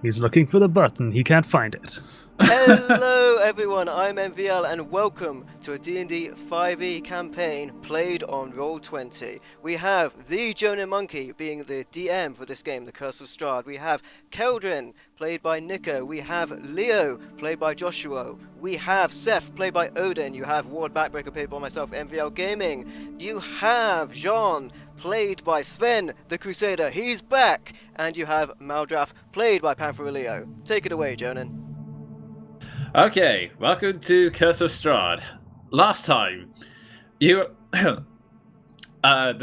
He's looking for the button. He can't find it. Hello everyone, I'm MVL and welcome to a D&D 5e campaign played on Roll20. We have the Jonah Monkey being the DM for this game, the Curse of Strahd. We have Keldrin, played by Nico. We have Leo, played by Joshua. We have Seth, played by Odin. You have Ward Backbreaker, played by myself, MVL Gaming. You have Jean, played by Sven, the Crusader. He's back! And you have Maldrath, played by Panther Leo. Take it away, Jonan. Okay, welcome to Curse of Strahd. Last time, you, the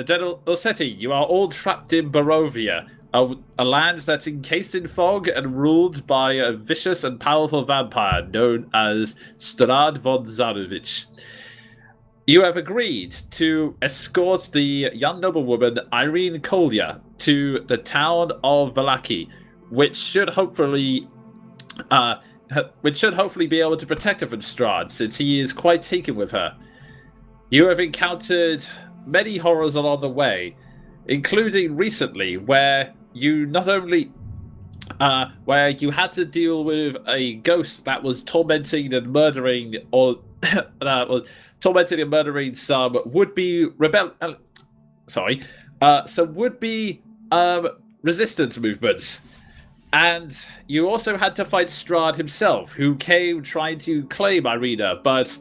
General City, you are all trapped in Barovia, a land that's encased in fog and ruled by a vicious and powerful vampire known as Strahd von Zarovich. You have agreed to escort the young noblewoman Irene Kolya to the town of Vallaki, which should hopefully be able to protect her from Strahd, since he is quite taken with her. You have encountered many horrors along the way, including recently, where you had to deal with a ghost that was tormenting and murdering, some would-be resistance movements. And you also had to fight Strahd himself, who came trying to claim Irina, but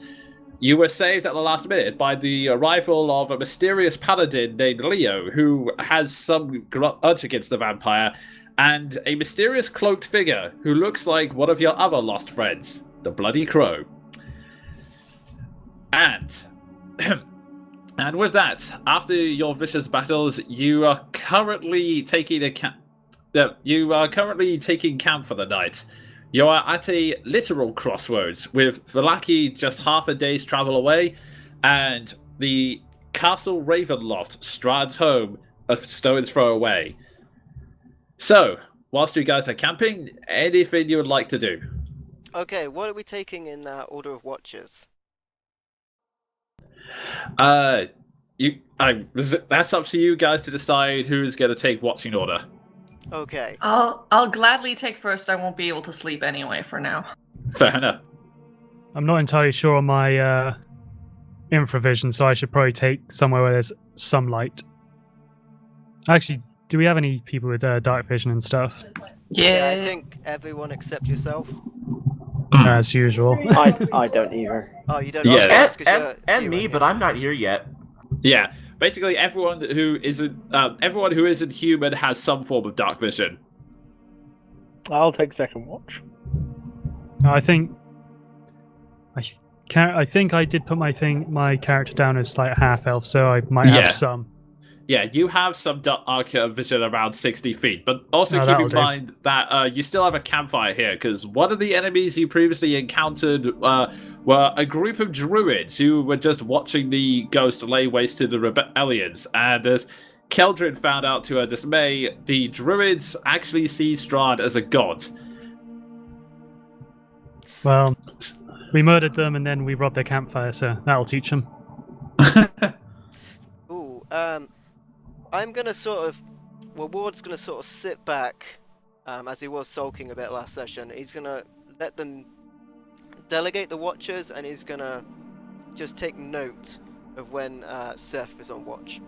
you were saved at the last minute by the arrival of a mysterious paladin named Leo, who has some grudge against the vampire, and a mysterious cloaked figure who looks like one of your other lost friends, the Bloody Crow. And and with that, after your vicious battles, you are currently taking camp for the night. You are at a literal crossroads, with Vallaki just half a day's travel away, and the castle Ravenloft, Strahd's home, a stone's throw away. So, whilst you guys are camping, anything you would like to do? Okay, what are we taking in order of watches? That's up to you guys to decide who's going to take watching order. Okay. I'll gladly take first. I won't be able to sleep anyway for now. Fair enough. I'm not entirely sure on my infravision, so I should probably take somewhere where there's some light. Actually, do we have any people with dark vision and stuff? Yeah, I think everyone except yourself. As usual. I don't either. Oh, you don't? Yeah. And me, but I'm not here yet. Yeah, basically everyone who isn't human has some form of dark vision. I'll take second watch. I think I did put my character down as like half elf, so I might have some. Yeah, you have some dark vision around 60 feet, but also keep in mind that you still have a campfire here, because one of the enemies you previously encountered were a group of druids who were just watching the ghost lay waste to the rebellions, and as Keldrin found out to her dismay, the druids actually see Strahd as a god. Well, we murdered them and then we robbed their campfire, so that'll teach them. Ooh, I'm gonna Ward's gonna sort of sit back, as he was sulking a bit last session. He's gonna let them delegate the watchers, and he's gonna just take note of when Seth is on watch.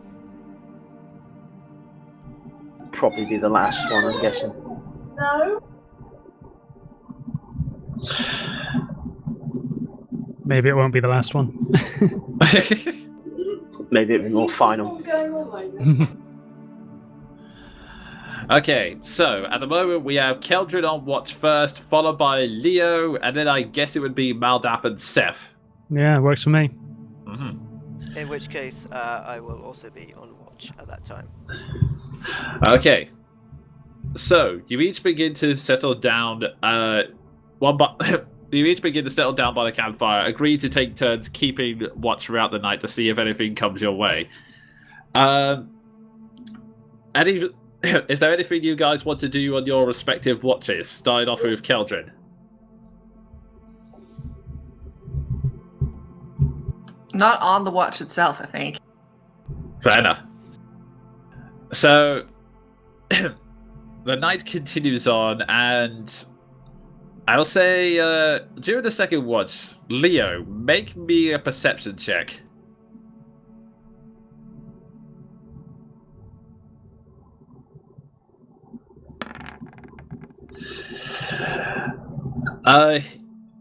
Probably be the last one, I'm guessing. No. Maybe it won't be the last one. Maybe it'll be more final. Okay, so at the moment we have Keldrin on watch first, followed by Leo, and then I guess it would be Maldath and Seth. Yeah, it works for me. Mm-hmm. In which case, I will also be on watch at that time. Okay, so you each begin to settle down. You each begin to settle down by the campfire. Agree to take turns keeping watch throughout the night to see if anything comes your way. Is there anything you guys want to do on your respective watches? Starting off with Keldrin. Not on the watch itself, I think. Fair enough. So, the night continues on, and I'll say during the second watch, Leo, make me a perception check.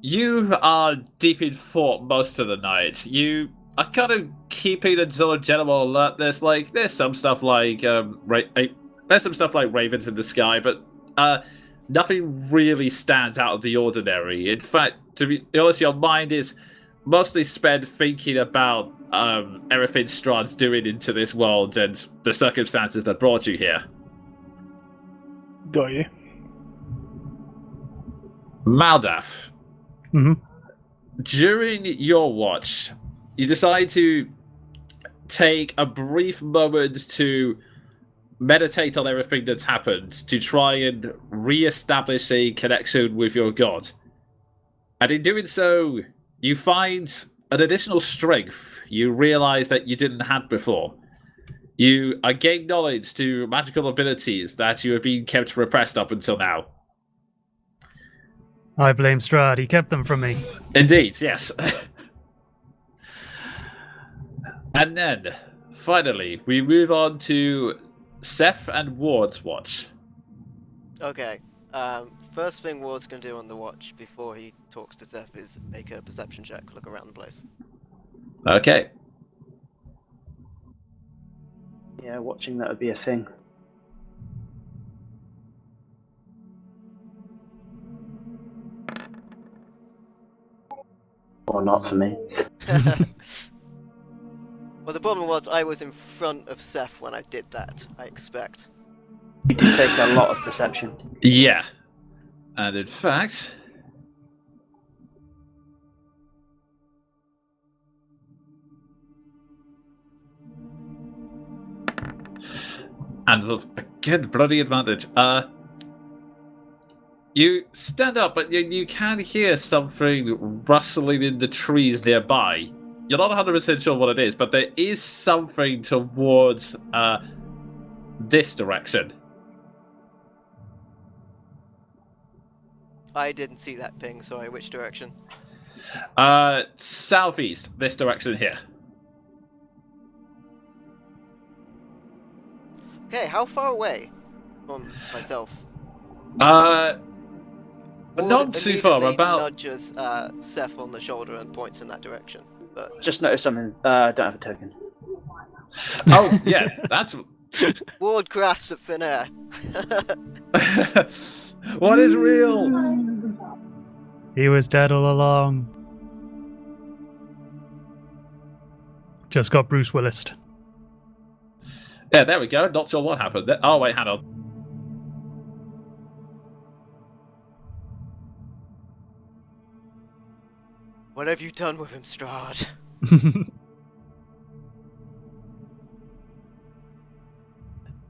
You are deep in thought most of the night. You are kind of keeping a sort of general alert. There's some stuff like there's some stuff like ravens in the sky, but nothing really stands out of the ordinary. In fact, to be honest, your mind is mostly spent thinking about everything Strahd's doing into this world and the circumstances that brought you here. Got you. Maldaf, during your watch, you decide to take a brief moment to meditate on everything that's happened, to try and re-establish a connection with your god. And in doing so, you find an additional strength you realize that you didn't have before. You gain knowledge to magical abilities that you have been kept repressed up until now. I blame Strahd. He kept them from me. Indeed, yes. And then, finally, we move on to Seth and Ward's watch. Okay. First thing Ward's gonna do on the watch before he talks to Seth is make a perception check, look around the place. Okay. Yeah, watching that would be a thing. Or not for me. Well, the problem was I was in front of Seth when I did that, I expect. You do take a lot of perception. Yeah. And in fact... And again, bloody advantage. You stand up, but you can hear something rustling in the trees nearby. You're not 100% sure what it is, but there is something towards this direction. I didn't see that ping, sorry, which direction? Southeast, this direction here. Okay, how far away from myself? Not Ward too far, immediately about... nudges Seth on the shoulder and points in that direction. But Just noticed something. Don't have a token. Oh, yeah, that's... Ward grasps at thin air. What is real? He was dead all along. Just got Bruce Willis'd. Yeah, there we go. Not sure what happened. Oh, wait, hang on. What have you done with him, Strahd?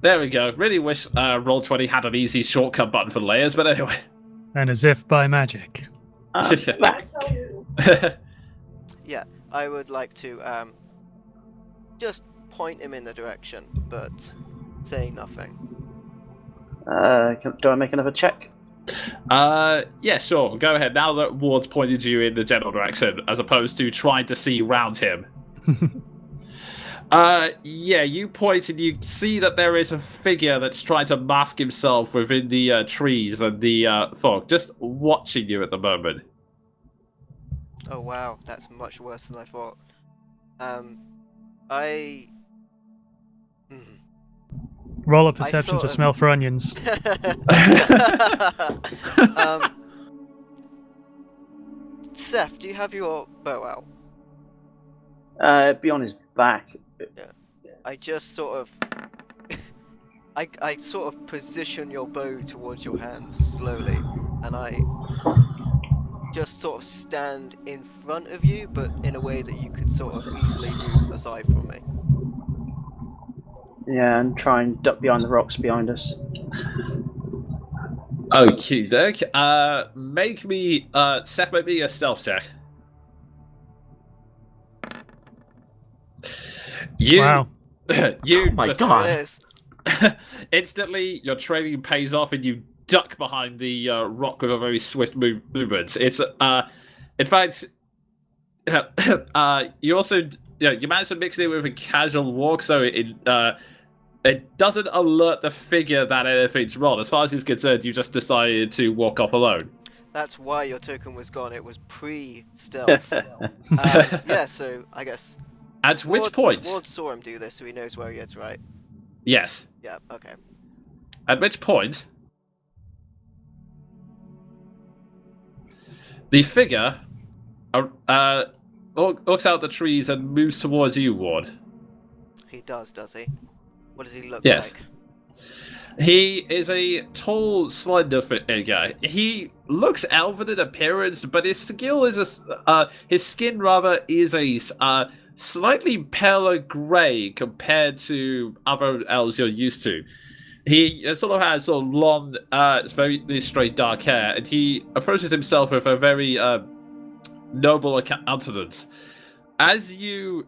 There we go. Really wish Roll20 had an easy shortcut button for layers, but anyway. And as if by magic. Back. Yeah, I would like to just point him in the direction, but say nothing. Do I make another check? Yeah, sure. Go ahead. Now that Ward's pointed you in the general direction, as opposed to trying to see round him. Yeah, you point and you see that there is a figure that's trying to mask himself within the trees and the fog, just watching you at the moment. Oh wow, that's much worse than I thought. Roll a perception sort to of- smell for onions. Seth, do you have your bow out? Be on his back. I just sort of... I sort of position your bow towards your hands slowly, and I just sort of stand in front of you, but in a way that you could sort of easily move aside from me. Yeah, and try and duck behind the rocks behind us. Okay, Doc. Make me, Seth, make me a stealth check. Wow. You Oh my just- God. There it is. Instantly, your training pays off, and you duck behind the rock with a very swift movement. It's in fact, you also you manage to mix it with a casual walk, so it doesn't alert the figure that anything's wrong. As far as he's concerned, you just decided to walk off alone. That's why your token was gone. It was pre-stealth. Yeah, so I guess. At which point? Ward saw him do this, so he knows where he is, right? Yes. Yeah. Okay. At which point, the figure looks out the trees and moves towards you, Ward. He does he? What does he look Yes. like? He is a tall, slender figure. He looks elven in appearance, but his his skin rather is a slightly paler grey compared to other elves you're used to. He sort of has sort of long, very straight dark hair, and he approaches himself with a very noble countenance. As you're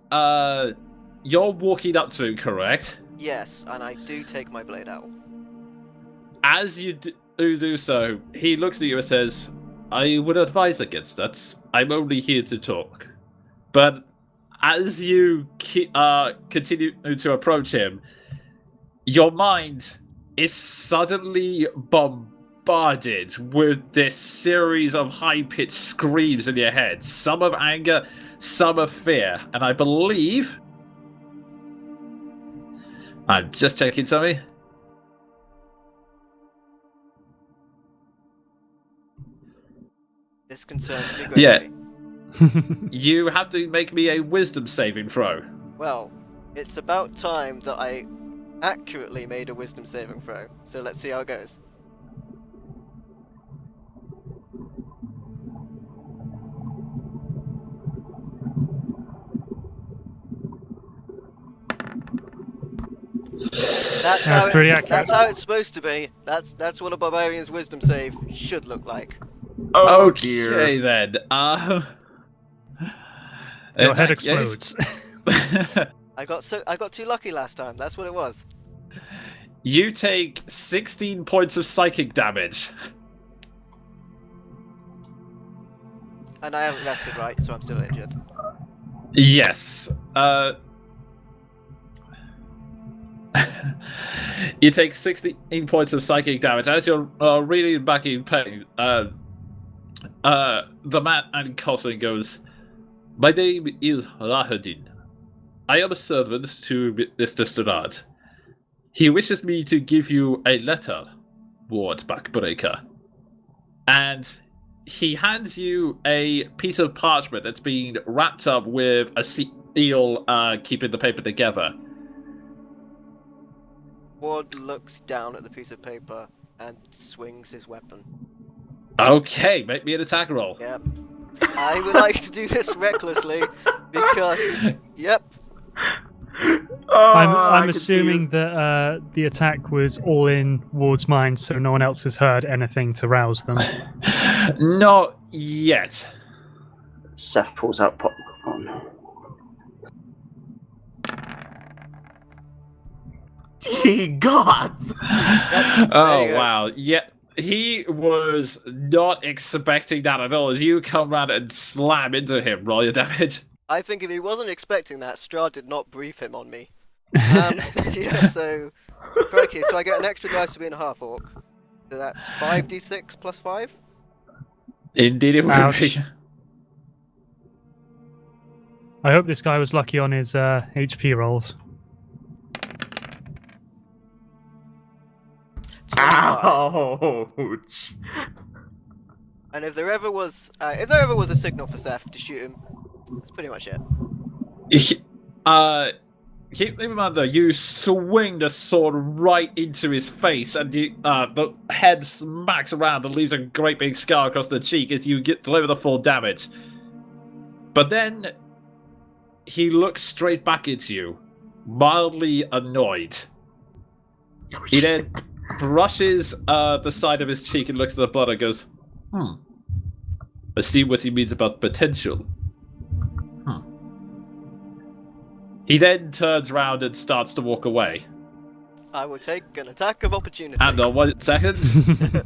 walking up to him, correct? Yes, and I do take my blade out. As you do so, he looks at you and says, "I would advise against that. I'm only here to talk." But as you continue to approach him, your mind is suddenly bombarded with this series of high-pitched screams in your head. Some of anger, some of fear. And I believe... I'm just checking something. This concerns me greatly. Yeah. You have to make me a wisdom saving throw. Well, it's about time that I accurately made a wisdom saving throw. So let's see how it goes. That's pretty accurate. That's how it's supposed to be. That's what a barbarian's wisdom save should look like. Oh Okay, dear. then. Your in head that case- explodes. I got too lucky last time. That's what it was. You take 16 points of psychic damage. And I haven't rested right, so I'm still injured. Yes. You take 16 points of psychic damage. As you're really back in pain, the man and Cosling goes, "My name is Rahadin. I am a servant to Mr. Strahd. He wishes me to give you a letter, Ward Backbreaker." And he hands you a piece of parchment that's been wrapped up with a seal keeping the paper together. Ward looks down at the piece of paper and swings his weapon. Okay, make me an attack roll. Yep. I would like to do this recklessly because, yep. Oh, I I'm can see assuming it. that the attack was all in Ward's mind, so no one else has heard anything to rouse them. Not yet. Seth pulls out popcorn. Ye gods! Oh, you go. wow. Yeah, he was not expecting that at all. As you come around and slam into him, roll your damage. I think if he wasn't expecting that, Strahd did not brief him on me. Yeah, so... Okay, so I get an extra dice for being a half-orc. So that's 5d6 plus 5? Indeed it will be. Ouch. I hope this guy was lucky on his HP rolls. 25. Ouch! And if there ever was a signal for Seth to shoot him, that's pretty much it. Keep in mind though, you swing the sword right into his face, and the head smacks around and leaves a great big scar across the cheek as you deliver the full damage. But then he looks straight back at you, mildly annoyed. Oh, He shit. then brushes the side of his cheek and looks at the blood and goes, I see what he means about potential. He then turns around and starts to walk away. I will take an attack of opportunity. And on 1 second.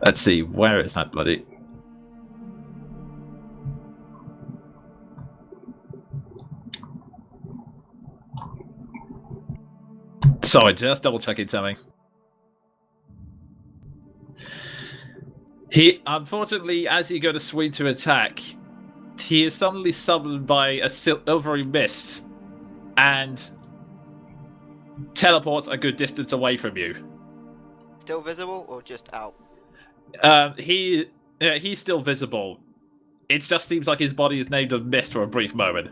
Let's see, where is that bloody? Sorry, just double checking something. He, unfortunately, as you go to swing to attack, he is suddenly summoned by a silvery mist and teleports a good distance away from you. Still visible or just out? He's still visible. It just seems like his body is named of mist for a brief moment.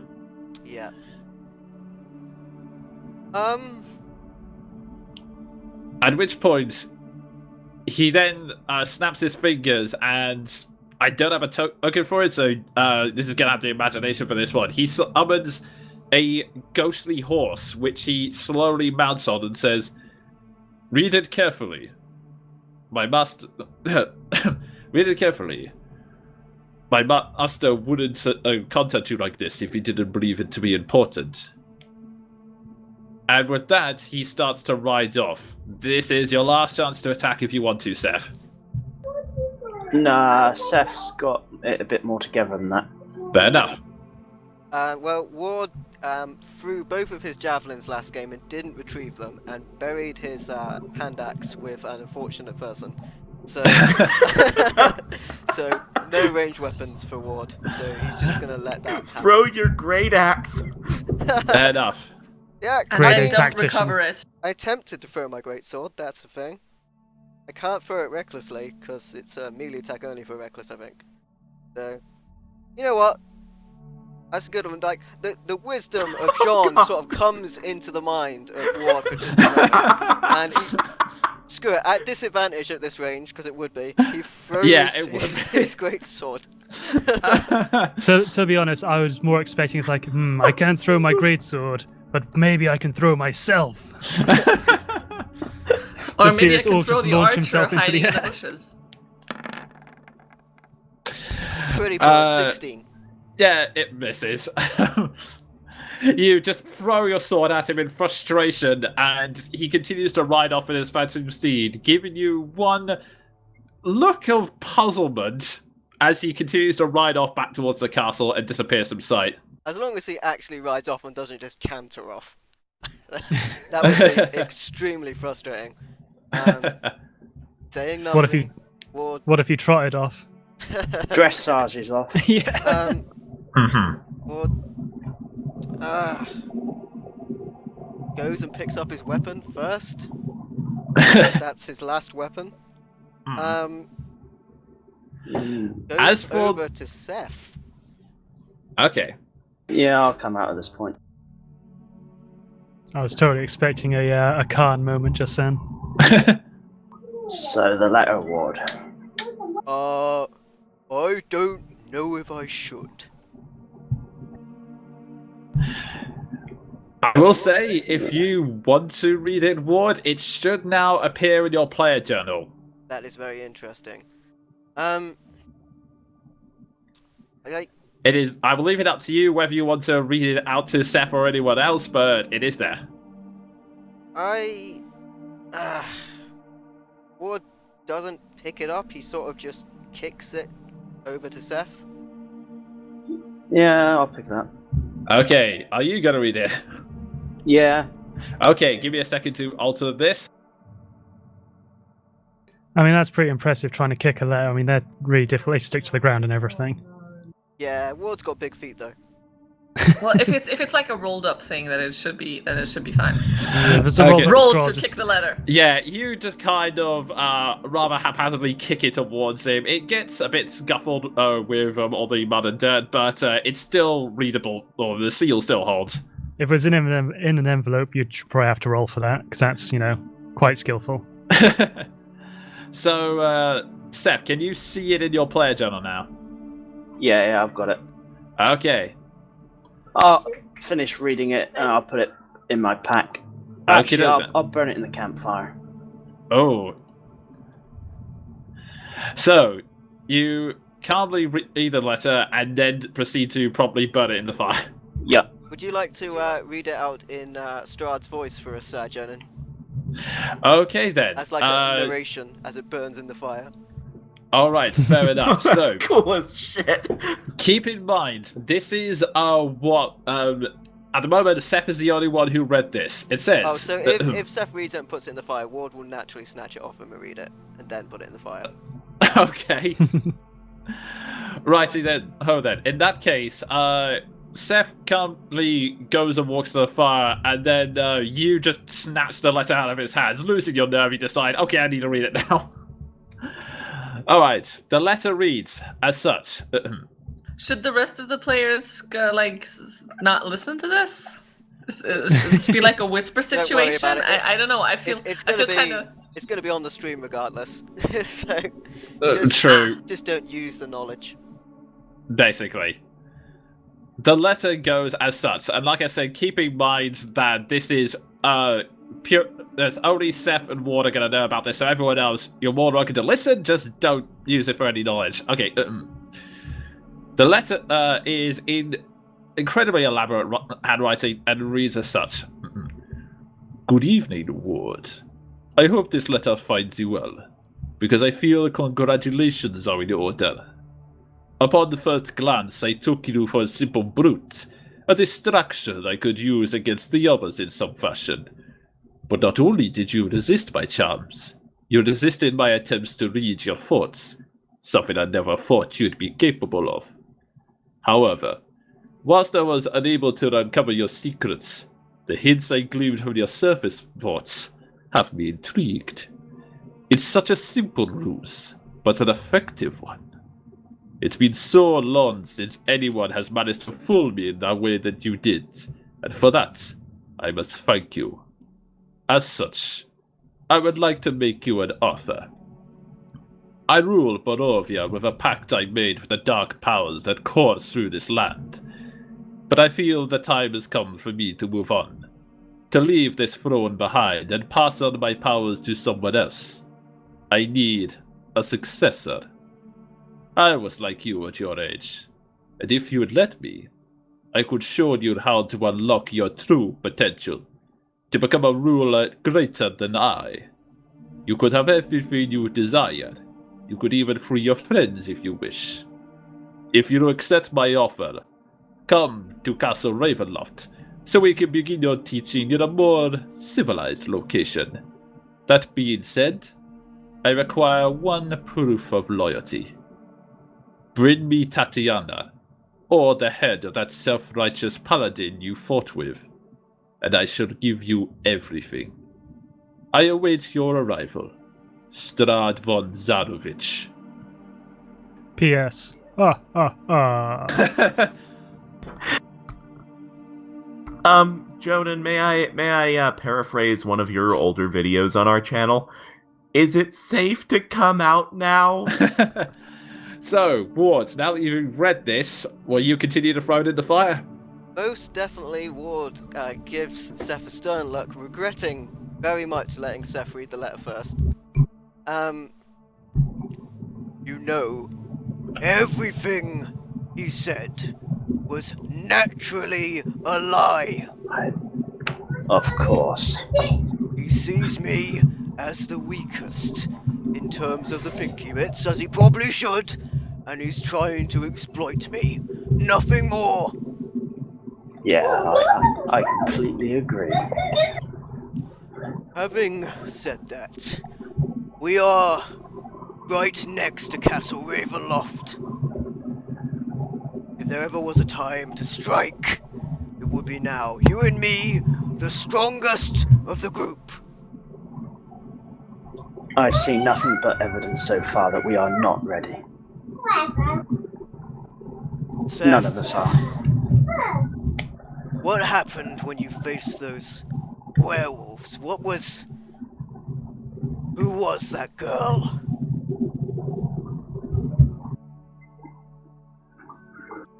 Yeah. At which point, he then snaps his fingers, and I don't have a token for it, so this is gonna have the imagination for this one. He summons a ghostly horse, which he slowly mounts on and says, "Read it carefully. My master..." Read it carefully. My master wouldn't contact you like this if he didn't believe it to be important. And with that, he starts to ride off. This is your last chance to attack if you want to, Seth. Nah, Seth's got it a bit more together than that. Fair enough. Well, Ward threw both of his javelins last game and didn't retrieve them, and buried his hand axe with an unfortunate person. So, so no ranged weapons for Ward. So he's just gonna let that happen. Throw your great axe. Fair enough. Yeah, And I Great don't tactician. recover it. I attempted to throw my greatsword. That's the thing. I can't throw it recklessly because it's a melee attack only for reckless, I think. So, you know what? That's a good one. Like the wisdom of Sean sort of comes into the mind of Ward for just a moment, and he, screw it, at disadvantage at this range because it would be. He throws his greatsword. So to be honest, I was more expecting it's like, I can't throw my greatsword, but maybe I can throw myself. Or see maybe I this all can throw just the launch archer himself into hiding the in the air. bushes. Pretty poor, 16. Yeah, it misses. You just throw your sword at him in frustration, and he continues to ride off in his phantom steed, giving you one look of puzzlement as he continues to ride off back towards the castle and disappears from sight. As long as he actually rides off and doesn't just canter off. That would be extremely frustrating. Saying nothing. What if he trotted off? Dressage is off. Yeah. Ward goes and picks up his weapon first. That's his last weapon. Goes As for- over to Seth. Okay. Yeah, I'll come out at this point. I was totally expecting a Khan moment just then. So the letter ward. I don't know if I should. I will say, if you want to read it, Ward, it should now appear in your player journal. That is very interesting. It is. I will leave it up to you whether you want to read it out to Seth or anyone else, but it is there. Ward doesn't pick it up. He sort of just kicks it over to Seth. Yeah, I'll pick it up. Okay, are you gonna read it? Yeah. Okay, give me a second to alter this. I mean, that's pretty impressive trying to kick a letter. I mean, they're really difficult. They stick to the ground and everything. Yeah, Ward's got big feet though. Well, if it's like a rolled up thing, then it should be fine. Yeah, if it's a Okay. roll-up Roll scroll, to just- kick the letter. Yeah, you just kind of rather haphazardly kick it towards him. It gets a bit scuffled with all the mud and dirt, but it's still readable, or the seal still holds. If it was in an envelope, you'd probably have to roll for that, because that's, quite skillful. So, Seth, can you see it in your player journal now? Yeah, I've got it. Okay. I'll finish reading it and I'll put it in my pack. Actually, Okay, I'll burn it in the campfire. Oh. So, you calmly read the letter and then proceed to promptly burn it in the fire. Yep. Would you like to read it out in Strahd's voice for us, Jonan? Okay then. As like a narration as it burns in the fire. All right, fair enough. That's So, cool as shit. keep in mind, this is what at the moment Seth is the only one who read this. It says. Oh, so if Seth reads it and puts it in the fire, Ward will naturally snatch it off him and read it, and then put it in the fire. Okay. Righty then. Hold then. In that case, Seth calmly goes and walks to the fire, and then you just snatch the letter out of his hands. Losing your nerve, you decide, okay, I need to read it now. Alright, the letter reads as such. Should the rest of the players not listen to this? Should this be like a whisper Don't worry situation? about it. I don't know. I feel It's I gonna feel be kind of. it's gonna be on the stream regardless. So True. just don't use the knowledge. Basically. The letter goes as such, and like I said, keep in mind that this is pure. There's only Seth and Ward are gonna know about this, so everyone else, you're more welcome to listen. Just don't use it for any knowledge. Okay. The letter is in incredibly elaborate handwriting and reads as such. Good evening, Ward. I hope this letter finds you well, because I feel congratulations are in order. Upon the first glance, I took you for a simple brute, a distraction I could use against the others in some fashion. But not only did you resist my charms, you resisted my attempts to read your thoughts, something I never thought you'd be capable of. However, whilst I was unable to uncover your secrets, the hints I gleaned from your surface thoughts have me intrigued. It's such a simple ruse, but an effective one. It's been so long since anyone has managed to fool me in that way that you did, and for that, I must thank you. As such, I would like to make you an offer. I rule Barovia with a pact I made with the dark powers that course through this land, but I feel the time has come for me to move on, to leave this throne behind and pass on my powers to someone else. I need a successor. I was like you at your age, and if you would let me, I could show you how to unlock your true potential, to become a ruler greater than I. You could have everything you desire. You could even free your friends if you wish. If you accept my offer, come to Castle Ravenloft, so we can begin your teaching in a more civilized location. That being said, I require one proof of loyalty. Bring me Tatiana, or the head of that self-righteous paladin you fought with, and I shall give you everything. I await your arrival. Strahd von Zarovich. P.S. Jonan, may I paraphrase one of your older videos on our channel? Is it safe to come out now? So, Ward, now that you've read this, will you continue to throw it in the fire? Most definitely, Ward gives Seth a stern look, regretting very much letting Seth read the letter first. You know, everything he said was naturally a lie. Of course. He sees me as the weakest in terms of the Thinky Bits, as he probably should, and he's trying to exploit me. Nothing more. Yeah, I completely agree. Having said that, we are right next to Castle Ravenloft. If there ever was a time to strike, it would be now. You and me, the strongest of the group. I've seen nothing but evidence so far that we are not ready. Seth, None of us are. what happened when you faced those werewolves? Who was that girl?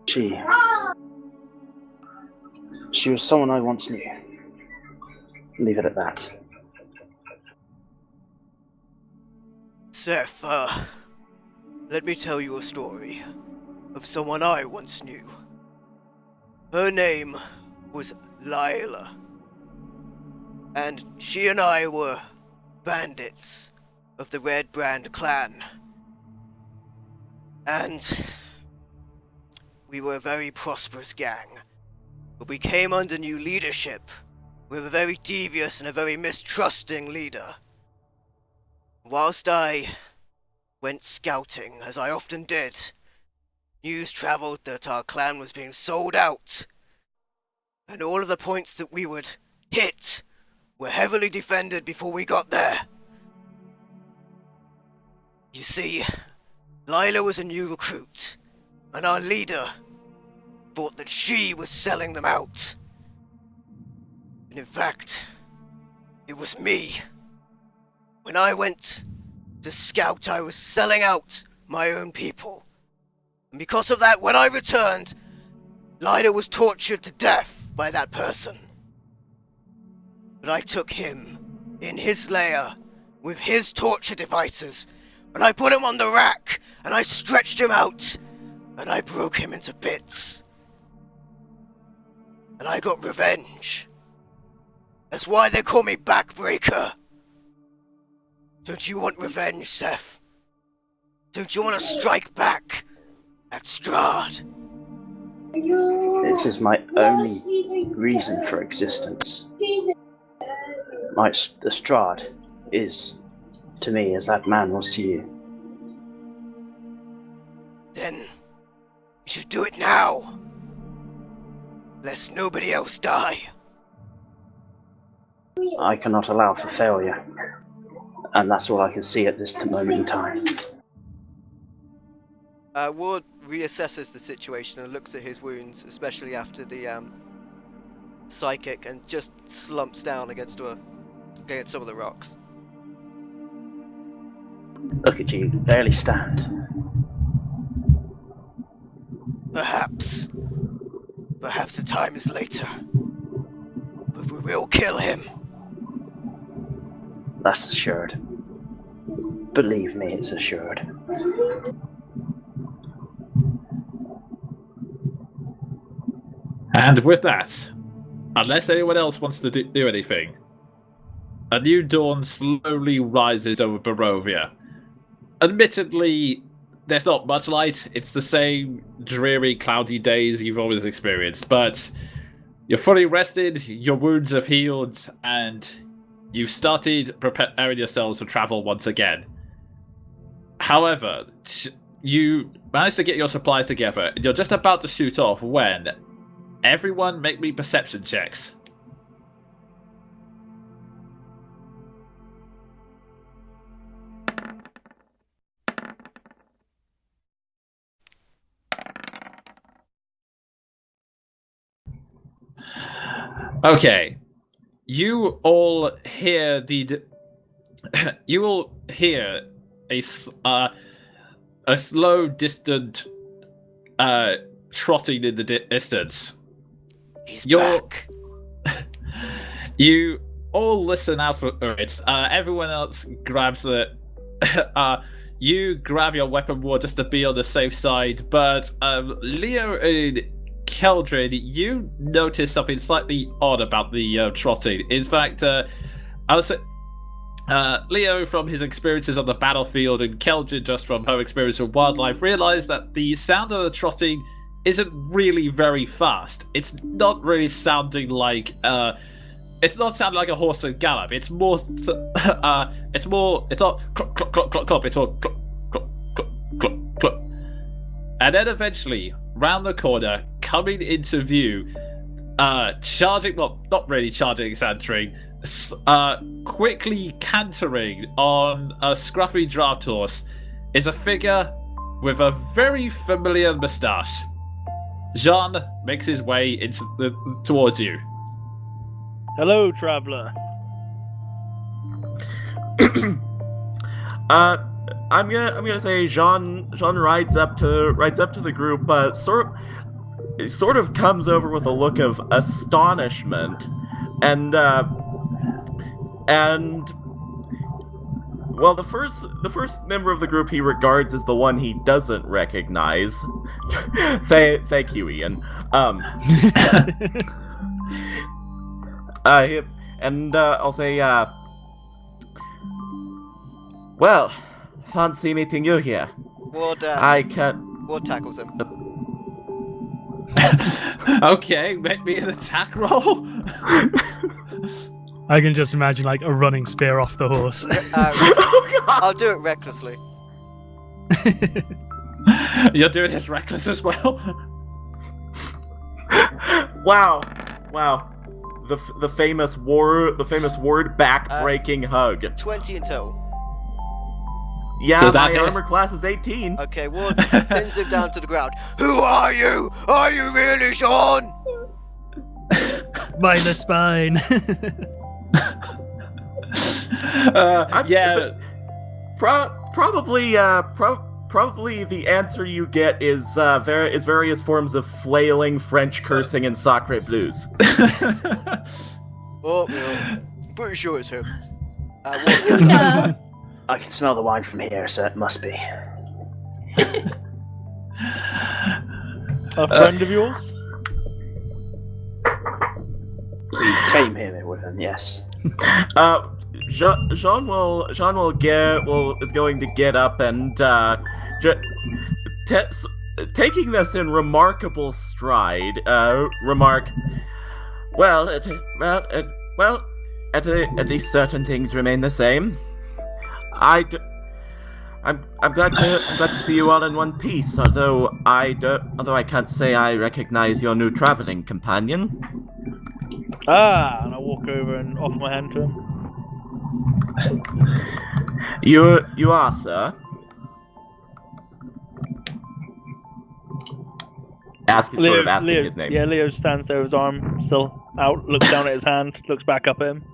She was someone I once knew. Leave it at that. Seth, let me tell you a story of someone I once knew. Her name was Lila. And she and I were bandits of the Red Brand clan. And we were a very prosperous gang. But we came under new leadership. We were a very devious and a very mistrusting leader. Whilst I went scouting, as I often did, news travelled that our clan was being sold out. And all of the points that we would hit were heavily defended before we got there. You see, Lila was a new recruit, and our leader thought that she was selling them out. And in fact, it was me. When I went to scout, I was selling out my own people. And because of that, when I returned, Lila was tortured to death by that person. But I took him in his lair with his torture devices, and I put him on the rack, and I stretched him out, and I broke him into bits. And I got revenge. That's why they call me Backbreaker. Don't you want revenge, Seth? Don't you want to strike back at Strahd? This is my only reason for existence. The Strahd is to me as that man was to you. Then you should do it now, lest nobody else die. I cannot allow for failure, and that's all I can see at this moment in time. Ward reassesses the situation and looks at his wounds, especially after the psychic, and just slumps down against some of the rocks. Look at you, barely stand. Perhaps the time is later, but we will kill him. That's assured. Believe me, it's assured. And with that, unless anyone else wants to do anything, a new dawn slowly rises over Barovia. Admittedly, there's not much light. It's the same dreary, cloudy days you've always experienced, but you're fully rested, your wounds have healed, and you've started preparing yourselves to travel once again. However, you managed to get your supplies together, and you're just about to shoot off when everyone make me perception checks. Okay, you all hear you will hear a slow, distant trotting in the distance. He's back. You all listen out for it. Everyone else grabs it. You grab your weapon war just to be on the safe side, but Leo and Keldrin, you notice something slightly odd about the trotting. In fact, I would say Leo, from his experiences on the battlefield, and Keldrin, just from her experience with wildlife, realized that the sound of the trotting isn't really very fast. It's not really sounding like it's not sounding like a horse and gallop. It's more it's not clop clop clop clop clop. It's more clop clop clop clop clop. And then eventually, round the corner, coming into view, charging, well, not really charging, Santry, quickly cantering on a scruffy draft horse, is a figure with a very familiar moustache. Jean makes his way towards you. Hello, traveler. I'm gonna say Jean rides up to the group, sort of comes over with a look of astonishment, and well, the first member of the group he regards as the one he doesn't recognize. Thank you, Ian. I'll say, well, fancy meeting you here. Ward, I can. Ward tackles him. Okay, make me an attack roll. I can just imagine like a running spear off the horse. Oh god! I'll do it recklessly. You're doing this reckless as well. Wow. The famous word back-breaking hug. 20 in total. Yeah, Does that my hit? armor class is 18. Okay, Ward pins him down to the ground. Who are you? Are you really Sean? By the spine. Yeah. Probably the answer you get is various forms of flailing, French cursing, and sacre blues. Oh, well, pretty sure it's him. Ward, Yeah. I can smell the wine from here, so it must be. A friend of yours? We came here with him, yes. Jean is going to get up and taking this in remarkable stride, remark. Well, at least certain things remain the same. I'm glad to see you all in one piece. Although I can't say I recognize your new traveling companion. And I walk over and offer my hand to him. You are, sir. Asking Leo, his name. Yeah, Leo stands there, his arm still out, looks down at his hand, looks back up at him.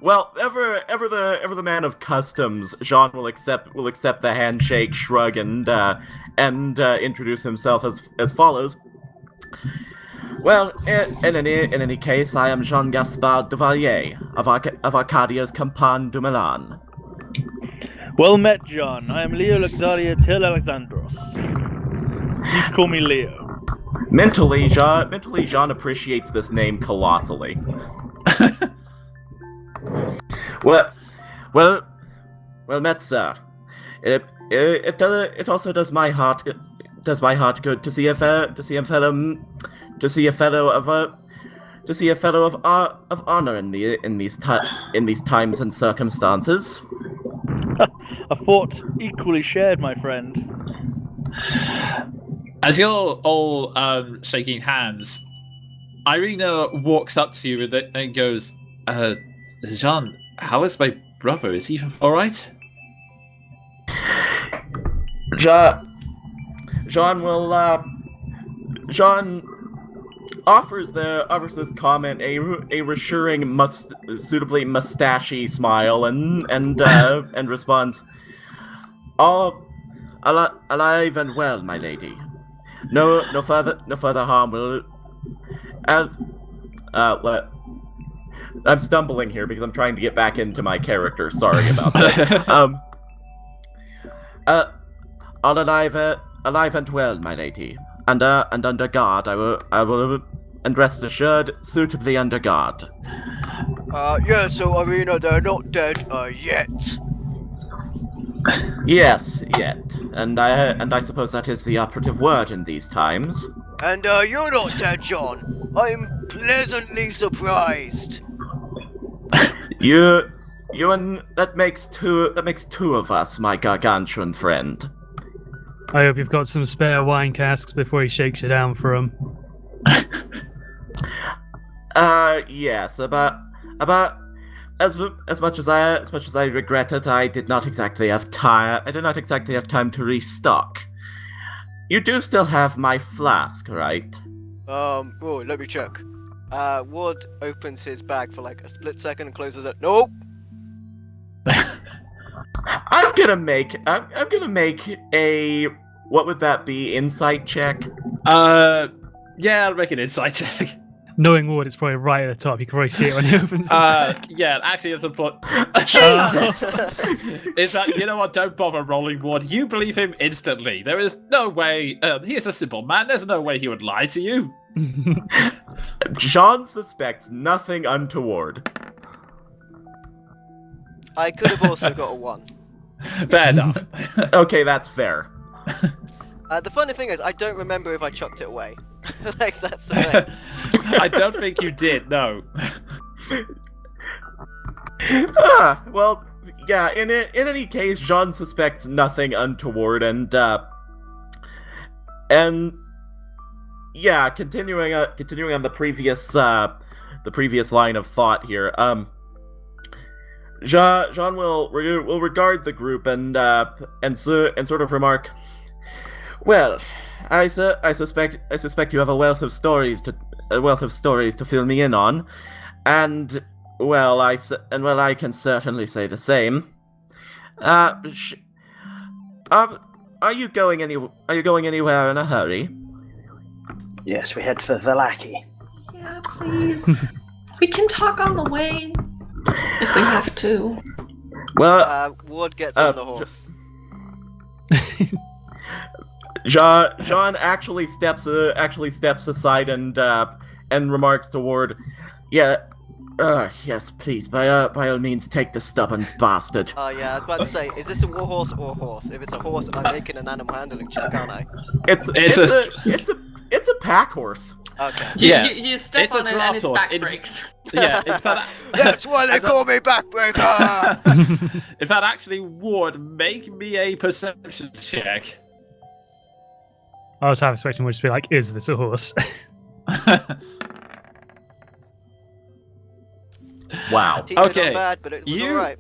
Well, ever the man of customs, Jean will accept the handshake, shrug, and introduce himself as follows. Well, in any case, I am Jean-Gaspard Duvalier of Arcadia's Campagne du Milan. Well met, John. I am Leo Laxaria Til Alexandros. You can call me Leo. Mentally, Jean appreciates this name colossally. Well, met, sir. It also does my heart good to see a fellow of honor in these times and circumstances. A thought equally shared, my friend. As you're all shaking hands, Irina walks up to you and goes, Jean, how is my brother? Is he all right? Jean offers this comment a reassuring, suitably mustachy smile and responds, "All alive and well, my lady. No further harm will. I'm stumbling here because I'm trying to get back into my character. Sorry about this. All alive and well, my lady, and under guard. I will, and rest assured, suitably under guard. Yeah. So Irina, they're not dead yet. Yes, yet, and I suppose that is the operative word in these times. And you're not dead, John. I'm pleasantly surprised. You and that makes two of us, my gargantuan friend. I hope you've got some spare wine casks before he shakes you down for him. Yes, about as much as I regret it, I did not exactly have time to restock. You do still have my flask, right? Oh, let me check. Ward opens his bag for like a split second and closes it. Nope. I'm gonna make a, what would that be, insight check? Yeah, I'll make an insight check. Knowing Ward, it's probably right at the top. You can probably see it when he opens. Yeah, actually, it's a plot. Jesus! Is that, you know what? Don't bother rolling Ward. You believe him instantly. There is no way. He is a simple man. There's no way he would lie to you. John suspects nothing untoward. I could have also got a 1. Fair enough. Okay, that's fair. The funny thing is, I don't remember if I chucked it away. Like, that's the thing. I don't think you did. No. Well, yeah. In any case, Jean suspects nothing untoward, and yeah. Continuing on the previous line of thought here. Jean will regard the group and sort of remark, "Well, I suspect you have a wealth of stories to fill me in on, and I can certainly say the same. Are you going anywhere in a hurry?" Yes, we head for Valaki. Yeah, please. We can talk on the way if we have to. Well, Ward gets on the horse. John actually steps aside and remarks to Ward, "Yes, please, by all means, take the stubborn bastard." Oh yeah, I was about to say, is this a war horse or a horse? If it's a horse, I'm making an animal handling check, aren't I? It's a pack horse. Okay. Yeah. You step It's a on it and draft its horse. back breaks. Yeah, in fact, That's why they call me backbreaker! in fact, actually, Ward, make me a perception check. I was half expecting we'd just be like, "Is this a horse?" Wow. Okay, Not bad, but it was alright.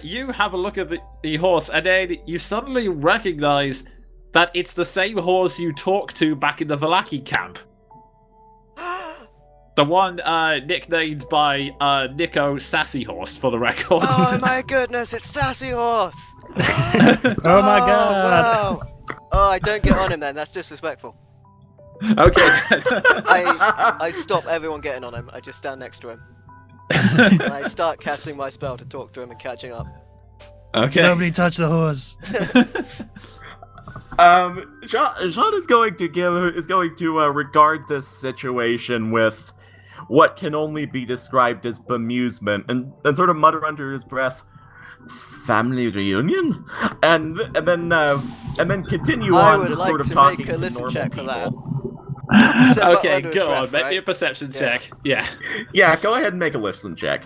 You have a look at the horse, and then you suddenly recognize that it's the same horse you talked to back in the Valaki camp. The one nicknamed by Nico Sassy Horse, for the record. Oh my goodness, it's Sassy Horse! Oh my god! Wow. Oh, I don't get on him then, that's disrespectful. Okay. I stop everyone getting on him, I just stand next to him. And I start casting my spell to talk to him and catching up. Okay. Nobody touch the horse. Jean is going to regard this situation with what can only be described as bemusement, and sort of mutter under his breath, "Family reunion," and then continue I on would just like sort of to talking make a to listen normal check for that. people. Okay, go on, make me a perception check. Yeah. Yeah, go ahead and make a listen check.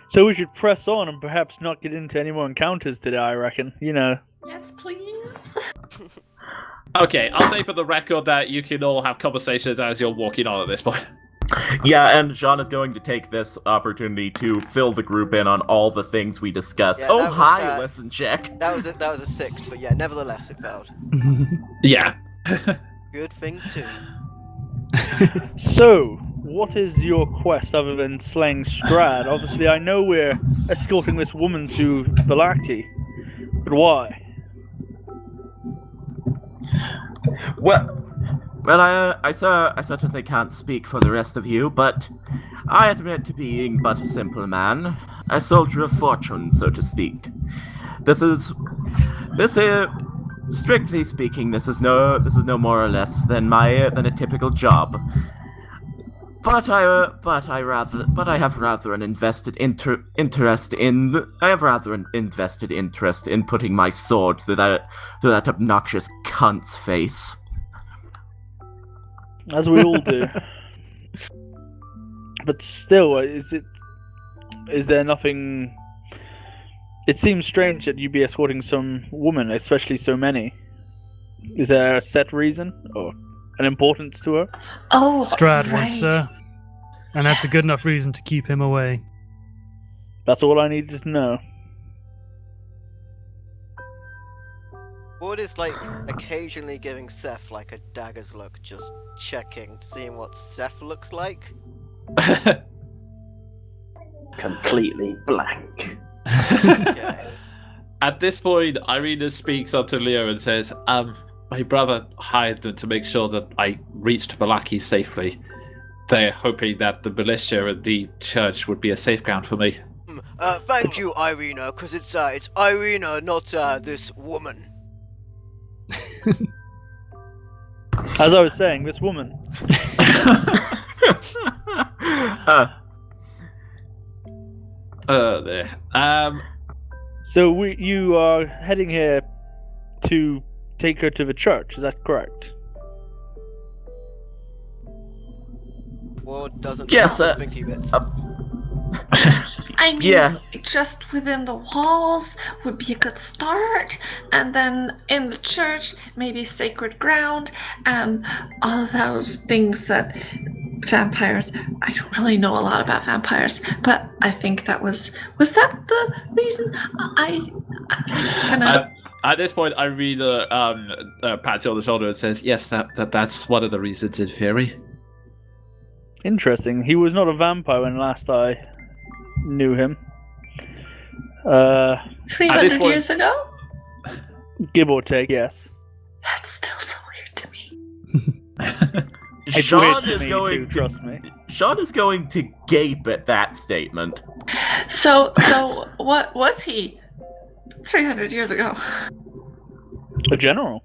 So we should press on and perhaps not get into any more encounters today, I reckon. You know. Yes, please. Okay, I'll say for the record that you can all have conversations as you're walking on at this point. Yeah, and Jean is going to take this opportunity to fill the group in on all the things we discussed. Yeah, Oh, that was, hi, listen check. That was a 6, but yeah, nevertheless it failed. Yeah. Good thing too. So, what is your quest other than slaying Strahd? Obviously, I know we're escorting this woman to Valaki, but why? Well, I certainly can't speak for the rest of you, but I admit to being but a simple man, a soldier of fortune, so to speak. Strictly speaking, this is no more or less than a typical job. But I have rather an invested interest in putting my sword through that obnoxious cunt's face. As we all do. But still, is there nothing... It seems strange that you'd be escorting some woman, especially so many. Is there a set reason or an importance to her? Oh, Strahd right. wants her, and that's a good enough reason to keep him away. That's all I needed to know. Ward is like occasionally giving Seth like a dagger's look, just checking, seeing what Seth looks like. Completely blank. Okay. At this point, Irina speaks up to Leo and says, my brother hired them to make sure that I reached Valaki safely. They're hoping that the militia and the church would be a safe ground for me. Thank you, Irina, because it's Irina, not this woman. As I was saying, this woman. There. So you are heading here to take her to the church, is that correct? Or doesn't Yes, think he bits. I mean, Yeah. just within the walls would be a good start, and then in the church, maybe sacred ground, and all those things that vampires. I don't really know a lot about vampires, but I think that was that the reason? I'm just gonna. At this point, Irina pats you on the shoulder and says, "Yes, that's one of the reasons in theory." Interesting. He was not a vampire when last I knew him. 300 point- years ago? Give or take, yes. That's still so weird to me. It's Sean weird to is me going too, to trust me. Sean is going to gape at that statement. So what was he 300 years ago? A general.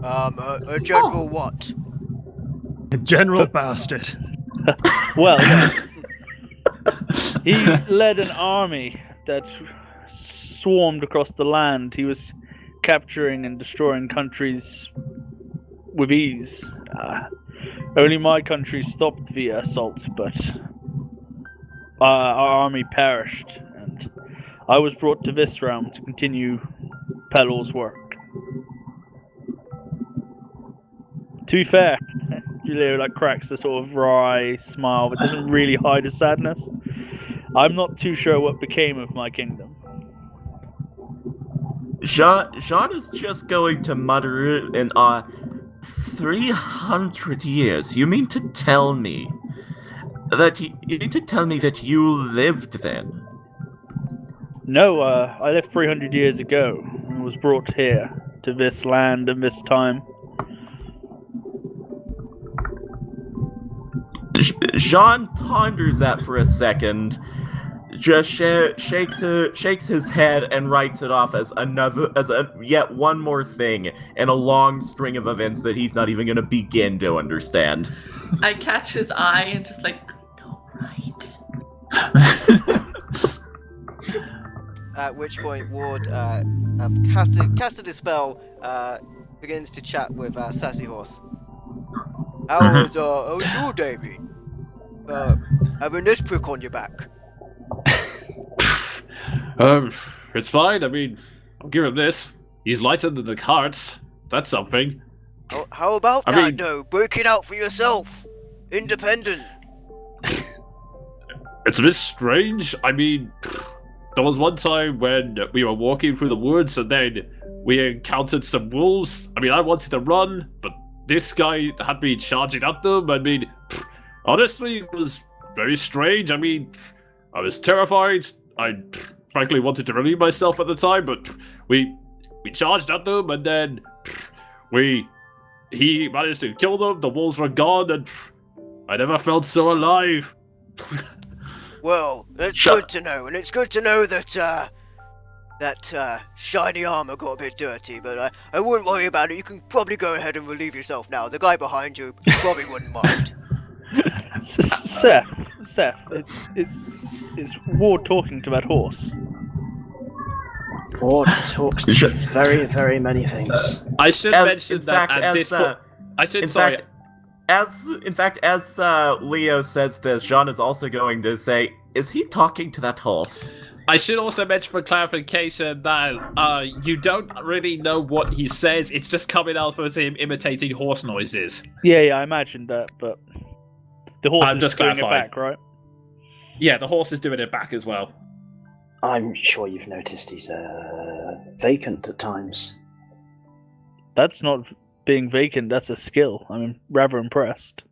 A general what? General bastard. Well, yes. He led an army that swarmed across the land. He was capturing and destroying countries with ease. Only my country stopped the assault, but our army perished, and I was brought to this realm to continue Pelor's work. To be fair, Julio cracks a sort of wry smile that doesn't really hide his sadness. I'm not too sure what became of my kingdom. Jean is just going to mutter in 300 years. You mean to tell me that you lived then? No, I left 300 years ago and was brought here to this land and this time. Jean ponders that for a second, just shakes his head and writes it off as yet one more thing in a long string of events that he's not even going to begin to understand. I catch his eye and just no, right. At which point Ward, have casted his spell, begins to chat with Sassy Horse. How's your day been? Having this prick on your back. It's fine. I mean, I'll give him this. He's lighter than the carts. That's something. How about I that, mean- though? Break it out for yourself. Independent. It's a bit strange. I mean, there was one time when we were walking through the woods and then we encountered some wolves. I mean, I wanted to run, but this guy had me charging at them. I mean, honestly, it was very strange. I mean, I was terrified. I frankly wanted to relieve myself at the time, but we charged at them, and then he managed to kill them. The wolves were gone, and I never felt so alive. Well, that's good to know, and it's good to know that that shiny armor got a bit dirty, but I wouldn't worry about it. You can probably go ahead and relieve yourself now. The guy behind you probably wouldn't mind. Seth, is Ward talking to that horse? Ward talks to very, very many things. I should mention that at this point. As Leo says this, Jean is also going to say, is he talking to that horse? I should also mention for clarification that you don't really know what he says. It's just coming out of him imitating horse noises. Yeah, I imagined that, but the horse I'm is just doing it clarifying. back, right? Yeah, the horse is doing it back as well. I'm sure you've noticed he's vacant at times. That's not being vacant, that's a skill. I'm rather impressed.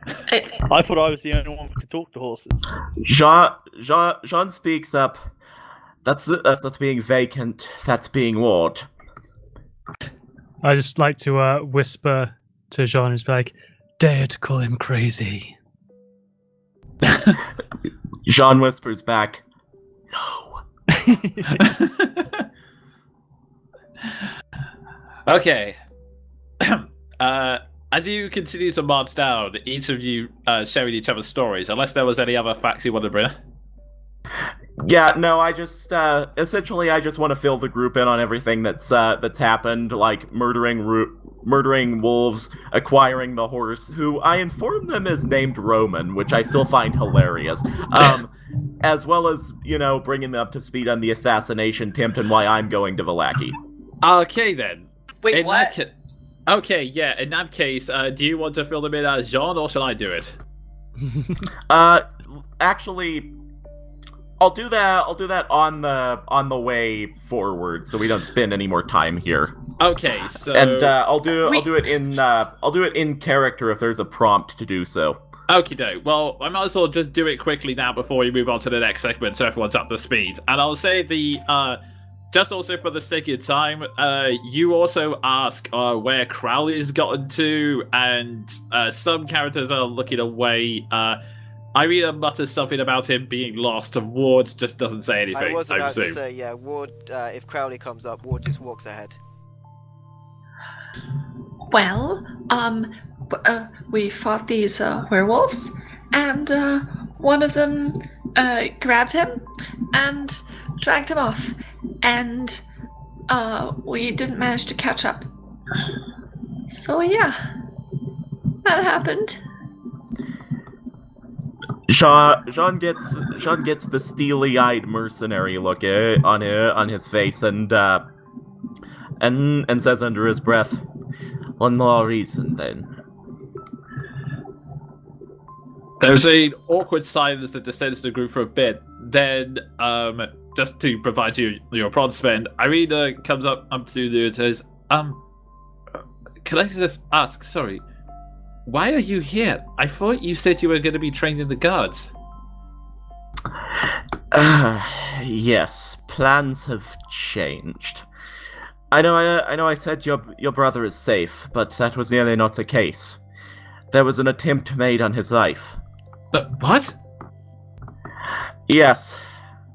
I thought I was the only one who could talk to horses. Jean speaks up. That's not being vacant. That's being ward. I just like to whisper to Jean, who's like, "Dare to call him crazy." Jean whispers back, "No." Okay. As you continue to march down, each of you sharing each other's stories, unless there was any other facts you want to bring. Yeah, no, I just essentially I just want to fill the group in on everything that's happened, like murdering wolves, acquiring the horse, who I informed them is named Roman, which I still find hilarious. As well as, bringing them up to speed on the assassination attempt and why I'm going to Vallaki. Okay then. Wait, what? Okay, yeah. In that case, do you want to fill them in as Jean, or shall I do it? Actually, I'll do that on the way forward, so we don't spend any more time here. Okay, so and I'll do it in character if there's a prompt to do so. Okie doke. Well, I might as well just do it quickly now before we move on to the next segment, so everyone's up to speed. And I'll say just also for the sake of time, you also ask where Crowley's gotten to, and some characters are looking away. Irina mutters something about him being lost, and Ward just doesn't say anything. I was about to presume. say, yeah, Ward, if Crowley comes up, Ward just walks ahead. Well, we fought these werewolves, and one of them grabbed him and dragged him off, and we didn't manage to catch up. So yeah, that happened. Jean gets the steely-eyed mercenary look on his face, and says under his breath, "One more reason, then." There's an awkward silence that descends the group for a bit. Then, just to provide you your prompt spend, Irina comes up to you and says, can I just ask, sorry, why are you here? I thought you said you were going to be trained in the guards. Yes, plans have changed. I know I said your brother is safe, but that was nearly not the case. There was an attempt made on his life. What? Yes.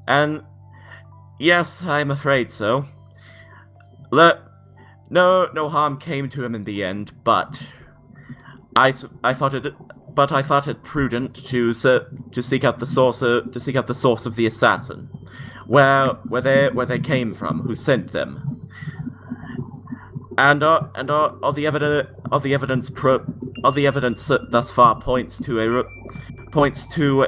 And yes, I'm afraid so. No harm came to him in the end, but I thought it prudent to seek out the source of the assassin, where they came from, who sent them, and all the evidence thus far points to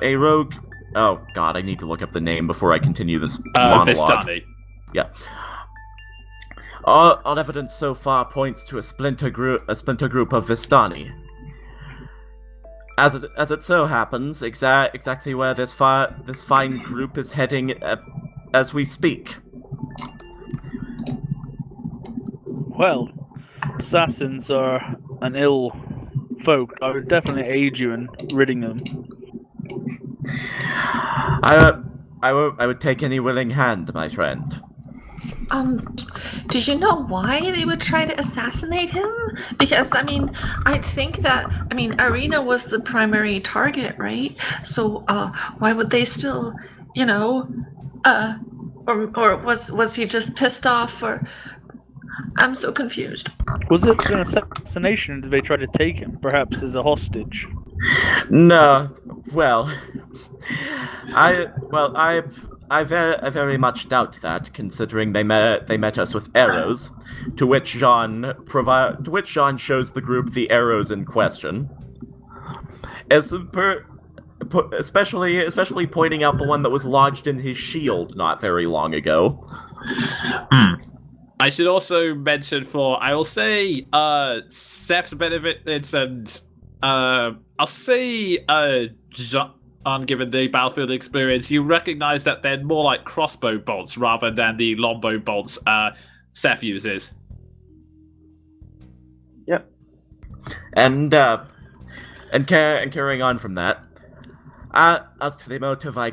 a rogue. Oh God, I need to look up the name before I continue this monologue. Vistani. Yeah. All evidence so far points to a splinter group of Vistani. As it so happens, exactly where this fine group is heading as we speak. Well, assassins are an ill folk. I would definitely aid you in ridding them. I would take any willing hand, my friend. Do you know why they would try to assassinate him? Because, I think that, Irina was the primary target, right? So, why would they still, or was he just pissed off, or... I'm so confused. Was it an assassination, or did they try to take him, perhaps as a hostage? No, well, I very much doubt that, considering they met us with arrows, to which Jean shows the group the arrows in question, especially pointing out the one that was lodged in his shield not very long ago. I should also mention I will say, Seth's benefits and, I'll say, John, given the battlefield experience, you recognize that they're more like crossbow bolts rather than the longbow bolts Seth uses. Yep. And carrying on from that, As to the motive, I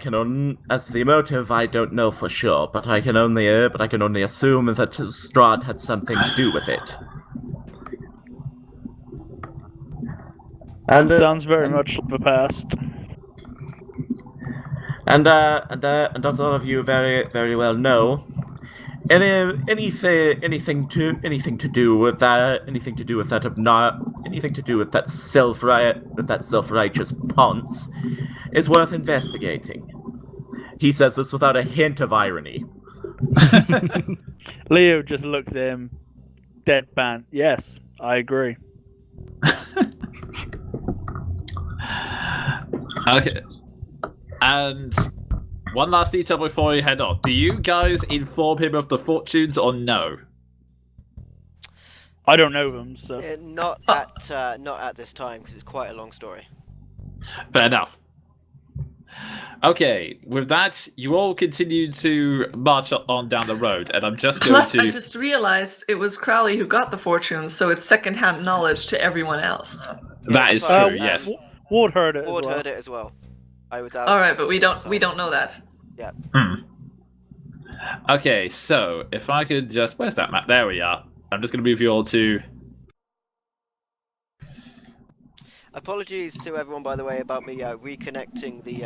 don't know for sure, but I can only assume that Strahd had something to do with it. And Sounds very much like the past. and as all of you very very well know, anything to do with that self-righteous Ponce is worth investigating. He says this without a hint of irony. Leo just looked at him, deadpan. Yes, I agree. Okay. And one last detail before we head off. Do you guys inform him of the fortunes or no? I don't know them, so. Not at this time, because it's quite a long story. Fair enough. Okay, with that, you all continue to march on down the road, and I'm just going Plus, to... I just realized it was Crowley who got the fortunes, so it's secondhand knowledge to everyone else. That is sorry. true, yes. Ward heard it. Ward as well. heard it as well. I was out. All right, but we don't know that. Yeah. Okay, so if I could just... Where's that map? There we are. I'm just going to move you all to... Apologies to everyone, by the way, about me reconnecting the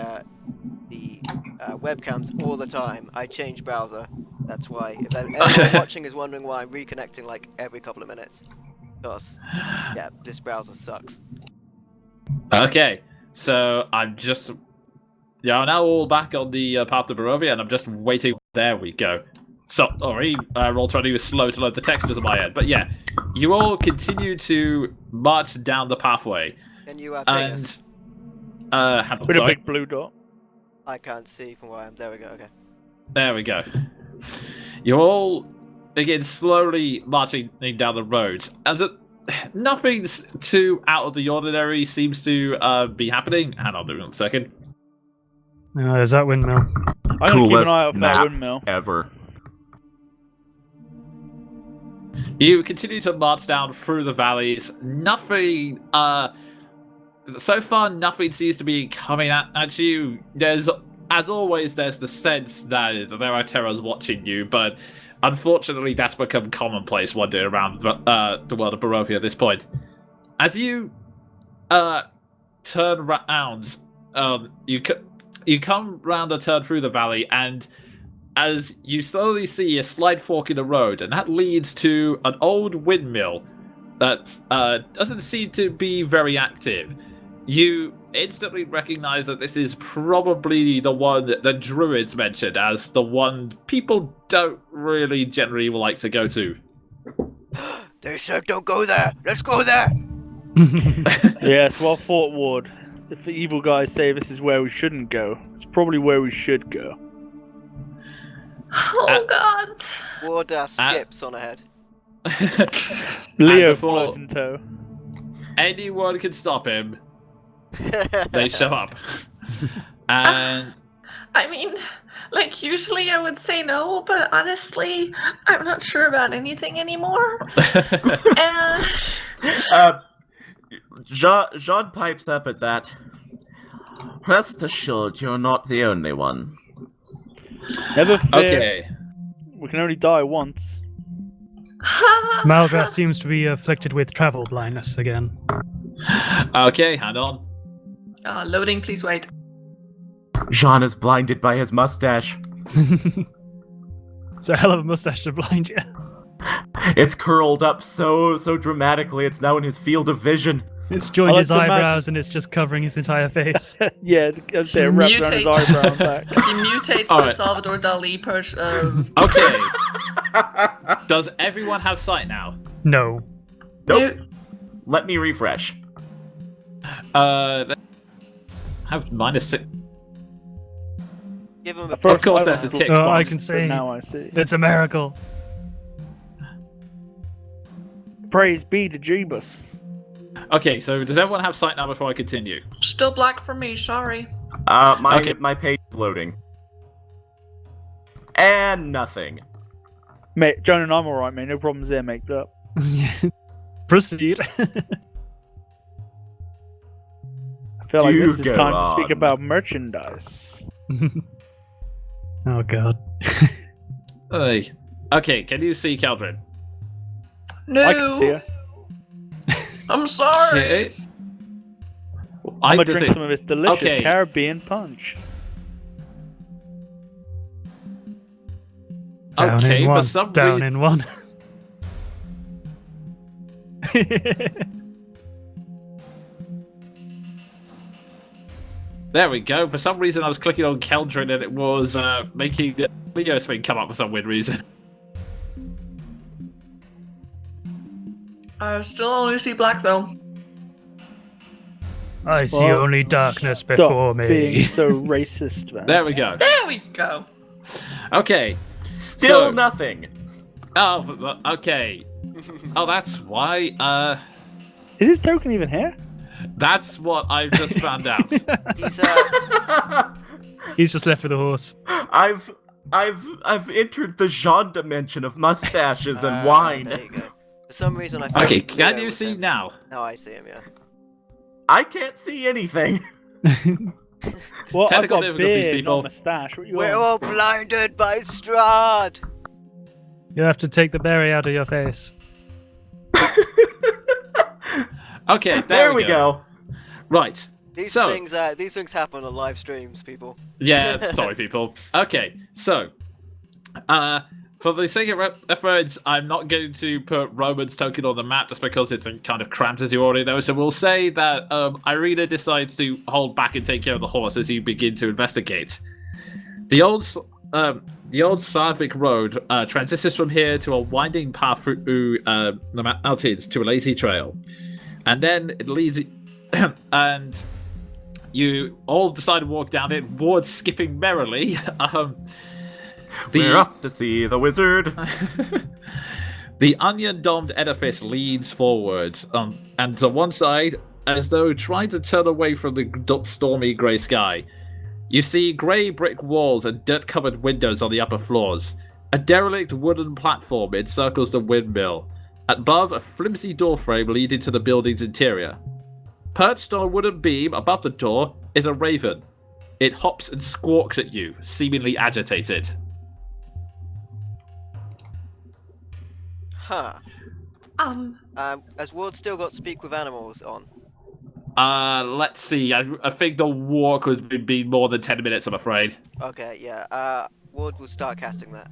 webcams all the time. I change browser. That's why. If anyone watching is wondering why I'm reconnecting like every couple of minutes, because yeah, this browser sucks. Okay, so I'm just... Yeah, now all back on the path to Barovia, and I'm just waiting. There we go. Sorry, Roll20 was slow to load the textures on my end. But yeah, you all continue to march down the pathway. Can you ping us? With a big blue dot. I can't see from where I am. There we go, okay. There we go. You're all, again, slowly marching down the road. And nothing too out of the ordinary seems to be happening. Hang on a second. Oh, there's that windmill. I'm going to keep an eye out for that windmill. Ever. You continue to march down through the valleys. Nothing, so far, nothing seems to be coming at you. There's, as always, there's the sense that there are terrors watching you, but unfortunately, that's become commonplace wandering around the world of Barovia at this point. As you turn around, you come round a turn through the valley, and as you slowly see a slight fork in the road, and that leads to an old windmill that doesn't seem to be very active. You instantly recognize that this is probably the one that the druids mentioned as the one people don't really generally like to go to. They said don't go there! Let's go there! Yes, well fought, Ward. If the evil guys say this is where we shouldn't go, it's probably where we should go. Oh God! Ward skips on ahead. Leo before- follows in tow. Anyone can stop him. They show up. And I mean, like usually I would say no, but honestly, I'm not sure about anything anymore. And Jean pipes up at that. Rest assured, you're not the only one. Never fear. okay. We can only die once. Malgrat seems to be afflicted with travel blindness again. Okay, hang on. loading, please wait. Jean is blinded by his mustache. It's a hell of a mustache to blind you. It's curled up so dramatically, it's now in his field of vision. It's joined I his like to eyebrows and it's just covering his entire face. Yeah, I'd say it wrapped around his eyebrow and back. He mutates to Alright. Salvador Dali. Okay. Does everyone have sight now? No. Nope. Let me refresh. Have -6. Give him a Of course, there's a tick Oh, I box. can But see. now I see. It's a miracle. Praise be to Jeebus. Okay, so does everyone have sight now before I continue? Still black for me, sorry. Okay. My page is loading. And nothing. Mate, Joan and I'm alright, mate. No problems there, mate. Up. Proceed. feel like this Do is go time to speak on. about merchandise. Oh god. Hey. Okay, can you see Caldrin? I can see No, her. I'm sorry. Okay. I'm gonna does drink it- some of this delicious Okay. Caribbean punch. Down Okay, in for one. some Down reason. in one. There we go. For some reason, I was clicking on Caldrin and it was making the video thing come up for some weird reason. I still only see black though. I see Well, only darkness Stop before me. being so racist, man. There we go. There we go. Okay. Still So- nothing. Oh, okay. Oh, that's why. Is his token even here? That's what I just found out. He's He's just left with a horse. I've entered the Jean dimension of mustaches and wine. There you go. For some reason I thought Okay, Leo can you was see him. now? Now I see him, yeah. I can't see anything. Well, I've Technical got difficulties, beard, people. not mustache. What you We're on? all blinded by Strahd! You have to take the berry out of your face. Okay, There we go. Right. These So- things happen on live streams, people. Yeah, sorry, people. Okay, so, for the sake of reference, I'm not going to put Roman's token on the map just because it's kind of cramped, as you already know. So we'll say that Irina decides to hold back and take care of the horse as you begin to investigate. The old Slavic road transitions from here to a winding path through the mountains to a lazy trail, and then it leads. And you all decide to walk down it, Ward skipping merrily. We're off to see the wizard. The onion-domed edifice leans forward, and to one side, as though trying to turn away from the stormy grey sky. You see grey brick walls and dirt-covered windows on the upper floors. A derelict wooden platform encircles the windmill. Above, a flimsy doorframe leading to the building's interior. Perched on a wooden beam above the door is a raven. It hops and squawks at you, seemingly agitated. Huh. Has Ward still got Speak with Animals on? Let's see. I think the walk would be more than 10 minutes, I'm afraid. Okay, yeah. Ward will start casting that.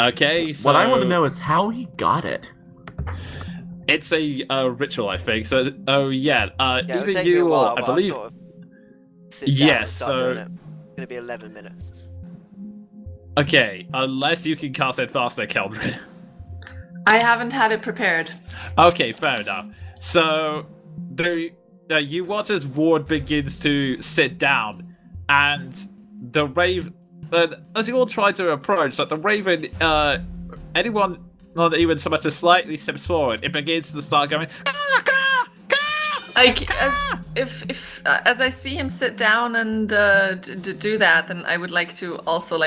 Okay, so... What I want to know is how he got it. It's a ritual, I think. So, oh yeah, Yeah, it'll either take me a you while, or I but I'll believe. sort of sit down and Yes, start so- doing it. It's gonna be 11 minutes. Okay, unless you can cast it faster, Keldrin. I haven't had it prepared. Okay, fair enough. So, you watch as Ward begins to sit down, and the raven. As you all try to approach, like the raven, anyone not even so much as slightly steps forward, it begins to start going. As I see him sit down and do that, then I would like to also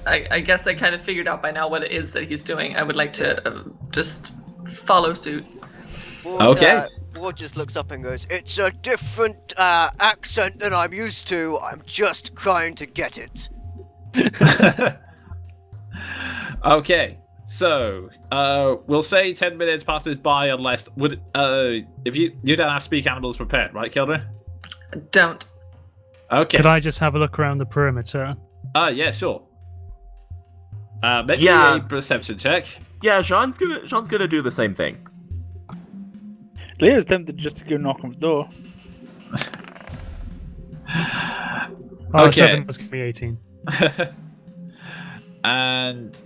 I guess I kind of figured out by now what it is that he's doing. I would like to just follow suit. Ward, Okay. Ward just looks up and goes, "It's a different accent than I'm used to. I'm just trying to get it." Okay, so we'll say 10 minutes passes by unless if you don't have speak animals prepared, right, Keldrin? Don't. Okay. Could I just have a look around the perimeter? Yeah, sure. Make Yeah. me a perception check. Yeah, Jean's gonna do the same thing. Leo's tempted just to go knock on the door. Oh, Okay. 7 was going to be 18. And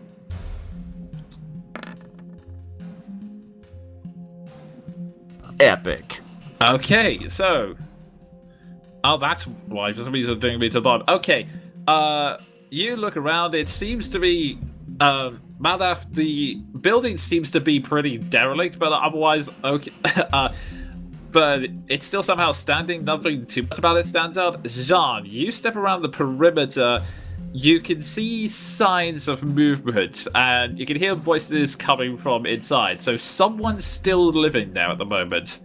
Epic. okay, so that's why for some reason it's doing me to the bottom. Okay, you look around. It seems to be Madaf. The building seems to be pretty derelict, but otherwise okay. But it's still somehow standing. Nothing too much about it stands out. Jean, you step around the perimeter. You can see signs of movement, and you can hear voices coming from inside. So someone's still living there at the moment.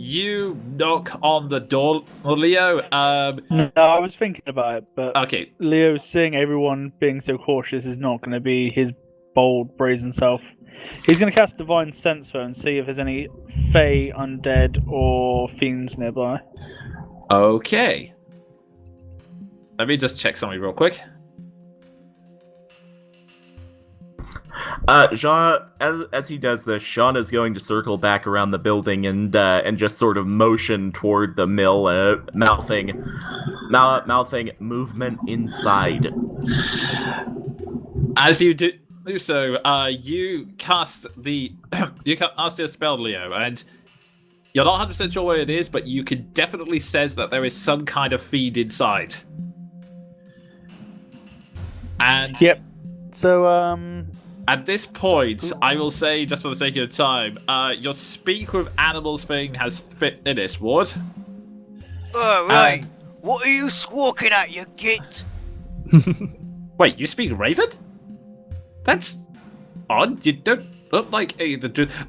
you knock on the door, Leo. No, I was thinking about it, but Okay. Leo, seeing everyone being so cautious is not going to be his bold, brazen self. He's going to cast Divine Sense though and see if there's any Fey, undead, or fiends nearby. Okay. Let me just check something real quick. Jean, as he does this, Sean is going to circle back around the building and just sort of motion toward the mill, mouthing movement inside. As you do so, you cast your spell, Leo, and you're not 100% sure what it is, but you can definitely sense that there is some kind of feed inside. And Yep. So, at this point, I will say, just for the sake of time, your speak with animals thing has finished, Ward. Alright, what are you squawking at, you git? Wait, you speak Raven? That's odd. You don't look like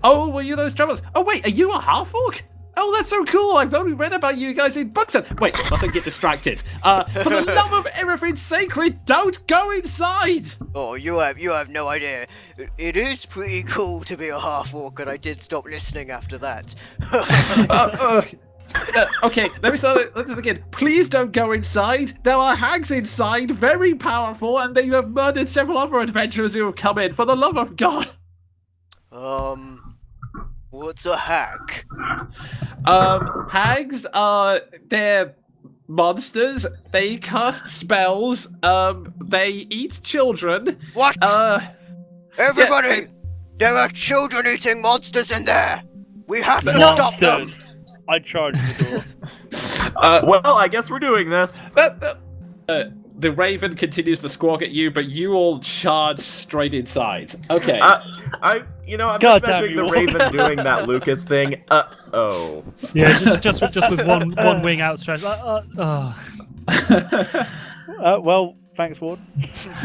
Oh, were you those travelers? Oh, wait, are you a half-orc? Oh, that's so cool. I've only read about you guys in books. Wait, mustn't get distracted. For the love of everything sacred, don't go inside. Oh, you have no idea. It is pretty cool to be a half-orc, and I did stop listening after that. Okay, let me start this again. Please don't go inside. There are hags inside, very powerful, and they have murdered several other adventurers who have come in. For the love of God. What's a hag? Hags are they're monsters. They cast spells. They eat children. What? Everybody! There are children eating monsters in there! We have to stop them! I charge the door. Well, I guess we're doing this. The Raven continues to squawk at you, but you all charge straight inside. Okay. I'm God just imagining the Raven doing that Lucas thing. Oh. Yeah, just with one wing outstretched. Well, thanks, Ward.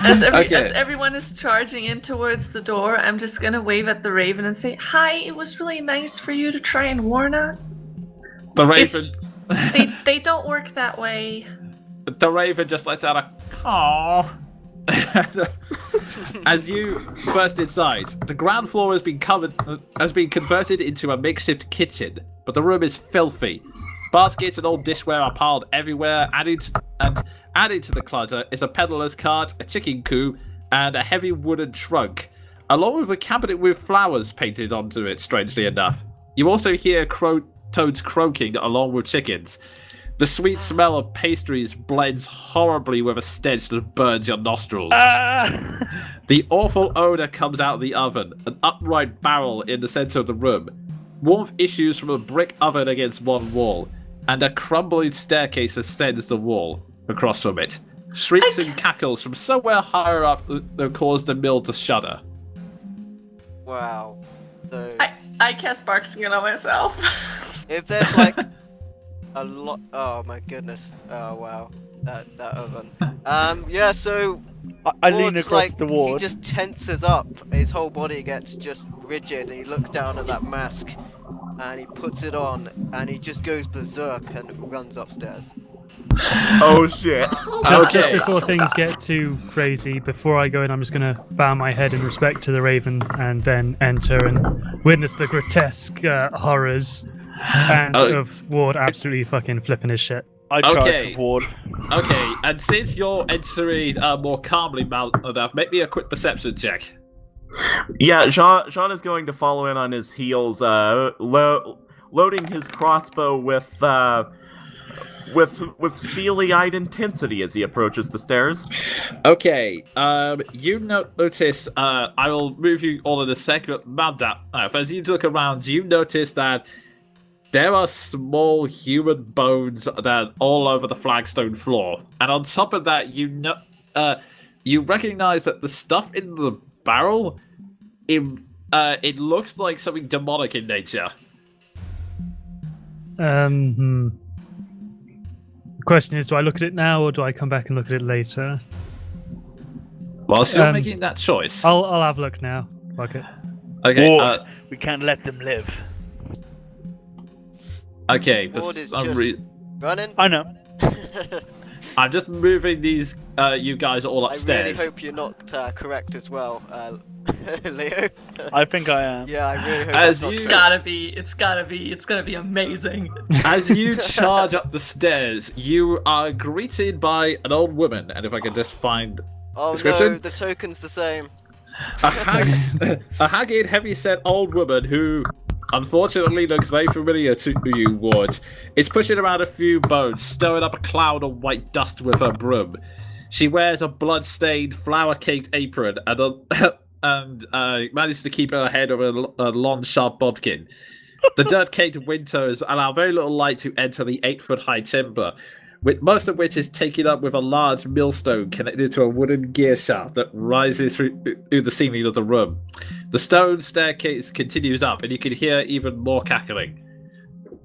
As Okay. everyone is charging in towards the door, I'm just gonna wave at the Raven and say, "Hi, it was really nice for you to try and warn us. The Raven. They don't work that way." The Raven just lets out a caw. As you burst inside, the ground floor has been converted into a makeshift kitchen, but the room is filthy. Baskets and old dishware are piled everywhere. Added to the clutter is a peddler's cart, a chicken coop, and a heavy wooden trunk, along with a cabinet with flowers painted onto it. Strangely enough, you also hear toads croaking along with chickens. The sweet smell of pastries blends horribly with a stench that burns your nostrils. The awful odor comes out of the oven, an upright barrel in the center of the room. Warmth issues from a brick oven against one wall, and a crumbling staircase ascends the wall across from it. Shrieks and cackles from somewhere higher up that cause the mill to shudder. Wow. So, I cast Bark Skin on myself. if there's like a lot. Oh my goodness. Oh wow. That oven. Yeah. So I lean Ward's across like, the Ward. He just tenses up. His whole body gets just rigid, and he looks down at that mask, and he puts it on, and he just goes berserk and runs upstairs. Oh shit. Just before things get too crazy, before I go in, I'm just gonna bow my head in respect to the Raven, and then enter and witness the grotesque horrors and of Ward absolutely fucking flipping his shit. I charge with Ward. Okay, and since you're entering more calmly, enough, make me a quick perception check. Yeah, Jean is going to follow in on his heels, loading his crossbow with steely-eyed intensity as he approaches the stairs. Okay, you notice, I will move you all in a second, but as you look around, you notice that there are small human bones that are all over the flagstone floor. And on top of that, you recognize that the stuff in the barrel, it looks like something demonic in nature. The question is, do I look at it now or do I come back and look at it later? Whilst you're making that choice. I'll have a look now. Fuck it. Okay. Ward, we can't let them live. Okay, for Ward is some just reason, running. I know. I'm just moving these you guys all I really upstairs. hope you're not correct as well, Leo. I think I am. Yeah, I really hope As that's not you- true. It's gonna be amazing. As you charge up the stairs, you are greeted by an old woman, and if I can just find Oh no, description? the token's the same. a haggard, heavy-set old woman who, unfortunately, looks very familiar to you, Ward, is pushing around a few bones, stirring up a cloud of white dust with her broom. She wears a blood-stained, flour-caked apron and manages to keep her head over a long, sharp bodkin. The dirt-caked winters allow very little light to enter the 8-foot-high timber, most of which is taken up with a large millstone connected to a wooden gear shaft that rises through the ceiling of the room. The stone staircase continues up, and you can hear even more cackling.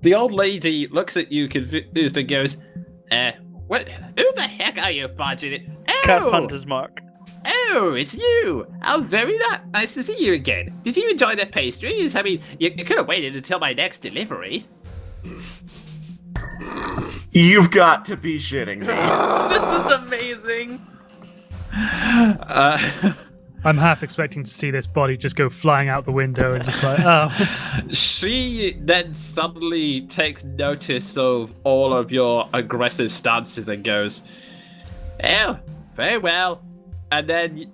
The old lady looks at you confused and goes, what? Who the heck are you budgeting? Cast Hunter's Mark. Oh, it's you! Oh, very nice to see you again. Did you enjoy the pastries? I mean, you could have waited until my next delivery. You've got to be shitting me. This is amazing. I'm half expecting to see this body just go flying out the window and just like, oh. She then suddenly takes notice of all of your aggressive stances and goes, oh, very well. And then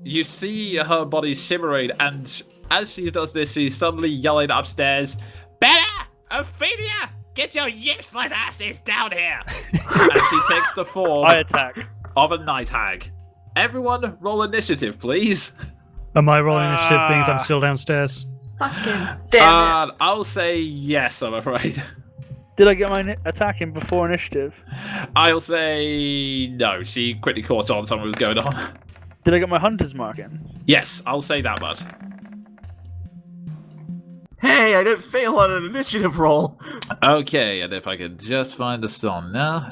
you see her body shimmering, and as she does this, she's suddenly yelling upstairs, Bella! Ophelia! Get your useless asses down here! And she takes the form I attack. of a night hag. Everyone roll initiative, please. Am I rolling a ship because I'm still downstairs? Fucking damn it. I'll say yes, I'm afraid. Did I get my attack in before initiative? I'll say no. She quickly caught on something was going on. Did I get my Hunter's Mark in? Yes, I'll say that much. Hey, I didn't fail on an initiative roll. Okay, and if I could just find the song now.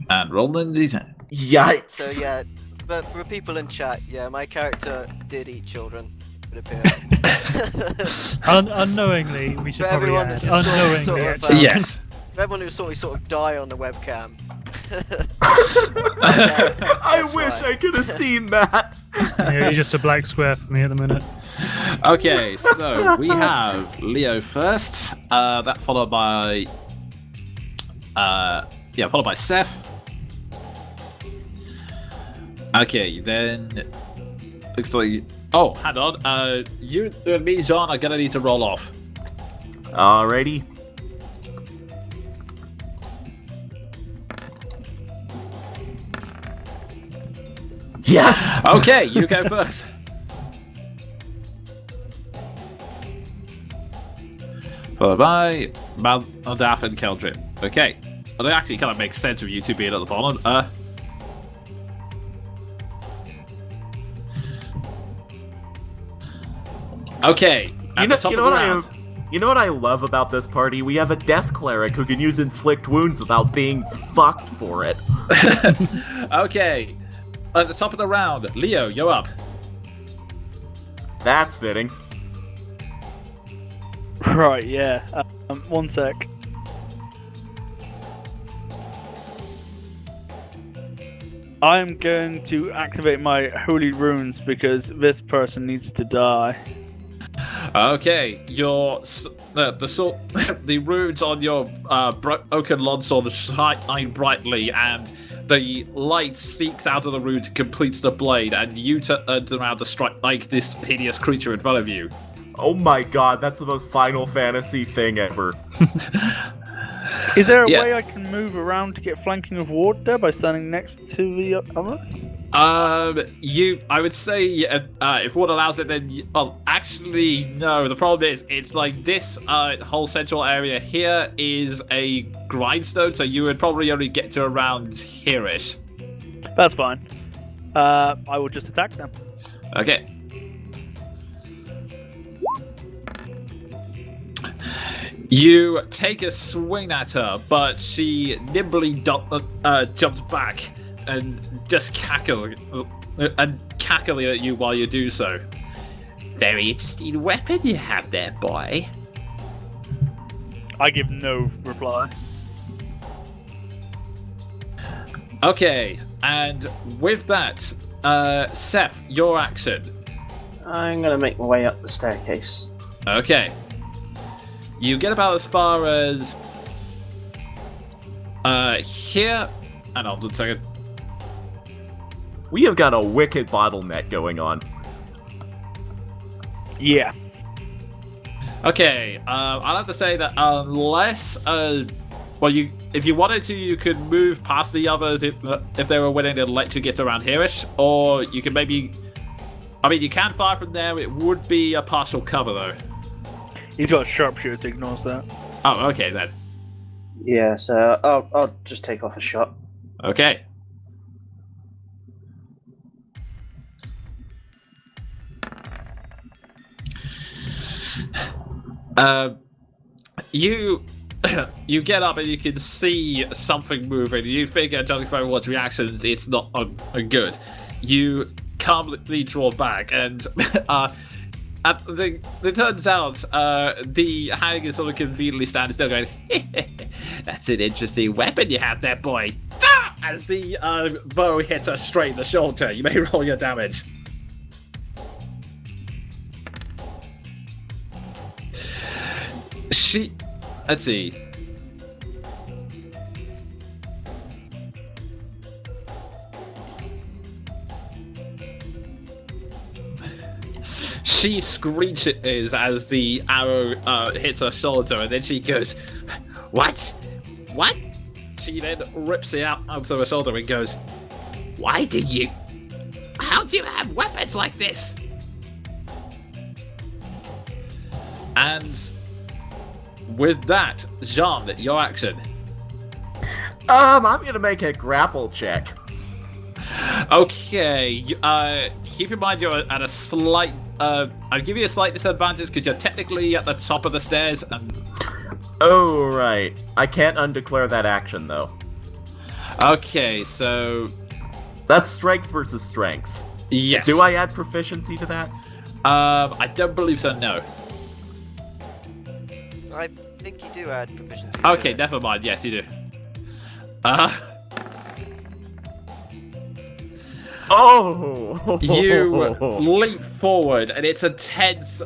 And rolling these. Yikes. So yeah, but for people in chat, yeah, my character did eat children. It appears. Unknowingly, we should For probably everyone add. who just Unknowingly, sort of, actually. Yes. For everyone who saw me sort of die on the webcam. I wish I could have seen that. Yeah, you're just a black square for me at the minute. Okay, so we have Leo first. That followed by followed by Seth. Okay, then looks like oh, hang on. You and me, John, are gonna need to roll off. Alrighty. Yes. Okay, you go first. Followed by Maldaf and Keldrin. Okay. Well, that actually kind of makes sense with you two being at the bottom. Okay. You know what I love about this party? We have a death cleric who can use inflict wounds without being fucked for it. Okay. At the top of the round, Leo, you're up. That's fitting. Right, yeah. 1 sec. I'm going to activate my holy runes because this person needs to die. Okay, the runes on your broken longsword shine brightly, and the light seeks out of the rune, completes the blade, and you turn around to strike like this hideous creature in front of you. Oh my god, that's the most Final Fantasy thing ever. Is there a way I can move around to get flanking of Ward there by standing next to the other? I would say if one allows it, then well, actually no. The problem is it's like this whole central area here is a grindstone, so you would probably only get to around here-ish. That's fine. I will just attack them. Okay. You take a swing at her, but she nimbly jumps back and just cackles and cackling at you while you do so. Very interesting weapon you have there, boy. I give no reply. Okay, and with that, Seth, your action. I'm gonna make my way up the staircase. Okay. You get about as far as here. Hang on 1 second. We have got a wicked bottleneck going on. Yeah. Okay, I'll have to say that unless, if you wanted to, you could move past the others if they were willing to let you get around here-ish, or you could maybe, you can fire from there. It would be a partial cover though. He's got a sharpshooter, so ignores that. Oh, okay then. Yeah, so I'll just take off a shot. Okay. You get up and you can see something moving. You figure, judging from everyone's reactions, it's not good. You calmly draw back, and it turns out the hag is sort of conveniently standing still, going, "That's an interesting weapon you have there, boy." As the bow hits her straight in the shoulder, you may roll your damage. Let's see. She screeches as the arrow hits her shoulder, and then she goes, "What? What?" She then rips it out of her shoulder and goes, "How do you have weapons like this?" And with that, Jean, your action. I'm gonna make a grapple check. Okay, keep in mind you're at a slight, I'll give you a slight disadvantage because you're technically at the top of the stairs. Oh, right. I can't undeclare that action, though. Okay, so... That's strength versus strength. Yes. Do I add proficiency to that? I don't believe so, no. I think you do add proficiency. Okay, never mind. Yes, you do. Oh! You leap forward, and it's a tense.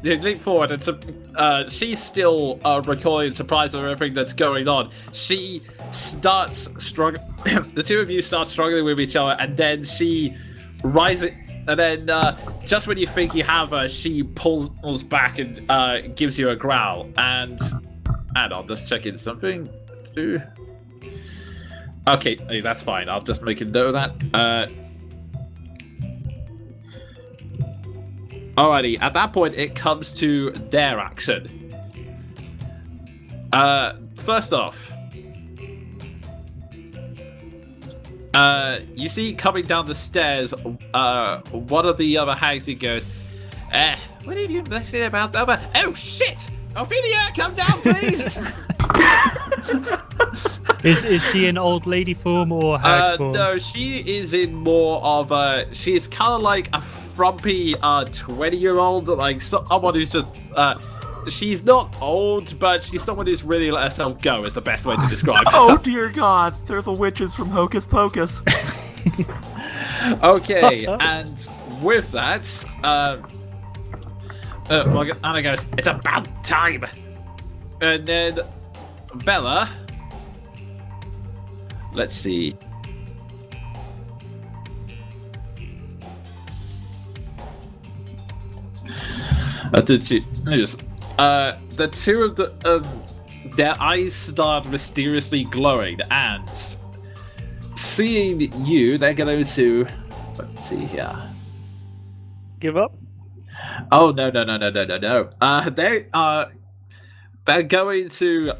You leap forward, and she's still recoiling, surprised with everything that's going on. She starts struggling. The two of you start struggling with each other, and then she rises. And then, just when you think you have her, she pulls back and gives you a growl. And I'll just check in something. Okay, that's fine. I'll just make a note of that. Alrighty, at that point, it comes to their action. First off, you see coming down the stairs, one of the other hags who goes, what have you been saying about the other? Oh shit! Ophelia, come down, please! Is she in old lady form or hag form? No, she is in more of a... She's kind of like a frumpy 20-year-old, like someone who's just... she's not old, but she's someone who's really let herself go, is the best way to describe her. Oh dear God, they're the witches from Hocus Pocus. Okay, and with that, Anna goes, "It's about time!" And then Bella... Let's see. The two of their eyes start mysteriously glowing, and seeing you, they're going to... Let's see here. Give up? Oh, no. They're going to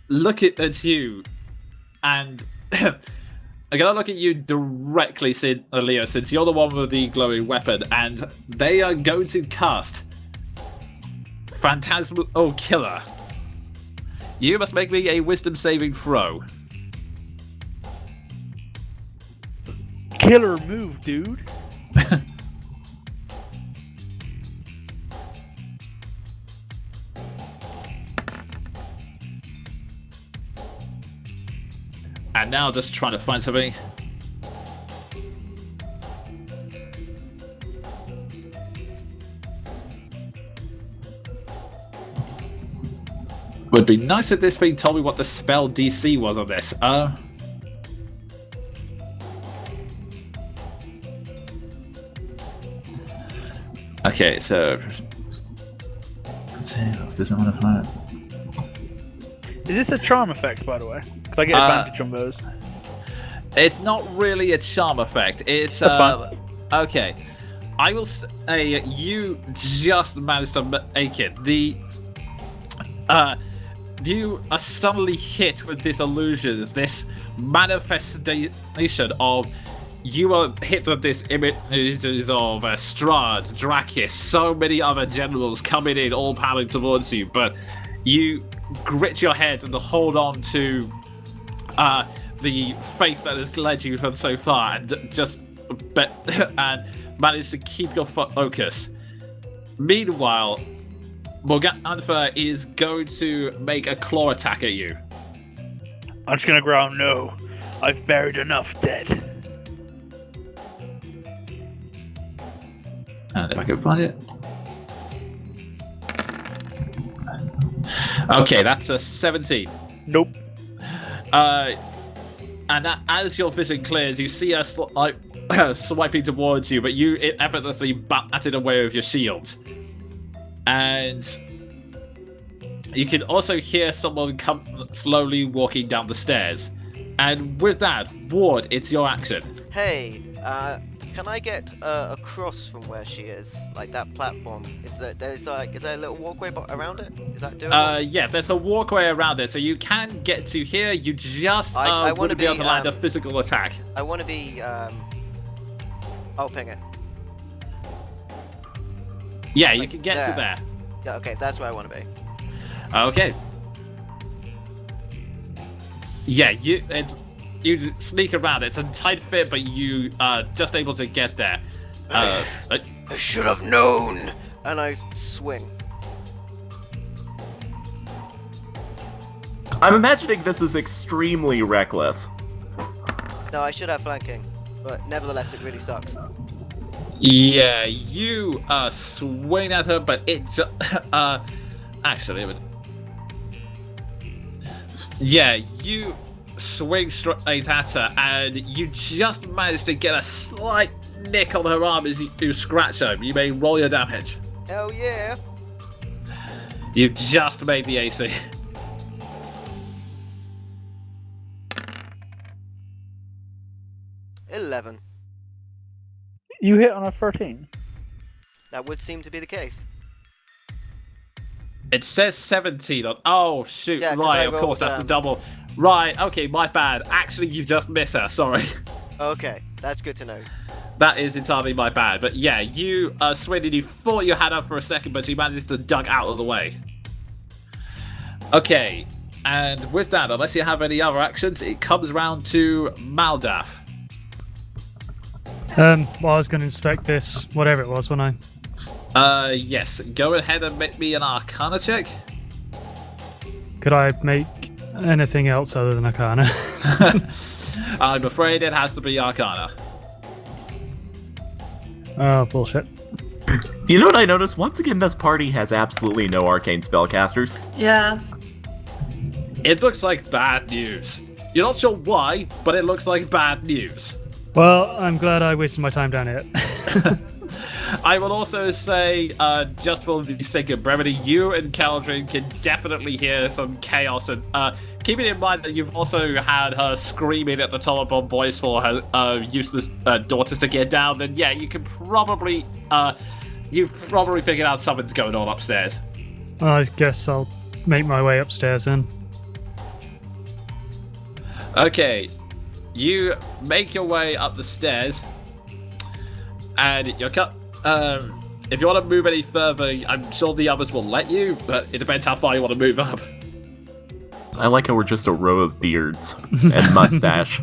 look at you, and I'm gonna look at you directly, Leo, since you're the one with the glowing weapon, and they are going to cast Phantasmal Killer. You must make me a wisdom saving throw. Killer move, dude. And now just trying to find something. Would be nice if this thing told me what the spell DC was on this. Okay, so Is this a charm effect, by the way? Because I get advantage on those. it's not really a charm effect. It's That's fine. Okay, I will say you just managed to make it. You are suddenly hit with this illusion, this manifestation of you are hit with this images of Strahd, Drakis, so many other generals coming in, all paddling towards you, but you grit your head and hold on to the faith that has led you from so far, and and manage to keep your focus. Meanwhile, Morgantha is going to make a claw attack at you. I'm just gonna growl, no. I've buried enough dead. And if I can find it. Okay, that's a 17. Nope. And as your vision clears, you see her swiping towards you, but you effortlessly batted away with your shield. And you can also hear someone come slowly walking down the stairs. And with that, Ward, it's your action. Hey, can I get across from where she is, like that platform? Is there a little walkway around it? Is that doable? Yeah, there's a walkway around it, so you can get to here. You just I wouldn't be able to land a physical attack. I want to be. I'll ping it. Yeah, you can get to there. Yeah, okay, that's where I want to be. Okay. Yeah, you sneak around. It's a tight fit, but you are just able to get there. I should have known! And I swing. I'm imagining this is extremely reckless. No, I should have flanking, but nevertheless, it really sucks. Yeah, you swing at her, but it actually, it would. Yeah, you swing straight at her, and you just manage to get a slight nick on her arm as you scratch her. You may roll your damage. Hell yeah! You just made the AC. $11. You hit on a 13. That would seem to be the case. It says 17 on. Oh shoot! Yeah, 'cause right, I of course, rolled, that's a double. Right, okay, my bad. Actually, you just missed her. Sorry. Okay, that's good to know. That is entirely my bad. But yeah, you swing and you thought you had her for a second, but you managed to duck out of the way. Okay, and with that, unless you have any other actions, it comes round to Maldaf. Well, I was going to inspect this, whatever it was, when I. Yes. Go ahead and make me an Arcana check. Could I make anything else other than Arcana? I'm afraid it has to be Arcana. Oh, bullshit. You know what I noticed? Once again, this party has absolutely no arcane spellcasters. Yeah. It looks like bad news. You're not sure why, but it looks like bad news. Well, I'm glad I wasted my time down here. I will also say, just for the sake of brevity, you and Keldrin can definitely hear some chaos, and keeping in mind that you've also had her screaming at the top of her voice for her useless daughters to get down, then yeah, you can probably, you've probably figured out something's going on upstairs. I guess I'll make my way upstairs then. Okay, you make your way up the stairs, and you're cut. If you want to move any further, I'm sure the others will let you, but it depends how far you want to move up. I like how we're just a row of beards and mustache.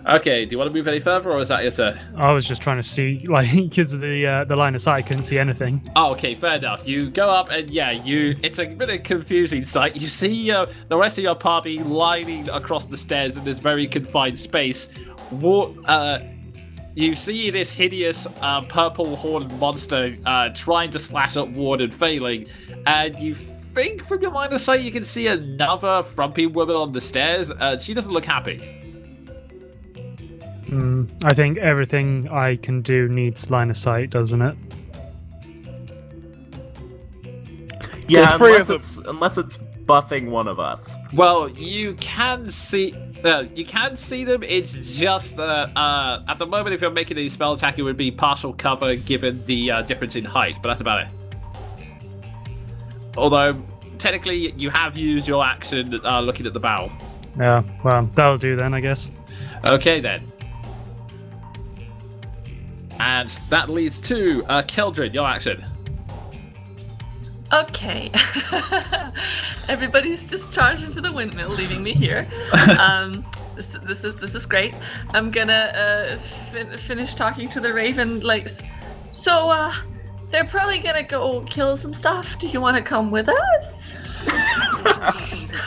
Okay, do you want to move any further, or is that your turn? I was just trying to see, like, because of the line of sight, I couldn't see anything. Oh, okay, fair enough. You go up, and it's a bit of a confusing sight. You see the rest of your party lining across the stairs in this very confined space. You see this hideous purple horned monster trying to slash up Ward and failing, and you think from your line of sight you can see another frumpy woman on the stairs. She doesn't look happy. I think everything I can do needs line of sight, doesn't it? Yeah, three of unless it's buffing one of us. Well, you can see them. It's just at the moment, if you're making a spell attack, it would be partial cover given the difference in height, but that's about it. Although technically, you have used your action looking at the barrel. Yeah, well, that'll do then, I guess. Okay then. And that leads to Keldrin, your action. Okay. Everybody's just charged into the windmill, leaving me here. This is great. I'm gonna finish talking to the Raven. So they're probably gonna go kill some stuff. Do you want to come with us?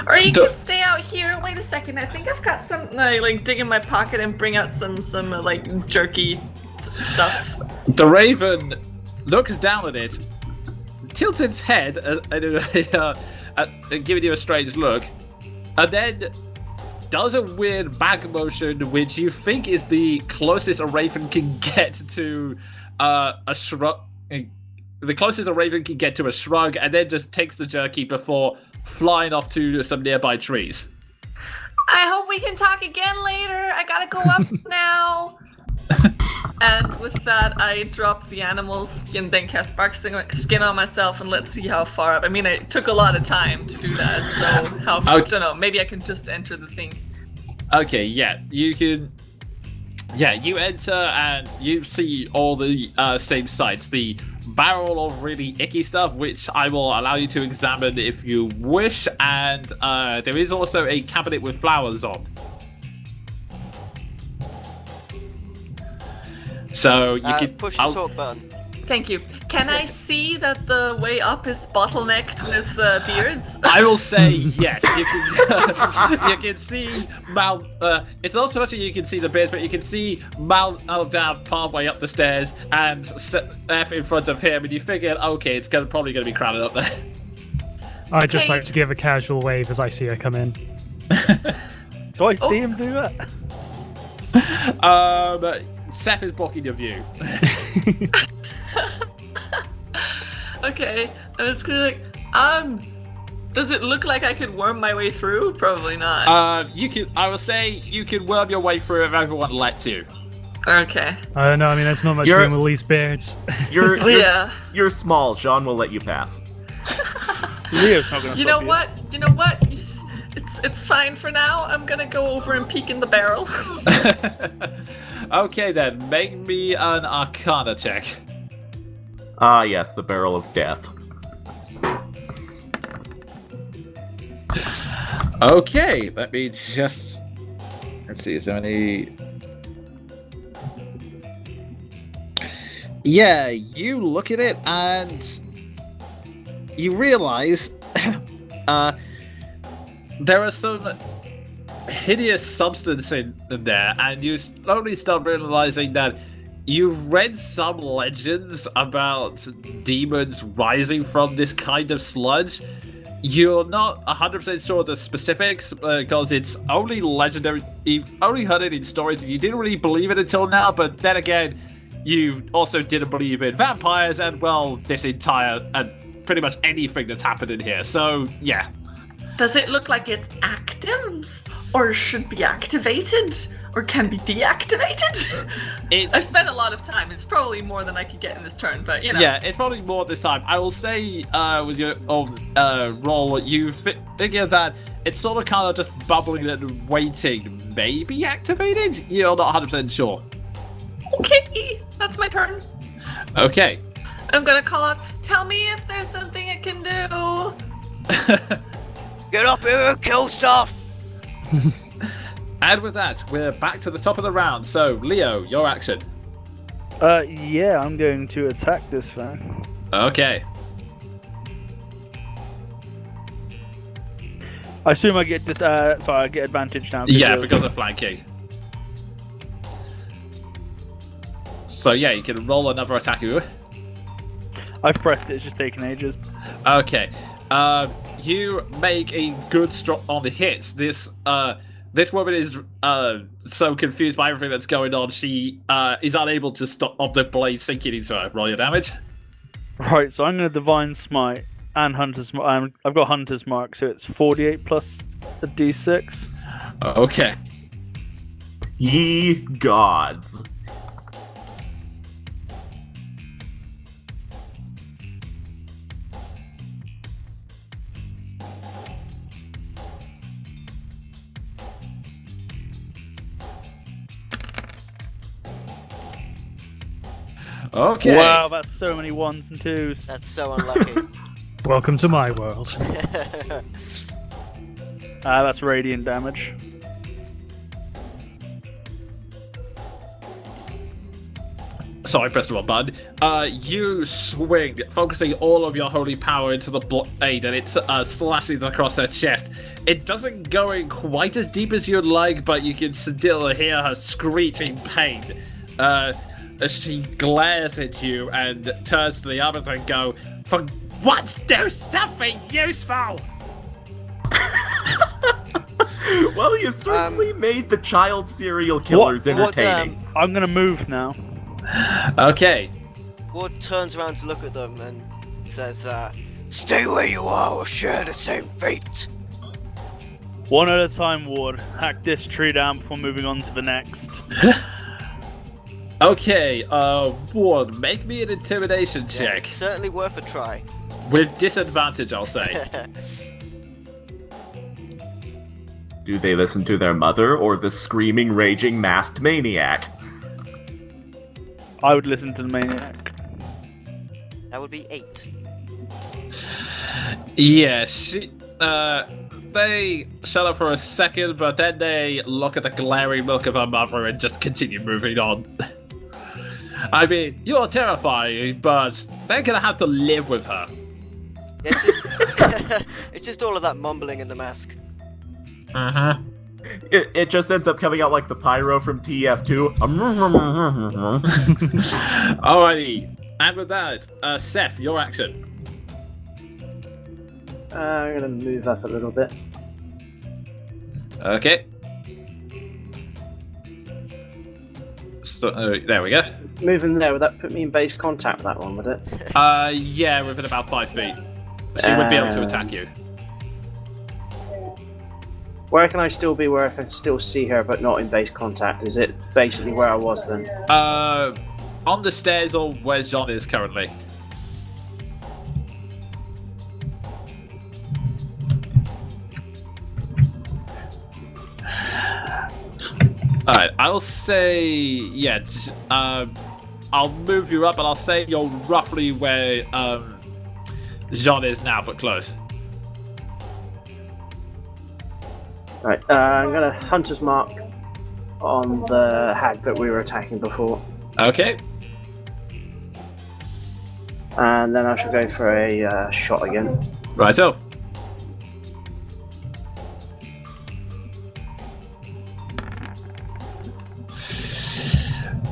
Or you can stay out here. Wait a second. I think I've got some. I dig in my pocket and bring out some jerky stuff. The Raven looks down at it, tilts its head, giving you a strange look, and then does a weird back motion, which you think is the closest a Raven can get to a shrug. The closest a Raven can get to a shrug, and then just takes the jerky before flying off to some nearby trees. I hope we can talk again later. I gotta go up now. And with that, I drop the animal skin, then cast bark skin on myself, and let's see how far up. I mean, it took a lot of time to do that, so how far? I don't know. Maybe I can just enter the thing. Okay, yeah, you can. Yeah, you enter and you see all the same sights. The barrel of really icky stuff, which I will allow you to examine if you wish, and there is also a cabinet with flowers on. So you can push the talk button. Thank you. Can I see that the way up is bottlenecked with beards? I will say yes. You can. You can see Mal. It's not so much that you can see the beards, but you can see Maldav partway up the stairs and F in front of him, and you figure, okay, it's probably going to be crowded up there. I'd just like to give a casual wave as I see her come in. Do I see him do that? Seth is blocking your view. Okay, I'm just gonna does it look like I could worm my way through? Probably not. You can. I will say you can worm your way through if everyone lets you. Okay. I don't know. I mean, there's not much room with these beards. You're small. Sean will let you pass. Leo's not gonna. You know what? It's fine for now. I'm gonna go over and peek in the barrel. Okay then, make me an Arcana check. Ah, yes, the barrel of death. Okay, let me just... Let's see, is there any... Yeah, you look at it and you realize there are some hideous substance in there, and you slowly start realizing that you've read some legends about demons rising from this kind of sludge. You're not 100% sure of the specifics because it's only legendary. You've only heard it in stories and you didn't really believe it until now, but then again, you also didn't believe in vampires and, well, this entire and pretty much anything that's happened in here. So, yeah. Does it look like it's active? Or should be activated? Or can be deactivated? I've spent a lot of time. It's probably more than I could get in this turn, but you know. Yeah, it's probably more this time. I will say with your roll, you figure that it's sort of kind of just bubbling and waiting, maybe activated? You're not 100% sure. Okay, that's my turn. Okay. I'm gonna call out, tell me if there's something it can do. Get up here and kill stuff! And with that, we're back to the top of the round. So, Leo, your action. Yeah, I'm going to attack this thing. Okay. I assume I get this. I get advantage now. Yeah, because of flanking. So yeah, you can roll another attack. I've pressed it. It's just taking ages. Okay. You make a good strike on the hits. This woman is so confused by everything that's going on. She is unable to stop the blade sinking into her. Roll your damage. Right, so I'm going to Divine Smite and Hunter's Mark. I've got Hunter's Mark, so it's 48 plus a d6. Okay. Ye gods. Okay. Wow, that's so many ones and twos. That's so unlucky. Welcome to my world. That's radiant damage. Sorry, I pressed the wrong button. You swing, focusing all of your holy power into the blade, and it's slashing across her chest. It doesn't go in quite as deep as you'd like, but you can still hear her screeching pain. She glares at you and turns to the others and go, "For once, do something useful!" Well, you've certainly made the child serial killers entertaining. I'm going to move now. Okay. Ward turns around to look at them and says, "Stay where you are or share the same fate." One at a time, Ward. Hack this tree down before moving on to the next. Okay, Ward, make me an intimidation check. Yeah, certainly worth a try. With disadvantage, I'll say. Do they listen to their mother or the screaming, raging, masked maniac? I would listen to the maniac. That would be 8. Yeah, they shut up for a second, but then they look at the glaring look of her mother and just continue moving on. I mean, you're terrifying, but they're gonna have to live with her. Yeah, it's just all of that mumbling in the mask. Uh-huh. It just ends up coming out like the pyro from TF2. Alrighty, and with that, Seth, your action. I'm gonna move up a little bit. Okay. So, there we go. Moving there, would that put me in base contact with that one, would it? Yeah, within about 5 feet. She would be able to attack you. Where can I still be where I can still see her but not in base contact? Is it basically where I was then? On the stairs or where Jean is currently. Alright, I'll say, yeah, I'll move you up, and I'll say you're roughly where Jean is now, but close. Right, I'm gonna Hunter's Mark on the hag that we were attacking before. Okay. And then I shall go for a shot again. Righto.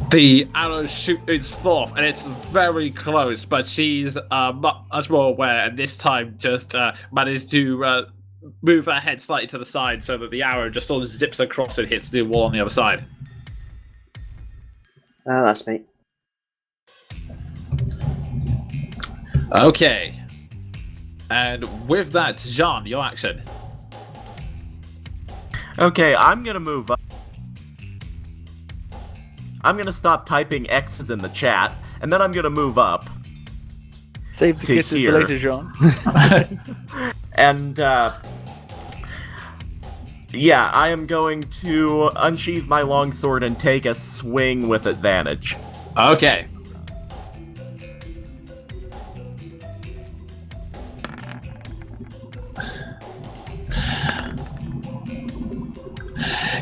The arrow shoots forth, and it's very close, but she's much more aware, and this time just managed to move her head slightly to the side so that the arrow just sort of zips across and hits the wall on the other side. That's me. Okay. And with that, Jean, your action. Okay, I'm gonna move up. I'm gonna stop typing X's in the chat, and then I'm gonna move up. Save the kisses for later, Jean. And, yeah, I am going to unsheath my longsword and take a swing with advantage. Okay.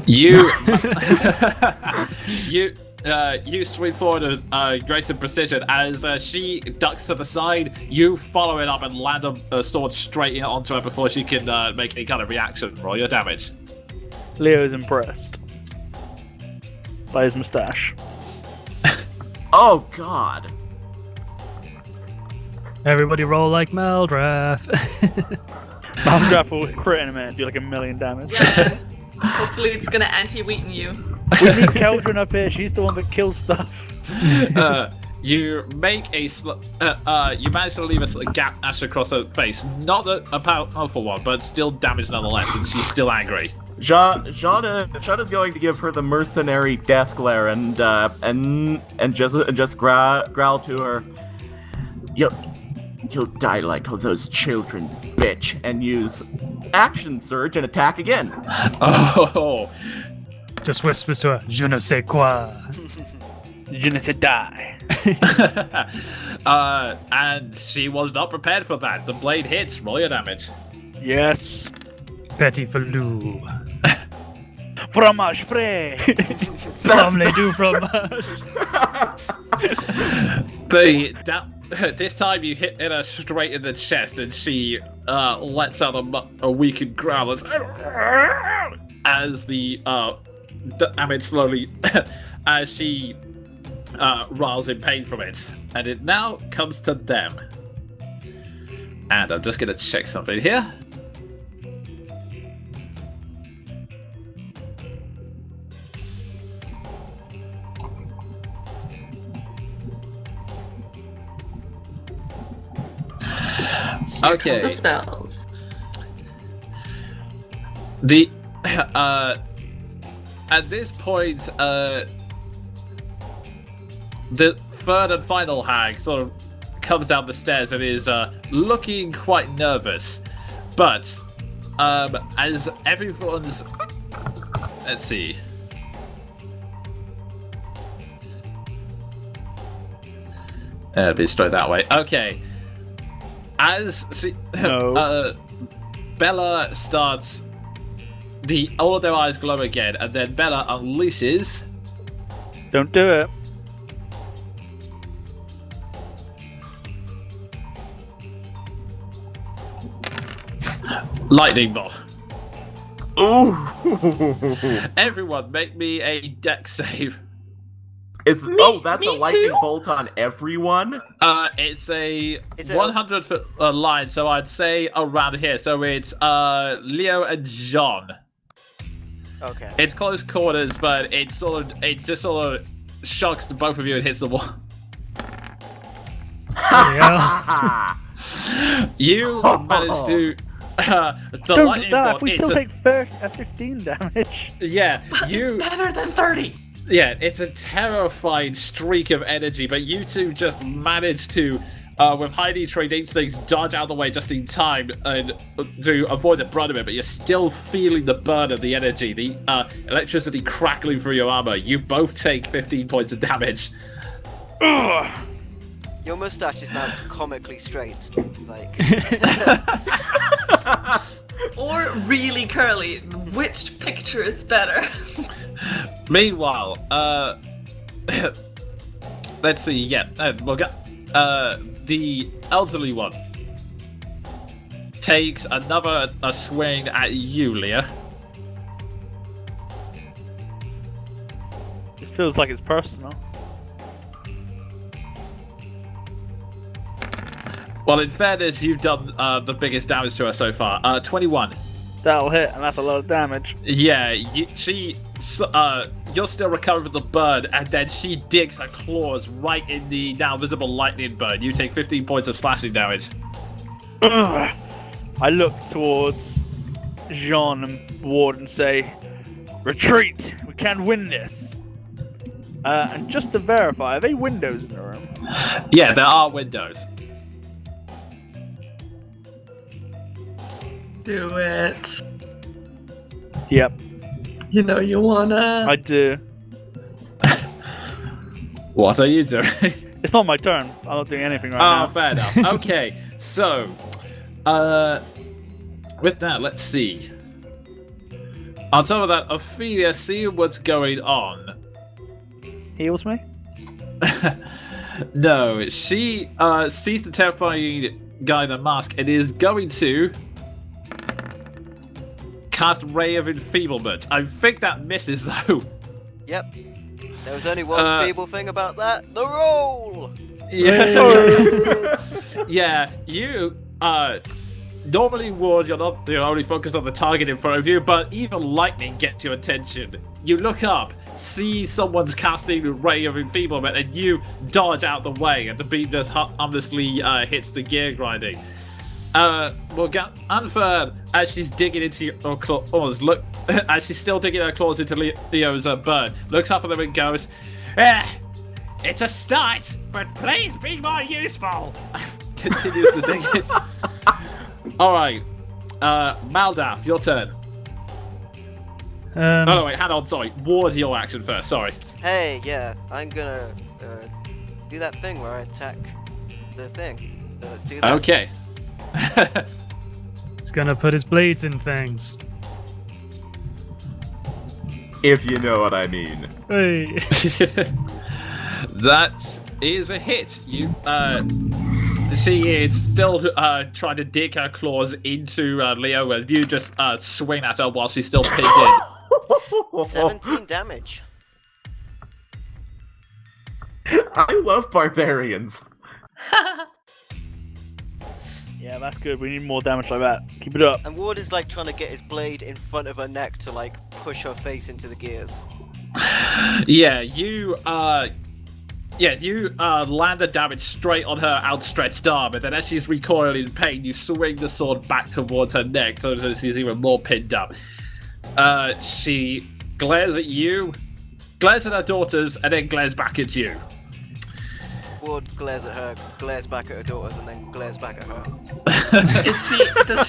You, you swing forward with greater precision as she ducks to the side. You follow it up and land a sword straight onto her before she can make any kind of reaction. Roll your damage. Leo's impressed by his moustache. Oh God! Everybody roll like Maldrath. Maldrath will crit in a minute, do like 1 million damage. Yeah. Hopefully it's gonna anti-weaken you. We need Keldrin up here. She's the one that kills stuff. You make you manage to leave a gap ash across her face. Not a powerful one, but still damage nonetheless, and she's still angry. Jean is going to give her the mercenary death glare and just growl to her. You'll die like those children, bitch, and use action surge and attack again. Oh. Just whispers to her, je ne sais quoi. Je ne sais die. And she was not prepared for that. The blade hits. Roll your damage. Yes. Petit Falou. Fromage frais. Omelette du fromage. This time you hit her straight in the chest, and she lets out a weakened growl as the damage slowly as she writhes in pain from it. And it now comes to them. And I'm just gonna check something here. Okay. The spells. The at this point, the third and final hag sort of comes down the stairs and is looking quite nervous. But as everyone's, let's see. Be straight that way. Okay. As Bella starts, all of their eyes glow again, and then Bella unleashes. Don't do it. Lightning bolt. Ooh! Everyone, make me a dex save. That's a lightning bolt on everyone? It's a 100-foot line, so I'd say around here. So it's Leo and Jean. Okay. It's close quarters, but it just sort of shocks both of you and hits the wall. You managed to. Don't do that. If we still take 15 damage. Yeah, It's better than 30. Yeah, it's a terrifying streak of energy, but you two just managed to, with highly trained instincts, dodge out of the way just in time and to avoid the brunt of it, but you're still feeling the burn of the energy, the electricity crackling through your armor. You both take 15 points of damage. Your mustache is now comically straight. Like. Or really curly. Which picture is better? Meanwhile, let's see. Yeah, we'll get the elderly one takes another swing at you, Leah. This feels like it's personal. Well, in fairness, you've done the biggest damage to her so far. 21. That'll hit, and that's a lot of damage. Yeah, you're still recovering from the burn, and then she digs her claws right in the now visible lightning burn. You take 15 points of slashing damage. I look towards Jean and Ward and say, "Retreat! We can't win this." And just to verify, are there windows in the room? Yeah, there are windows. Do it. Yep. You know you wanna. I do. What are you doing? It's not my turn. I'm not doing anything right now. Oh, fair enough. Okay, so, with that, let's see. On top of that, Ophelia, see what's going on. Heals me? No, she sees the terrifying guy in the mask and is going to cast Ray of Enfeeblement. I think that misses though. Yep. There was only one feeble thing about that. The roll! Yeah. Yeah, you normally Ward, you're only focused on the target in front of you, but even lightning gets your attention. You look up, see someone's casting a Ray of Enfeeblement, and you dodge out the way, and the beam just harmlessly hits the gear grinding. Unfair, as she's digging into your claws, as she's still digging her claws into Leo's bird, looks up at them and goes, it's a start, but please be more useful. Continues to dig it. Alright, Maldaf, your turn. No, wait, hang on, sorry. Ward, your action first, sorry. Hey, yeah, I'm gonna do that thing where I attack the thing. So let's do that. Okay. He's gonna put his blades in things. If you know what I mean. Hey. That is a hit. She is still trying to dig her claws into Leo, and you just swing at her while she's still pinned in. 17 damage. I love barbarians. Yeah, that's good. We need more damage like that. Keep it up. And Ward is like trying to get his blade in front of her neck to like push her face into the gears. Yeah, you land the damage straight on her outstretched arm, and then as she's recoiling in pain, you swing the sword back towards her neck so that she's even more pinned up. She glares at you, glares at her daughters, and then glares back at you. Ward glares at her, glares back at her daughters, and then glares back at her. Does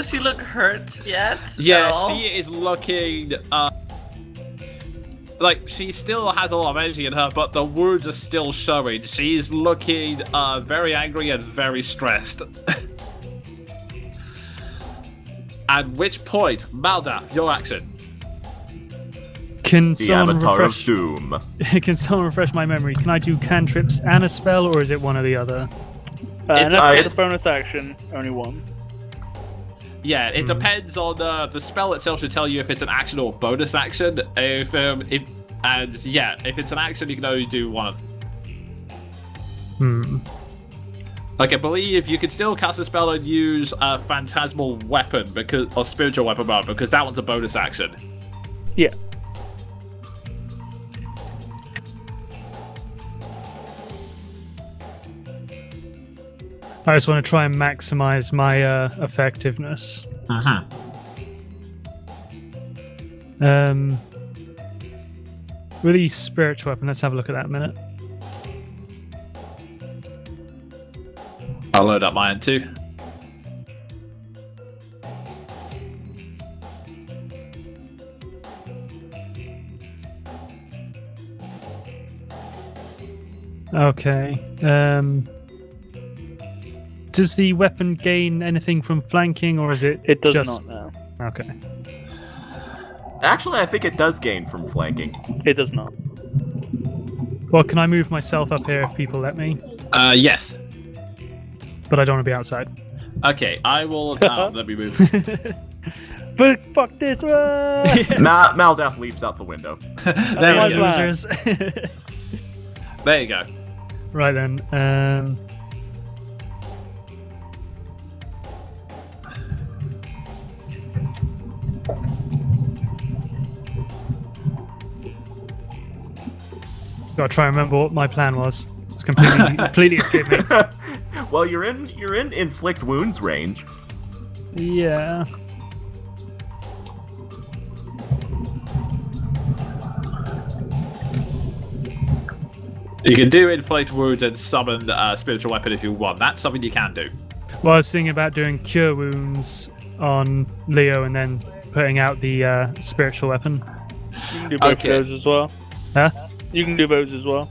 she look hurt yet? Yeah, No. she is looking like she still has a lot of energy in her, but the wounds are still showing. She's looking very angry and very stressed. At which point, Maldaf, your action. Can The someone Avatar refresh? of Doom. Can someone refresh my memory? Can I do cantrips and a spell, or is it one or the other? It's a bonus action. Only one. Yeah, it depends on the spell itself should tell you if it's an action or bonus action. If it's an action, you can only do one. Like I believe you can still cast a spell and use a phantasmal weapon or spiritual weapon rather, because that one's a bonus action. Yeah. I just want to try and maximize my effectiveness. Really spiritual weapon. Let's have a look at that a minute. I'll load up mine too. Okay. Does the weapon gain anything from flanking, or is it? It does just... not now. Okay. Actually, I think it does gain from flanking. It does not. Well, can I move myself up here if people let me? Yes. But I don't want to be outside. Okay, I will. Let me move. But fuck this! Maldaf leaps out the window. There we go. Losers. There you go. Right then. Gotta try and remember what my plan was. It's completely escaped me. Well, you're in inflict wounds range. Yeah. You can do inflict wounds and summon a spiritual weapon if you want. That's something you can do. Well, I was thinking about doing cure wounds on Leo and then putting out the spiritual weapon. You can do both of those as well. Huh? You can do those as well.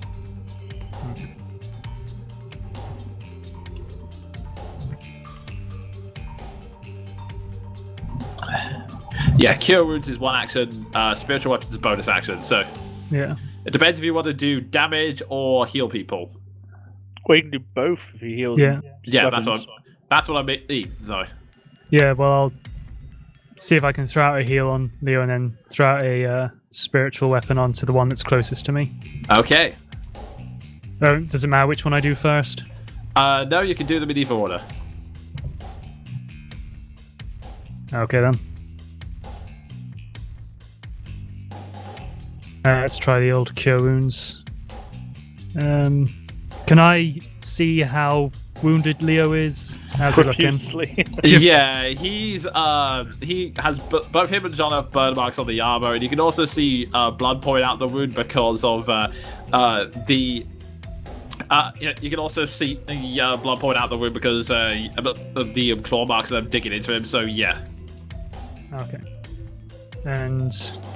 Yeah, Cure Wounds is one action, Spiritual Weapons is bonus action, so Yeah. it depends if you want to do damage or heal people. Well, you can do both if you heal. Yeah. Yeah, weapons. that's what I mean. Sorry. Yeah, well, I'll see if I can throw out a heal on Leo and then throw out a spiritual weapon onto the one that's closest to me. Okay. Oh, does it matter which one I do first? No, you can do them in either order. Okay, then. Let's try the old Cure Wounds. Can I see how wounded Leo is? How's he looking? Profusely. Yeah, he has both him and John have burn marks on the armor, and you can also see blood pouring out the wound because of you can also see the blood pouring out the wound because the claw marks of them digging into him. So yeah. Okay. And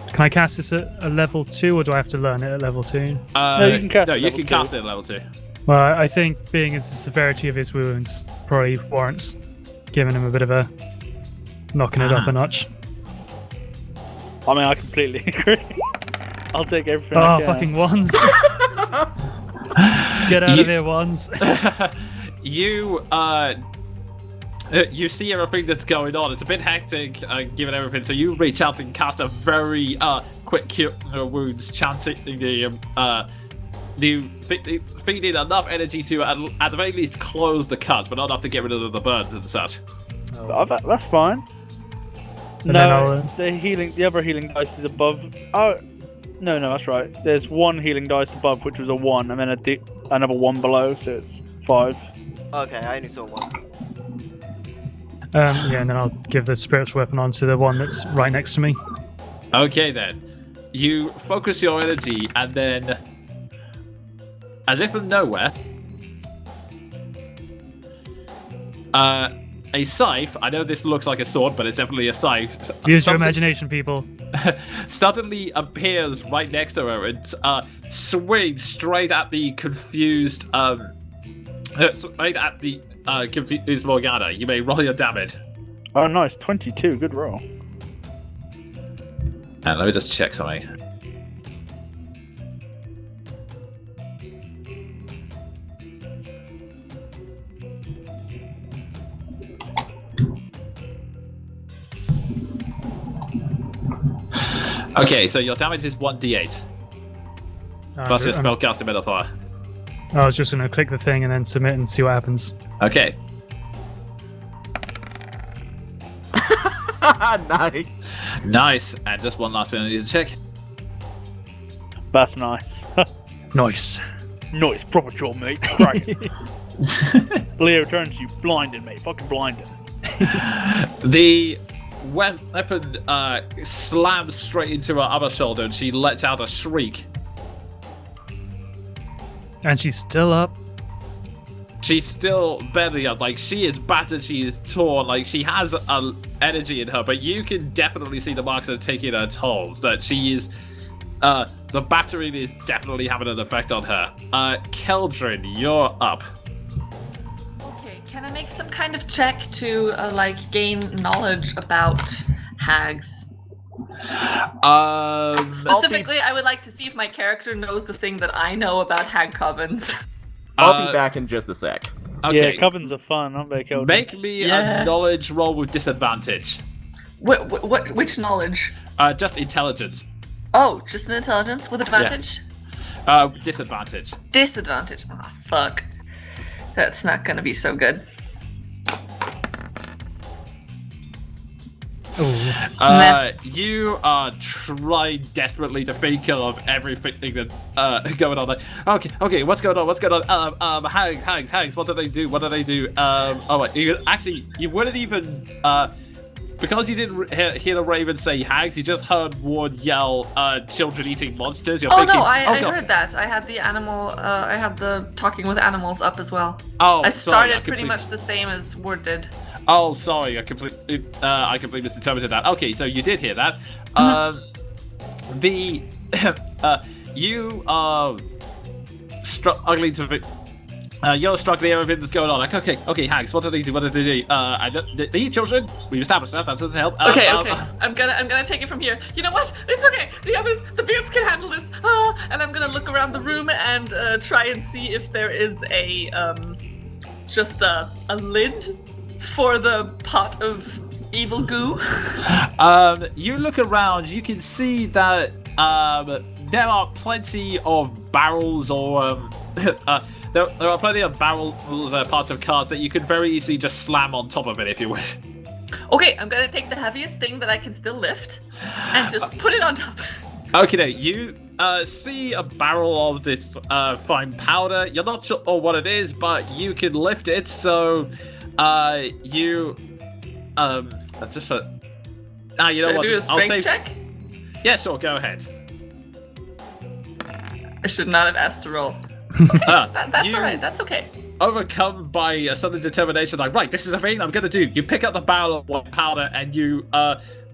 can I cast this at a level 2, or do I have to learn it at level 2? No, you can cast No, it you level can 2. cast it at level 2. Well, I think being as the severity of his wounds probably warrants giving him a bit of a knocking it up a notch. I mean, I completely agree. I'll take everything. Oh, I can. fucking wands! Get out of here, wands! You see everything that's going on. It's a bit hectic, given everything. So you reach out and cast a very quick cure wounds, chanting feeding enough energy to at the very least close the cuts, but not enough to get rid of the burns and such. Oh, that's fine. And then I'll, No, the other healing dice is above. Oh, no, that's right. There's one healing dice above, which was a 1, and then another 1 below, so it's 5. Okay, I only saw 1. yeah, and then I'll give the spiritual weapon onto the one that's right next to me. Okay, then. You focus your energy, and then, as if from nowhere, a scythe, I know this looks like a sword, but it's definitely a scythe. Use your imagination, people. Suddenly appears right next to her and swings straight at the confused, straight at the confused Morgana. You may roll your damage. Oh, nice. 22. Good roll. And let me just check something. Okay, so your damage is 1d8. Plus your spellcasting modifier. I was just going to click the thing and then submit and see what happens. Okay. Nice. Nice. And just one last thing I need to check. That's nice. Nice. Nice. Proper job, mate. Great. Leo turns you blinded, mate. Fucking blinded. The weapon slams straight into her other shoulder and she lets out a shriek. And she's still up. She's still barely up. Like, she is battered, she is torn. Like, she has energy in her, but you can definitely see the marks that are taking her toll. That she is... the battering is definitely having an effect on her. Keldrin, you're up. Okay, can I make some kind of check to gain knowledge about hags? Specifically, I would like to see if my character knows the thing that I know about hag covens. I'll be back in just a sec. Okay. Yeah, covens are fun, aren't they, Keldrin? Make me a knowledge roll with disadvantage. Which knowledge? Just intelligence. Oh, just an intelligence with advantage? Disadvantage. Disadvantage. Ah, fuck. That's not gonna be so good. You are trying desperately to think of everything that's going on. Like, okay, what's going on? Hags, what do they do? You wouldn't even, because you didn't hear the Raven say hags, you just heard Ward yell, children eating monsters. You're thinking, I heard that. I had the animal, I had the talking with animals up as well. Oh, I started sorry, pretty much the same as Ward did. Oh, sorry, I completely misinterpreted that. Okay, so you did hear that. You are struggling to You're struggling with everything that's going on. Like, okay, hags, what do they do? What do they do? They eat children. We've established that doesn't help. Okay. I'm gonna take it from here. You know what? It's okay. The beards can handle this. And I'm gonna look around the room and try and see if there is a just a lid for the pot of evil goo. You look around. You can see that there are plenty of barrels or there are plenty of barrels, parts of cards that you could very easily just slam on top of it if you wish. Okay, I'm gonna take the heaviest thing that I can still lift and just put it on top. Okay, now you see a barrel of this fine powder. You're not sure what it is, but you can lift it. So you just you know Should what? I do a strength check? Yeah, sure. Go ahead. I should not have asked to roll. That's alright, that's okay. Overcome by a sudden determination, like, right, this is a thing I'm gonna do. You pick up the barrel of white powder and you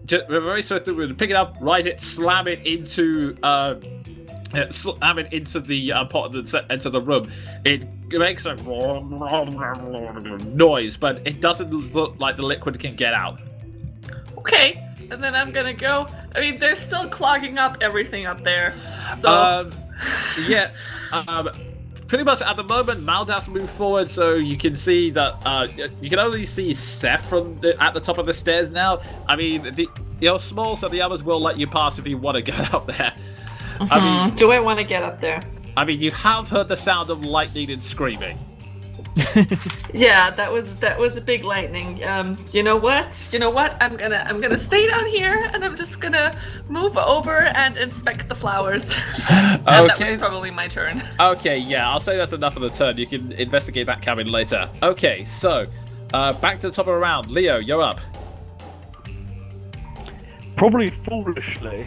very swiftly pick it up, rise it, slam it into the pot that's into the room. It makes a noise, but it doesn't look like the liquid can get out. Okay, and then I'm gonna go. I mean, they're still clogging up everything up there. So yeah. Pretty much at the moment, Maldas moved forward, so you can see that you can only see Seth at the top of the stairs now. I mean, you're small, so the others will let you pass if you want to get up there. I mean, do I want to get up there? I mean, you have heard the sound of lightning and screaming. Yeah, that was a big lightning. You know what? I'm gonna stay down here, and I'm just gonna move over and inspect the flowers. And that was probably my turn. Okay, yeah, I'll say that's enough of the turn. You can investigate that cabin later. Okay, so back to the top of the round. Leo, you're up. Probably foolishly.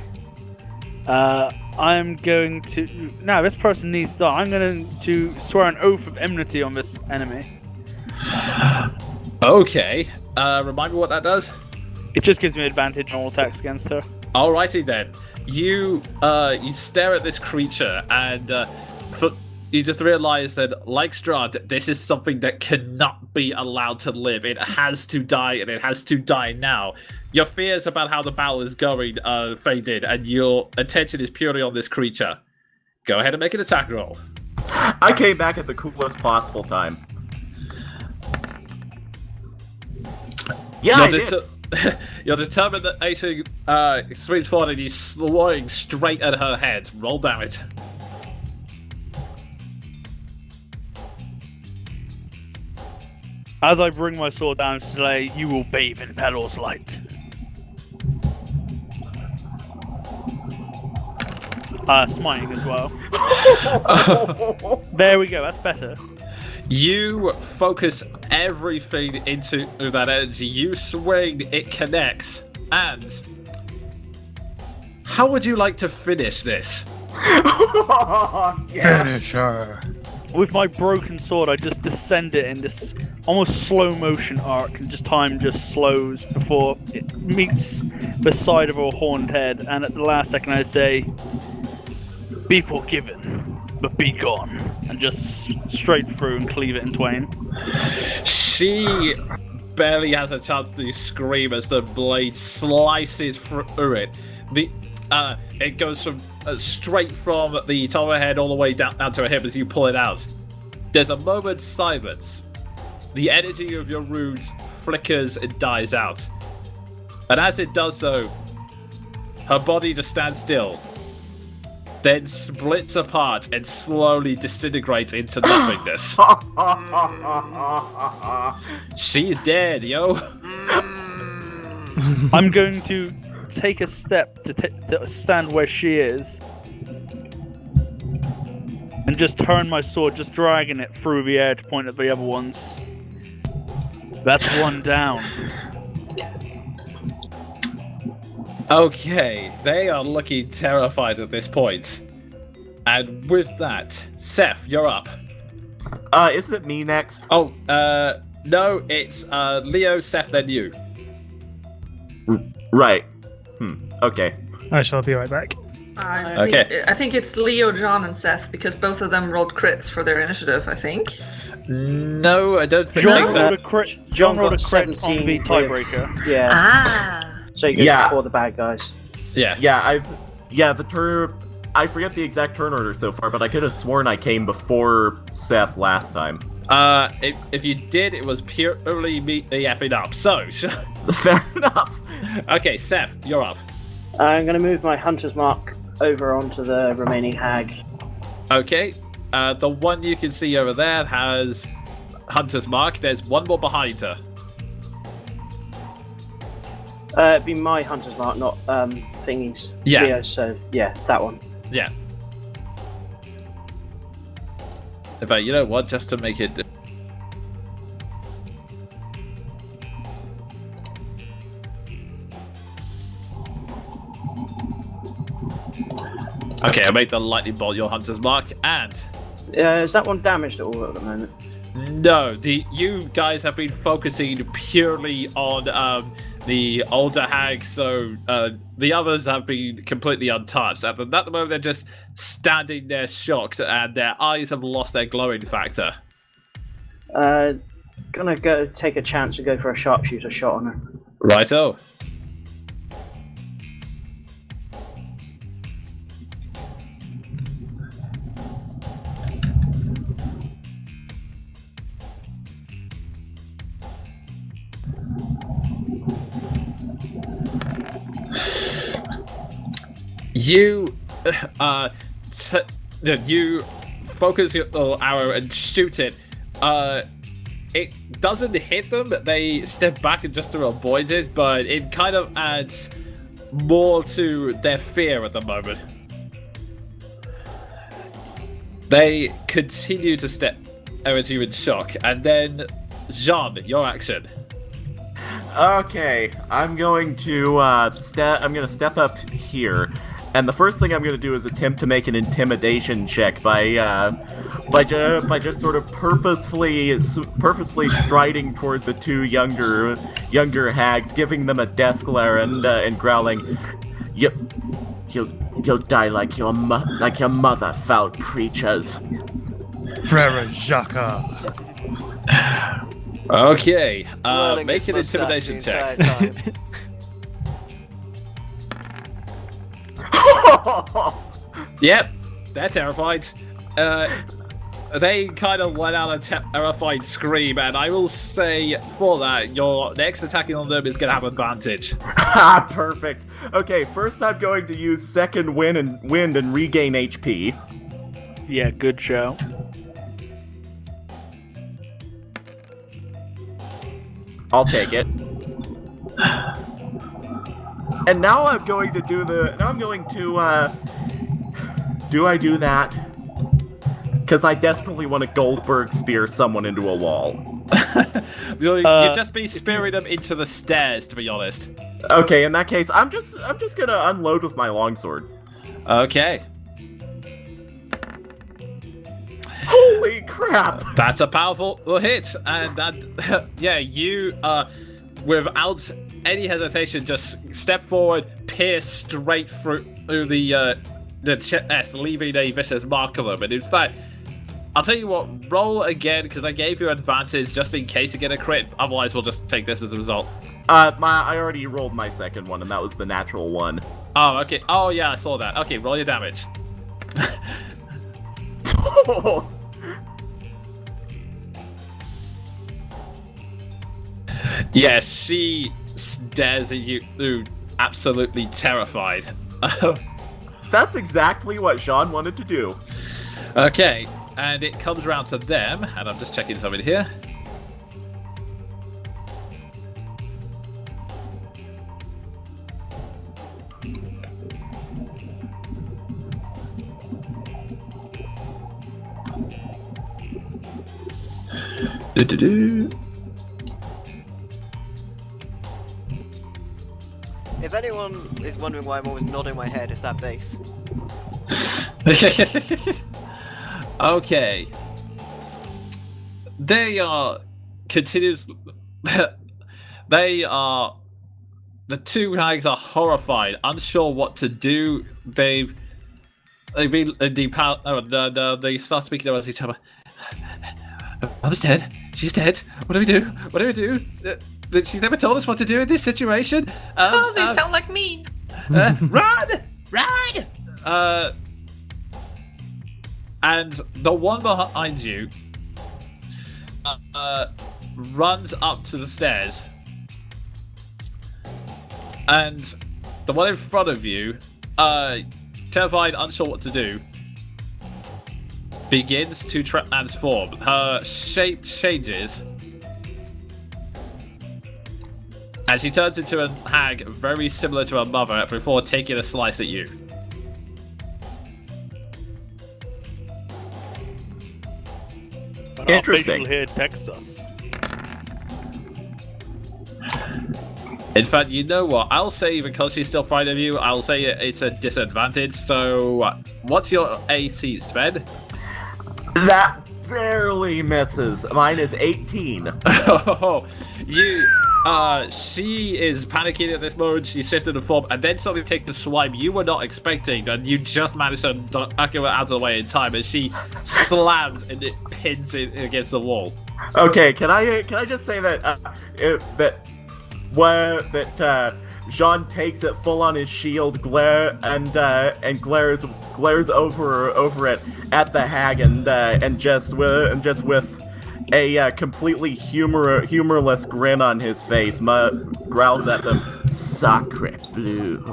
I'm going to... No, this person needs to... I'm going to swear an oath of enmity on this enemy. Okay. Remind me what that does? It just gives me advantage on all attacks against her. Alrighty then. You stare at this creature and you just realize that, like Strahd, this is something that cannot be allowed to live. It has to die, and it has to die now. Your fears about how the battle is going faded, and your attention is purely on this creature. Go ahead and make an attack roll. I came back at the coolest possible time. Yeah, I did. You're determined that Aisha swings forward and you're swinging straight at her head. Roll damage. As I bring my sword down to say, you will bathe in Pelor's light. Smiting as well. There we go, that's better. You focus everything into that energy. You swing, it connects. And how would you like to finish this? Finish her. With my broken sword, I just descend it in this almost slow motion arc, and just time just slows before it meets the side of her horned head. And at the last second, I say, "Be forgiven, but be gone," and just straight through and cleave it in twain. She barely has a chance to scream as the blade slices through it. It goes from straight from the top of her head all the way down to her hip as you pull it out. There's a moment's silence. The energy of your runes flickers and dies out. And as it does so, her body just stands still, then splits apart and slowly disintegrates into nothingness. She's dead, yo. I'm going to take a step to stand where she is, and just turn my sword, just dragging it through the air to point at the other ones. That's one down. Okay, they are looking terrified at this point. And with that, Seth, you're up. Isn't it me next? Oh, no, it's Leo, Seth, then you. Right. Okay. I shall be right back. Okay. I think it's Leo, John, and Seth because both of them rolled crits for their initiative. I think. No, I don't think John so. rolled a crit. John John rolled a got crit on 17 the with- tiebreaker. Yeah. Ah. So you go Yeah. before the bad guys. Yeah. The turn. I forget the exact turn order so far, but I could have sworn I came before Seth last time. If you did, it was purely me effing up. So, Fair enough. okay, Seth, you're up. I'm going to move my hunter's mark over onto the remaining hag. Okay, the one you can see over there has Hunter's Mark. There's one more behind her. It'd be my hunter's mark, not thingy's. Yeah. Leo, so yeah, that one. Yeah. In fact, you know what? Just to make it. Okay, I made the lightning bolt your Hunter's Mark, and Is that one damaged at all at the moment? no, you guys have been focusing purely on the older hag, so the others have been completely untouched. At the moment, they're just standing there shocked, and their eyes have lost their glowing factor. Gonna go take a chance and go for a sharpshooter shot on her. Righto. You you focus your arrow and shoot it. It doesn't hit them. They step back and just to avoid it, but it kind of adds more to their fear at the moment. They continue to step at you in shock, and then Jean, your action. Okay, I'm going to step up here, and the first thing I'm going to do is attempt to make an intimidation check by just sort of purposefully striding toward the two younger hags, giving them a death glare and growling, "You'll die like your mother, foul creatures." Frere Jacques. Okay, Twirling make his an mustache intimidation the check. entire time. Yep, they're terrified. They kind of let out a terrified scream, and I will say for that, your next attacking on them is going to have advantage. Ah, perfect. Okay, first I'm going to use second wind and regain HP. Yeah, good show. I'll take it. And now I'm going to do do I do that? Because I desperately want to Goldberg spear someone into a wall. You'd just be spearing them into the stairs, to be honest. Okay, in that case, I'm just gonna unload with my longsword. Okay. Holy crap! That's a powerful hit, and that, yeah, you, without any hesitation, just step forward, pierce straight through the chest, leaving a vicious mark on them. And in fact, I'll tell you what, roll again, because I gave you advantage just in case you get a crit. Otherwise, we'll just take this as a result. I already rolled my second one, and that was the natural one. Oh, okay. Oh, yeah, I saw that. Okay, roll your damage. Yeah, she stares at you, absolutely terrified. That's exactly what Sean wanted to do. Okay, and it comes around to them, and I'm just checking something here. If anyone is wondering why I'm always nodding my head, it's that bass. Okay. They are continuous. The two hags are horrified, unsure what to do. They've they start speaking amongst each other. Mum's dead. She's dead. What do we do? What do we do? She never told us what to do in this situation. They sound like me. Run! Run! And the one behind you runs up to the stairs. And the one in front of you, terrified, unsure what to do, begins to transform. Her shape changes. And she turns into a hag very similar to her mother before taking a slice at you. Interesting. Our facial hair texts us. In fact, you know what? I'll say because she's still frightened of you, I'll say it's a disadvantage. So, what's your AC, Sven? That barely misses. Mine is 18. Oh, she is panicking at this moment. She shifted the form and then suddenly takes a swipe you were not expecting, and you just managed to duck her out of the way in time, and she slams and it pins it against the wall. Okay, can I just say that Jean takes it full on his shield, glares over it at the hag, and just with a completely humorless grin on his face, growls at them, "Sacre bleu."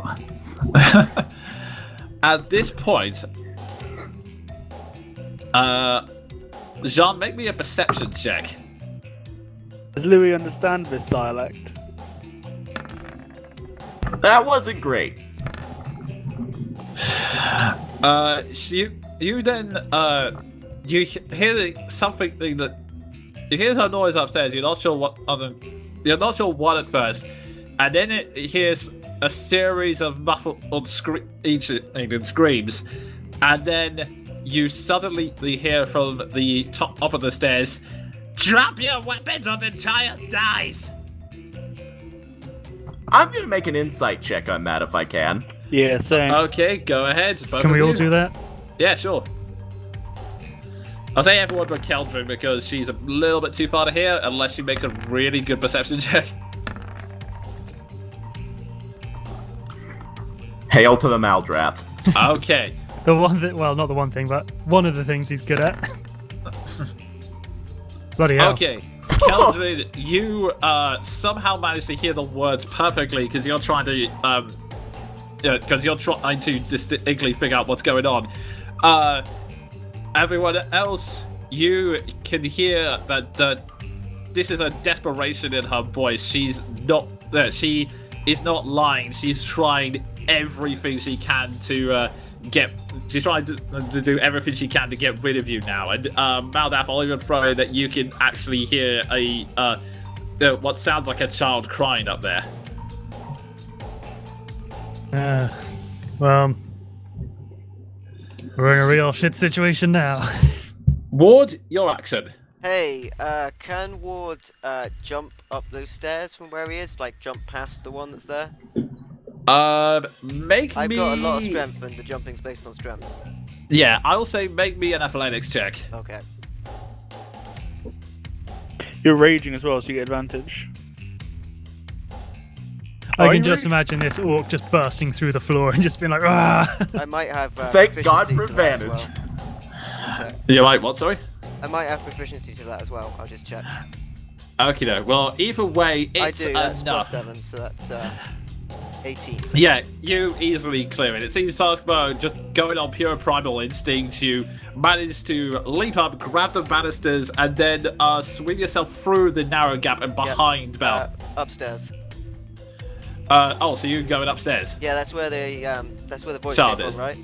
At this point, Jean, make me a perception check. Does Louis understand this dialect? That wasn't great. You then you hear something that you hear her noise upstairs. You're not sure what at first, and then it hears a series of muffled screams, and then you suddenly hear from the top of the stairs, "Drop your weapons or the child dies." I'm gonna make an insight check on that if I can. Yeah, same. Okay, go ahead. Can we all do that? Yeah, sure. I'll say everyone but Keldrin because she's a little bit too far to hear unless she makes a really good perception check. Hail to the Maldrath. Okay. The one that, well, not the one thing, but one of the things he's good at. Bloody hell. Okay. Keldrin, you somehow managed to hear the words perfectly because you're trying to distinctly figure out what's going on. Everyone else, you can hear that this is a desperation in her voice. She is not lying. She's trying everything she can to she's trying to do everything she can to get rid of you now. And Maldath, I'll even throw in that you can actually hear what sounds like a child crying up there. Well, we're in a real shit situation now. Ward, your action. Hey, can Ward jump up those stairs from where he is? Like, jump past the one that's there? I've got a lot of strength, and the jumping's based on strength. Yeah, I will say make me an athletics check. Okay. You're raging as well, so you get advantage. I can just imagine this orc just bursting through the floor and just being like, "Ah!" I might have. Thank God for proficiency to that as advantage. well. You might what? Sorry. I might have proficiency to that as well. I'll just check. Okay, no. Well, either way, it's I do. That's enough. +7, so that's 18. Yeah, you easily clear it. It seems Taskbar just going on pure primal instinct. You manage to leap up, grab the banisters, and then swing yourself through the narrow gap and behind Bell. Upstairs. So you're going upstairs. Yeah, that's where the voice Child came is. from, right?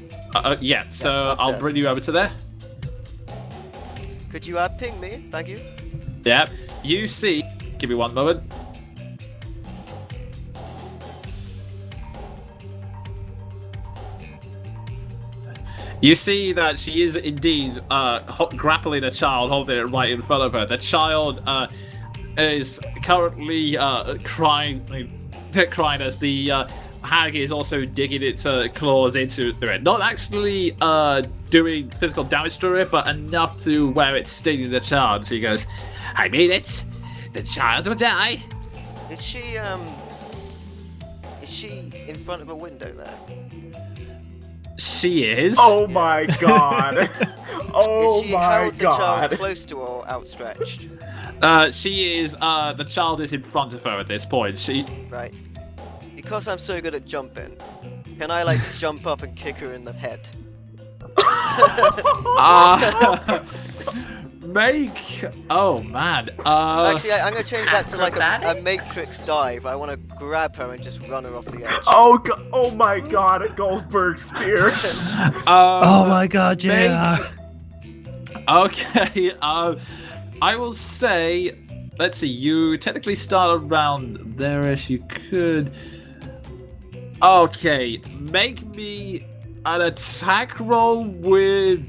Yeah. So I'll upstairs. bring you over to there. Could you ping me? Thank you. Yeah. You see. Give me one moment. You see that she is indeed grappling a child, holding it right in front of her. The child is currently crying as the hag is also digging its claws into it. Not actually doing physical damage to it, but enough to where it's stinging the child. She goes, I made it. The child will die. Is she in front of a window there? She is. Oh my god! Oh is she my held the child god! close to or outstretched? She is. The child is in front of her at this point. She. Right. Because I'm so good at jumping, can I like jump up and kick her in the head? Make. Oh man. Actually, I'm gonna change that to like a Matrix dive. I want to grab her and just run her off the edge. Oh my god! A Goldberg spear. Oh my god, yeah. Okay. I will say. Let's see. You technically start around there-ish. You could. Okay. Make me an attack roll with.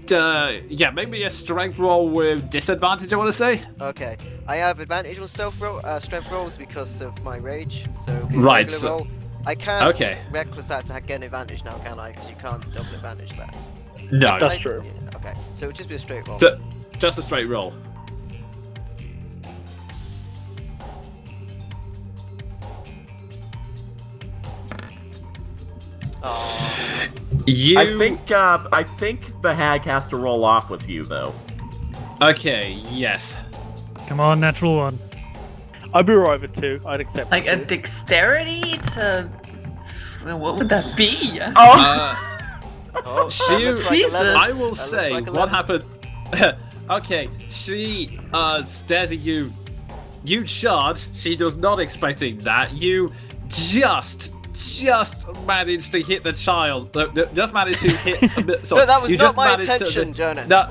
Make me a strength roll with disadvantage, I want to say. Okay, I have advantage on strength rolls because of my rage, so it'll be a Right, regular so- roll. I can't Okay. reckless that to get an advantage now, can I? Because you can't double advantage that. No. That's true. Yeah, okay, so it'll just be a straight roll. Just a straight roll. Oh, You. I think the hag has to roll off with you though. Okay. Yes. Come on, natural one. I'd be alright with 2. I'd accept Like a two. dexterity to. Well, what would that be? oh, She- that looks like Jesus. 11. I will That looks say like what 11. happened. Okay, she stares at you. You charge. She was not expecting that. You just managed to hit the child. Just managed to hit. Sorry, No, that was you not just my managed to- intention, Jonah. No,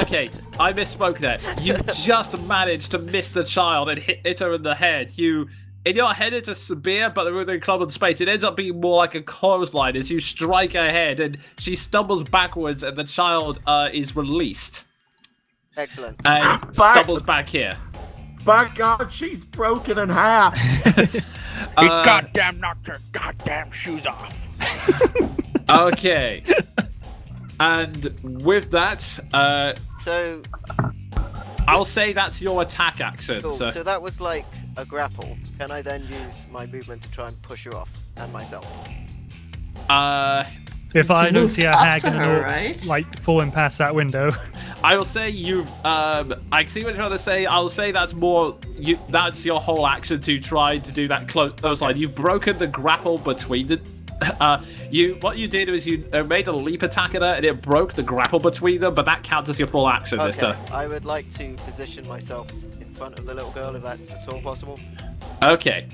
okay, I misspoke there. You just managed to miss the child and hit her in the head. In your head, it's a spear, but within a club in space, it ends up being more like a clothesline as you strike her head, and she stumbles backwards, and the child is released Excellent. and stumbles back here. By God, she's broken in half. He goddamn knocked her goddamn shoes off. Okay. And with that, So, I'll say that's your attack action. cool. So, So that was like a grapple. Can I then use my movement to try and push her off and myself? If I don't moved see a up hag to in the her, north, right? like falling past that window. I will say you've. I see what you're trying to say. I'll say that's more. That's your whole action to try to do that clothesline. You've broken the grapple between the. What you did was you made a leap attack at her, and it broke the grapple between them. But that counts as your full action this Okay, turn. I would like to position myself in front of the little girl if that's at all possible. Okay.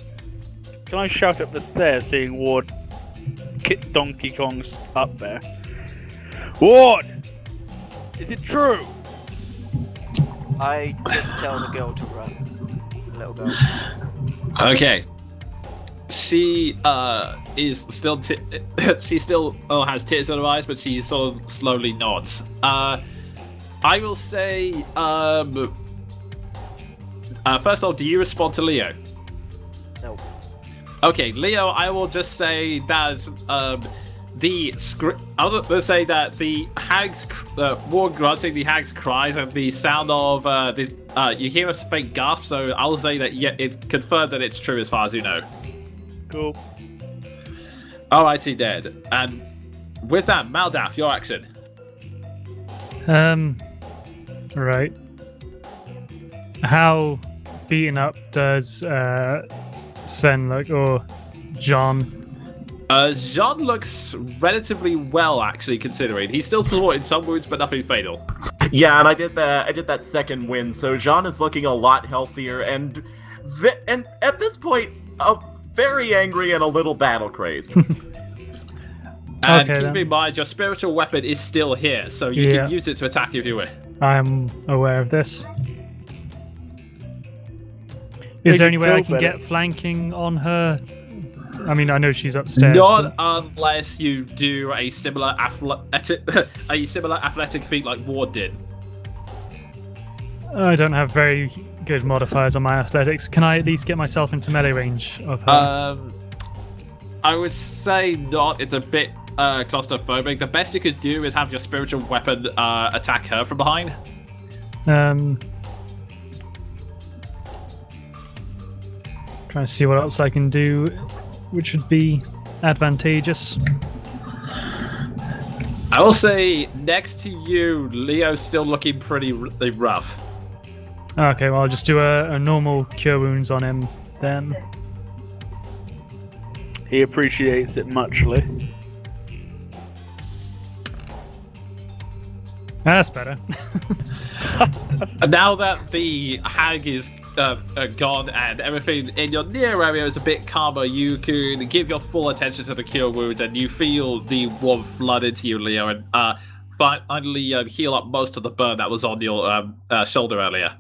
Can I shout up the stairs, seeing Ward Donkey Kong's up there? Ward! Is it true? I just tell the girl to run. The little girl. Okay. She is still she still has tears in her eyes, but she sort of slowly nods. I will say first off, do you respond to Leo? No. Okay, Leo, I will just say that the script. I will just say that the hag's war grunting, the hag's cries, and the sound of you hear a faint gasp. So I'll say that it confirmed that it's true as far as you know. Cool. Alrighty, dead. And with that, Maldaf, your action. Right. How beaten up does Sven look, or John? Jean looks relatively well, actually, considering he's still supporting some wounds, but nothing fatal. Yeah, and I did that second win, so Jean is looking a lot healthier and at this point, very angry and a little battle crazed. And Okay, keep then. in mind, your spiritual weapon is still here, so you Yeah. can use it to attack if you wish. I'm aware of this. Is Make there you any way I feel can better. get flanking on her? I mean, I know she's upstairs. Not but- unless you do a similar athletic feat like Ward did. I don't have very good modifiers on my athletics. Can I at least get myself into melee range of her? I would say not. It's a bit claustrophobic. The best you could do is have your spiritual weapon attack her from behind. Trying to see what else I can do, which would be advantageous. I will say, next to you, Leo's still looking pretty rough. Okay, well, I'll just do a normal cure wounds on him then. He appreciates it muchly. That's better. Now that the hag is gone and everything in your near area is a bit calmer, you can give your full attention to the cure wounds, and you feel the warmth flood into you, Leo, and finally heal up most of the burn that was on your shoulder earlier.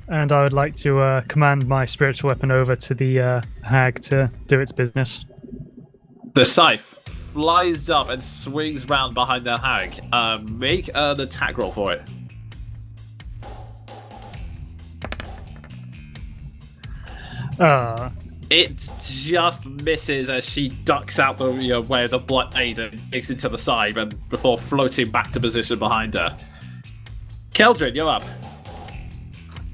And I would like to command my spiritual weapon over to the hag to do its business. The scythe flies up and swings round behind the hag. Make an attack roll for it. It just misses as she ducks out the way of the blade and takes it to the side, and before floating back to position behind her. Keldrin, you're up.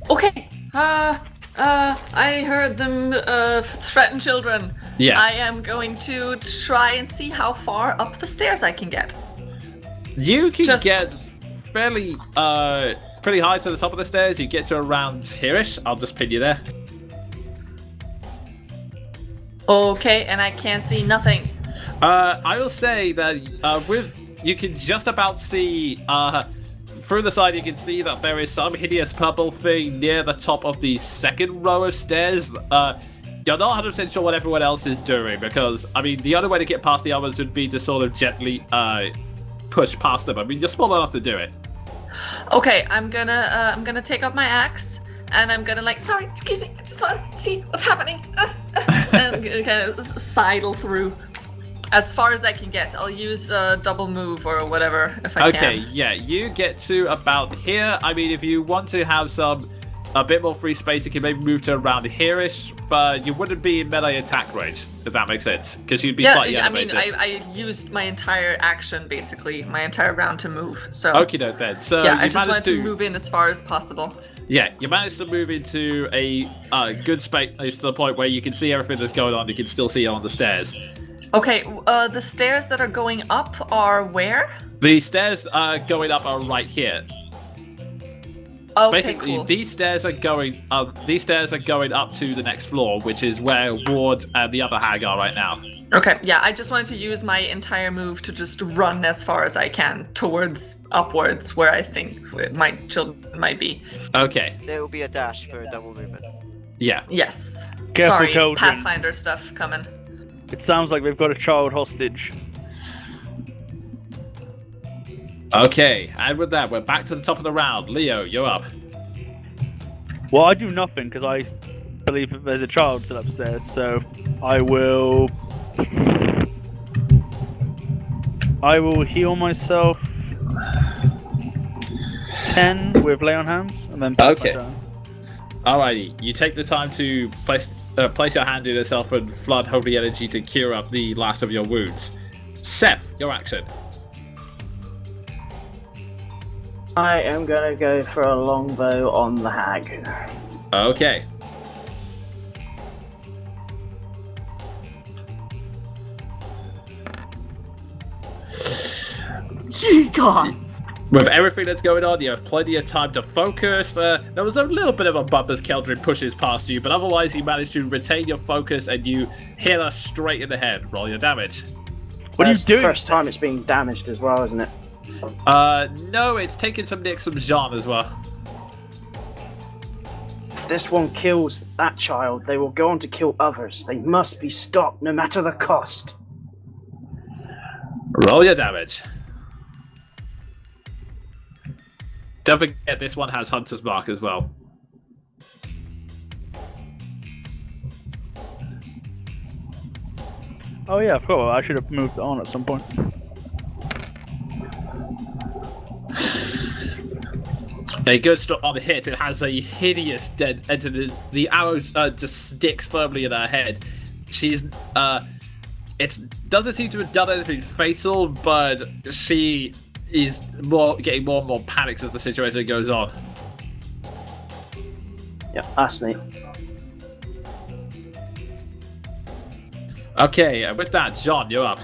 Okay. I heard them threaten children. Yeah. I am going to try and see how far up the stairs I can get. You can get fairly, pretty high to the top of the stairs. You get to around here-ish. I'll just pin you there. Okay, and I can't see nothing. I will say that you can just about see through the side. You can see that there is some hideous purple thing near the top of the second row of stairs. You're not 100% sure what everyone else is doing, because I mean the only way to get past the others would be to sort of gently push past them. I mean you're small enough to do it. Okay, I'm gonna take up my axe. And I'm gonna sorry, excuse me, I just want to see what's happening. And kind of sidle through as far as I can get. I'll use double move or whatever if I can. Okay, yeah, you get to about here. I mean, if you want to have a bit more free space, you can maybe move to around here-ish, but you wouldn't be in melee attack range, if that makes sense, because you'd be slightly elevated. I used my entire action, basically, my entire round to move, so... Okay, no, then. So yeah, I just wanted to move in as far as possible. Yeah, you managed to move into a good space to the point where you can see everything that's going on. You can still see it on the stairs. Okay, the stairs that are going up are where? The stairs going up are right here. Okay, basically, cool. These stairs are going up to the next floor, which is where Ward and the other hag are right now. Okay, yeah, I just wanted to use my entire move to just run as far as I can towards upwards, where I think my children might be. Okay. There will be a dash for a double movement. Yeah. Yes. Careful, Sorry, Keldrin. Pathfinder stuff coming. It sounds like we've got a child hostage. Okay, and with that, we're back to the top of the round. Leo, you're up. Well, I do nothing because I believe that there's a child still upstairs, so I will heal myself 10 with lay on hands, and then pass my turn. Alrighty, you take the time to place your hand in yourself and flood holy energy to cure up the last of your wounds. Seth, your action. I am gonna go for a longbow on the hag. Okay. Ye gods! With everything that's going on, you have plenty of time to focus. There was a little bit of a bump as Keldrin pushes past you, but otherwise you managed to retain your focus and you hit her straight in the head. Roll your damage. What are you That's doing? the first time it's being damaged as well, isn't it? No, it's taking some nicks from Jean as well. If this one kills that child, they will go on to kill others. They must be stopped no matter the cost. Roll your damage. Don't forget, this one has Hunter's Mark as well. Oh yeah, I forgot. I should have moved it on at some point. A good stop on the hit. It has a hideous dent, and the arrow just sticks firmly in her head. she's it doesn't seem to have done anything fatal, but she is getting more and more panicked as the situation goes on. Yeah, that's me. Okay, with that, John, you're up.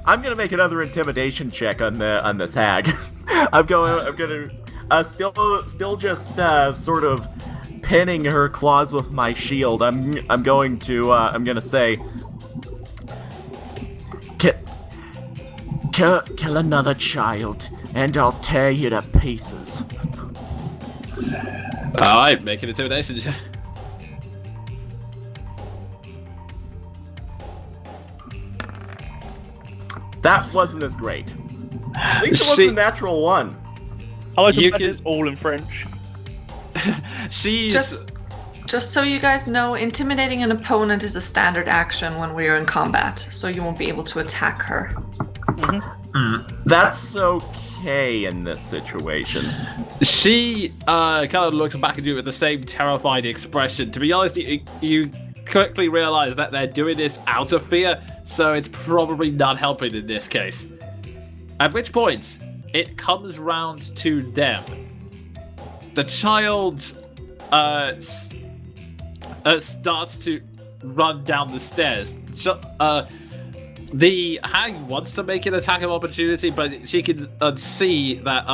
I'm gonna make another intimidation check on this hag. I'm gonna still just sort of pinning her claws with my shield. I'm gonna say, kill another child, and I'll tear you to pieces. Alright, make an intimidation check. That wasn't as great. At least it wasn't a natural one. I like to imagine it's all in French. She's... Just so you guys know, intimidating an opponent is a standard action when we are in combat, so you won't be able to attack her. That's okay in this situation. She kind of looks back at you with the same terrified expression. To be honest, you quickly realize that they're doing this out of fear, so it's probably not helping in this case. At which point, it comes round to them. The child starts to run down the stairs. The hag wants to make an attack of opportunity, but she can see that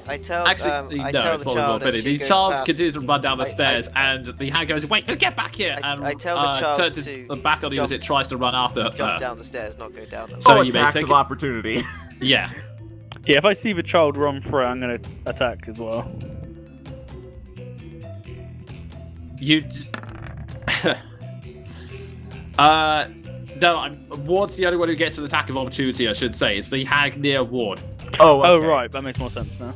I tell actually, I no, tell it's the probably child more as fitting. she The goes child past, continues to run down the stairs, and the hag goes, "Wait, get back here!" And I tell the child turns to back on you as it tries to run after jump her. down the stairs, not go down them. So you may attacks take of it. opportunity. Yeah. Yeah, if I see the child run through, I'm gonna attack as well. You. No, Ward's the only one who gets an attack of opportunity, I should say. It's the hag near Ward. Oh, okay. Oh, right, that makes more sense now.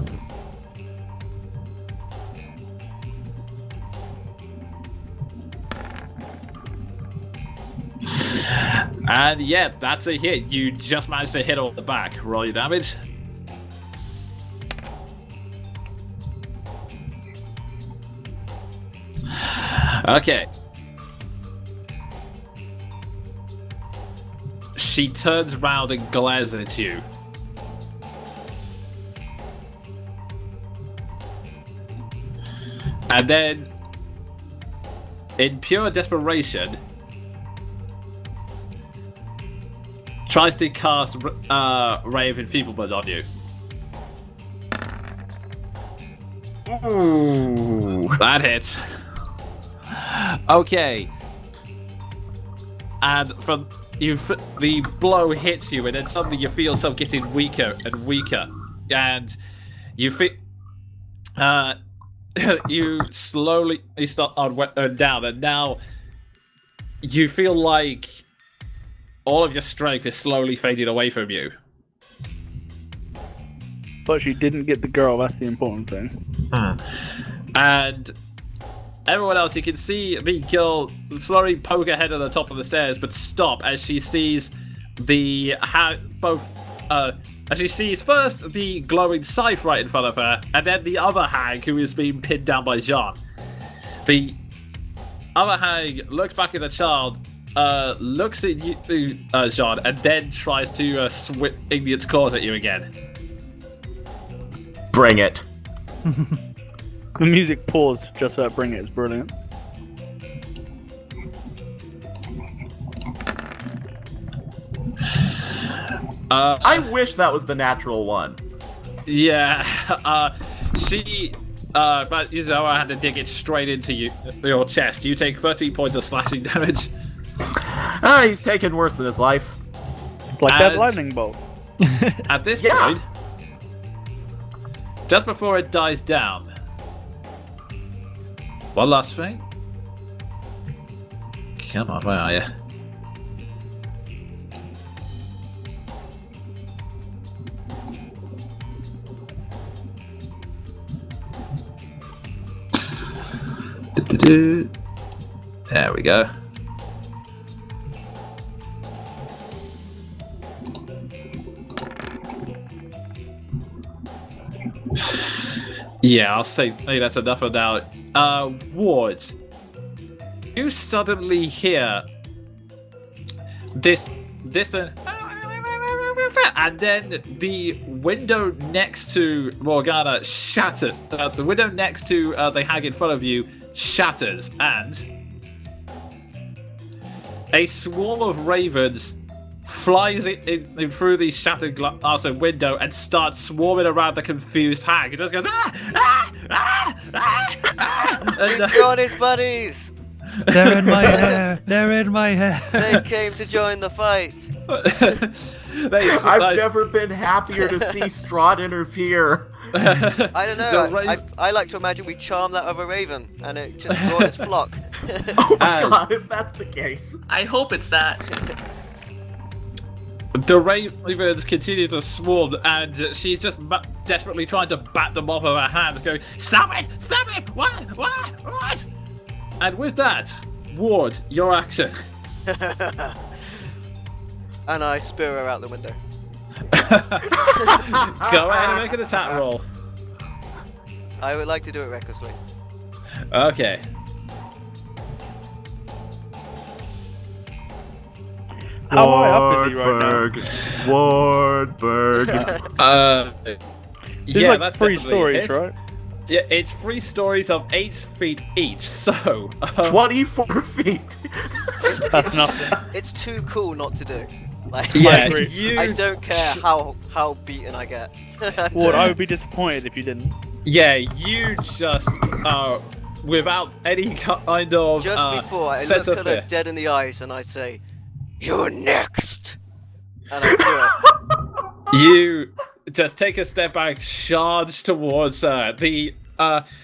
And yeah, that's a hit. You just managed to hit off the back. Roll your damage. Okay. She turns round and glares at you. And then, in pure desperation, tries to cast Ray of Enfeeblement on you. Ooh. That hits. Okay. And from the blow hits you, and then suddenly you feel yourself getting weaker and weaker, and you feel you slowly start on down, and now you feel like all of your strength is slowly fading away from you. But she didn't get the girl, that's the important thing. And everyone else, you can see the girl slowly poke her head at the top of the stairs, but stop as she sees the as she sees first the glowing scythe right in front of her, and then the other hag who is being pinned down by Jean. The other hag looks back at the child, looks at you, Jean, and then tries to swing its claws at you again. Bring it. The music paused just for that bring it is brilliant. I wish that was the natural one. Yeah, but I had to dig it straight into your chest. You take 13 points of slashing damage. He's taken worse than his life. Like that lightning bolt. At this point, just before it dies down, one last thing. Come on, where are you? There we go. Yeah, I'll say that's enough for now. Ward, you suddenly hear this and then the window next to Morgana shatters. The window next to the hag in front of you shatters, and a swarm of ravens flies in through the shattered glass window and starts swarming around the confused hag. It just goes and, got his buddies. They're in my hair. They're in my hair. They came to join the fight. I've never been happier to see Strahd interfere. I don't know. I like to imagine we charm that other raven and it just brought its flock. Oh my god, if that's the case. I hope it's that. The ravens continue to swarm, and she's just desperately trying to bat them off of her hands, going, "Stop it! Stop it! What? And with that, Ward, your action. And I spear her out the window. Go ahead and make an attack roll. I would like to do it recklessly. Okay. How high up is he right now? Wardberg. There's like that's 3 definitely stories, it. right? Yeah, it's 3 stories of 8 feet each, so 24 feet. That's nothing. It's too cool not to do. Like, yeah, I don't care how beaten I get. Ward, I would be disappointed if you didn't. Yeah, you just without any kind of Just before I sense look of at her fear. dead in the eyes and I say, "You're next," and I do it. You just take a step back, charge towards her.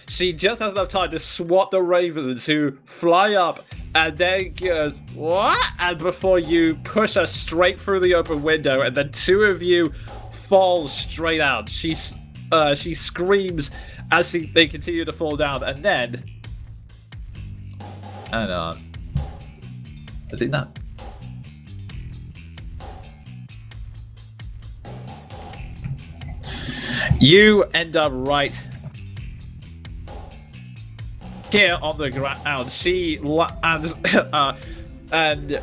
She just has enough time to swat the ravens who fly up and then goes, "What?" And before you push her straight through the open window, and the 2 of you fall straight out. She screams as they continue to fall down, and then... Hang on. Is it that? You end up right here on the ground. She lands, and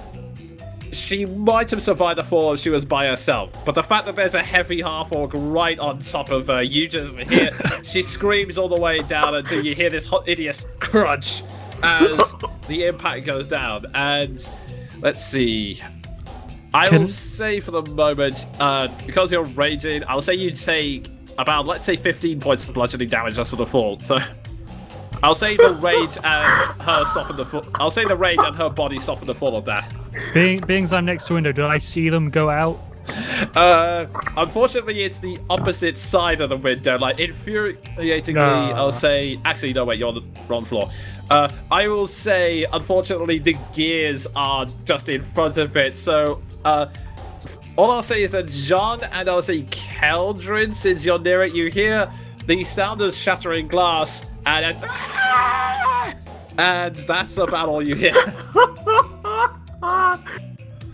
she might have survived the fall if she was by herself. But the fact that there's a heavy half-orc right on top of her, you just hear she screams all the way down until you hear this hideous crunch as the impact goes down. And let's see. I will say for the moment, because you're raging, I'll say you take about, let's say, 15 points of bludgeoning damage just for the fall. So I'll say the rage and her soften the fall. I'll say the rage and her body soften the fall of that. Being as I'm next to the window, do I see them go out? Unfortunately, it's the opposite side of the window. Like, infuriatingly, I'll say... Actually, no, wait, you're on the wrong floor. I will say, unfortunately, the gears are just in front of it. So, all I'll say is that Jean and I'll say Keldrin, since you're near it, you hear the sound of shattering glass, and that's about all you hear.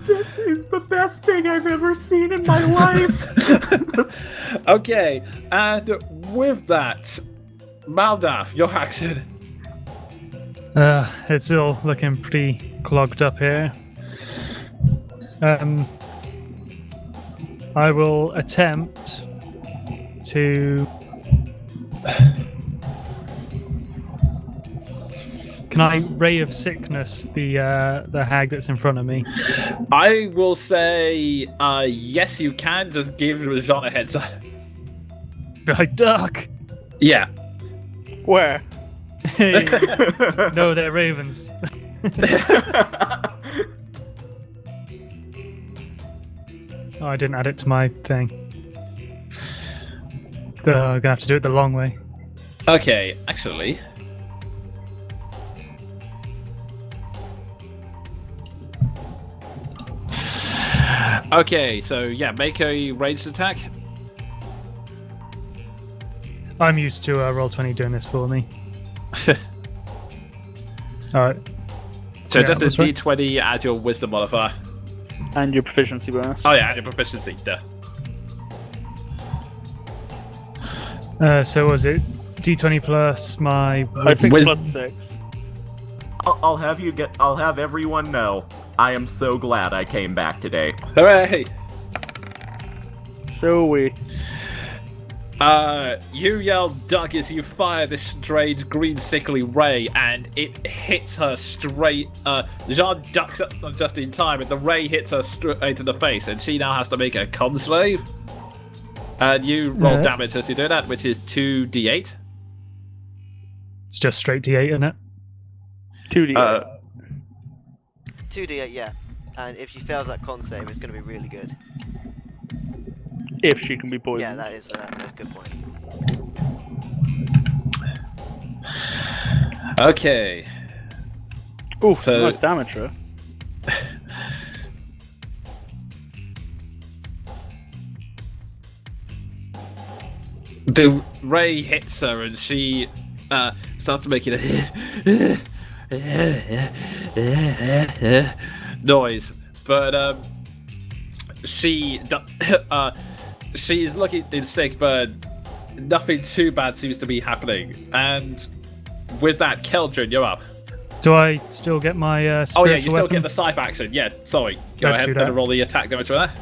This is the best thing I've ever seen in my life. Okay, and with that, Maldaf, your action. It's all looking pretty clogged up here. I will attempt to... Can I Ray of Sickness the hag that's in front of me? I will say, yes, you can. Just give Jean a heads up. Right, duck! Yeah. Where? No, they're ravens. Oh, I didn't add it to my thing. I'm gonna have to do it the long way. Okay, actually. Okay, so yeah, make a ranged attack. I'm used to Roll20 doing this for me. Alright. So Yeah, just a that's right. d20, add your wisdom modifier. And your proficiency bonus. Oh yeah, add your proficiency. Duh. So was it D20 plus my I think Wis- plus 6. I'll have everyone know. I am so glad I came back today. Hooray! So we. You yell duck as you fire this strange green sickly ray, and it hits her straight. Jean ducks up just in time, and the ray hits her straight in the face, and she now has to make a con save. And you roll damage as you do that, which is 2d8. It's just straight D8, isn't it? 2D. 2d8, yeah. And if she fails that con save, it's going to be really good. If she can be poisoned. Yeah, that's a good point. Okay. Ooh, So- nice damage, huh? The ray hits her, and she starts making a noise. But she's looking in sick, but nothing too bad seems to be happening. And with that, Keldrin, you're up. Do I still get my spiritual Oh yeah, you still weapon? get the scythe action. Yeah, sorry. Go Let's ahead do that. and roll the attack damage for that.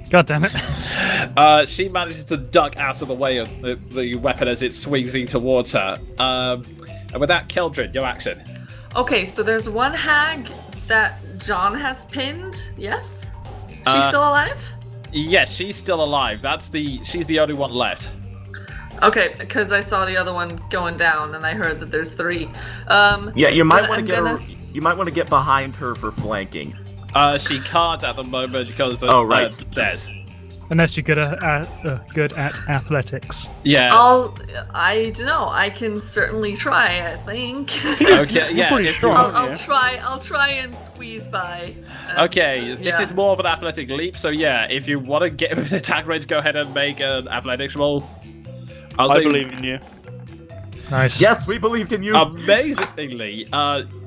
God damn it. She manages to duck out of the way of the weapon as it swings in towards her. And with that, Keldrin, your action. Okay, so there's one hag that John has pinned. Yes, she's Uh, still alive. Yes, she's still alive. She's the only one left. Okay, because I saw the other one going down, and I heard that there's 3. Yeah, you might But want I'm to get gonna- her. You might want to get behind her for flanking. She can't at the moment because of Oh, right. Des. Unless you're good at athletics. Yeah. I don't know. I can certainly try. I think. Okay. Yeah. pretty if you- strong. I'll try and squeeze by. and- Okay. This yeah. is more of an athletic leap. So yeah, if you want to get with attack range, go ahead and make an athletics roll. I believe in you. Nice. Yes, we believed in you. Amazingly,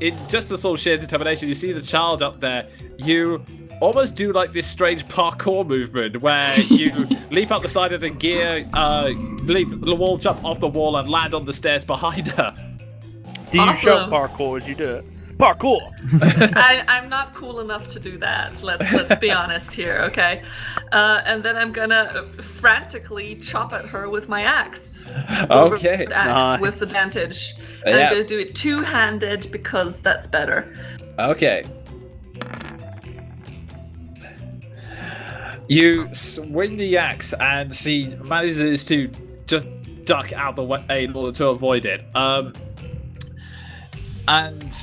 in just a sort of sheer determination, you see the child up there. You almost do like this strange parkour movement where you leap up the side of the gear, leap the wall, jump off the wall, and land on the stairs behind her. Do you Awesome. shout parkour as you do it? Parkour! I'm not cool enough to do that. Let's be honest here, okay? And then I'm gonna frantically chop at her with my axe. Okay. Sword axe Nice. with advantage. And Yeah. I'm gonna do it two-handed because that's better. Okay. You swing the axe, and she manages to just duck out the way in order to avoid it. And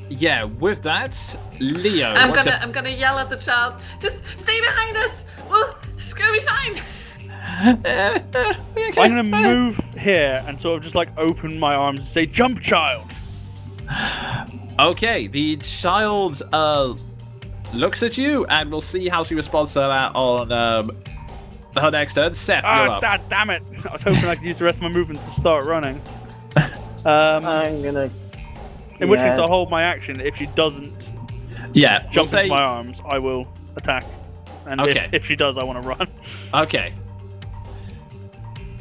yeah, with that, Leo. I'm what's gonna yell at the child. Just stay behind us. Well, it's gonna be fine. I'm gonna move here and sort of just like open my arms and say, "Jump, child!" Okay, the child looks at you, and we'll see how she responds to that on her next turn. Seth, you're Ah, up. damn it! I was hoping I could use the rest of my movement to start running. I'm gonna. In which case, yeah. I'll hold my action. If she doesn't Yeah, we'll jump say. into my arms, I will attack. And Okay. if she does, I want to run. Okay.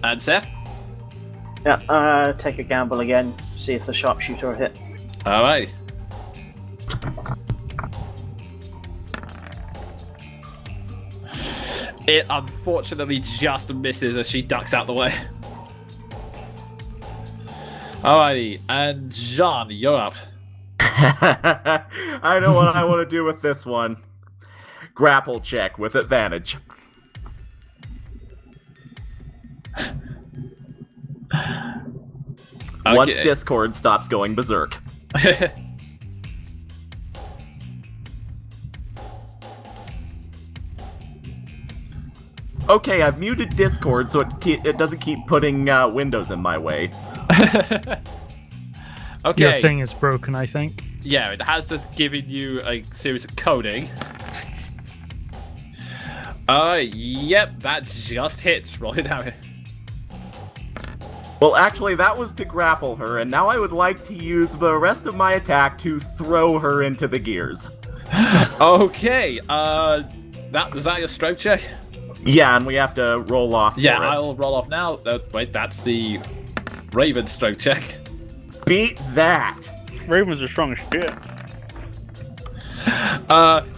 And Seth? Yeah, take a gamble again. See if the sharpshooter will hit. Alright. It unfortunately just misses as she ducks out the way. Alrighty, and Jean, you're up. I know what I want to do with this one. Grapple check with advantage. Once Okay. Discord stops going berserk. Okay, I've muted Discord so it doesn't keep putting windows in my way. Okay. Your thing is broken, I think. Yeah, it has just given you a series of coding. Yep, that just hits. Roll it down. Well, actually, that was to grapple her, and now I would like to use the rest of my attack to throw her into the gears. Okay, was that your stroke check? Yeah, and we have to roll off. Yeah, for it. I'll roll off now. Wait, that's the Raven stroke check. Beat that. Ravens are strong as shit.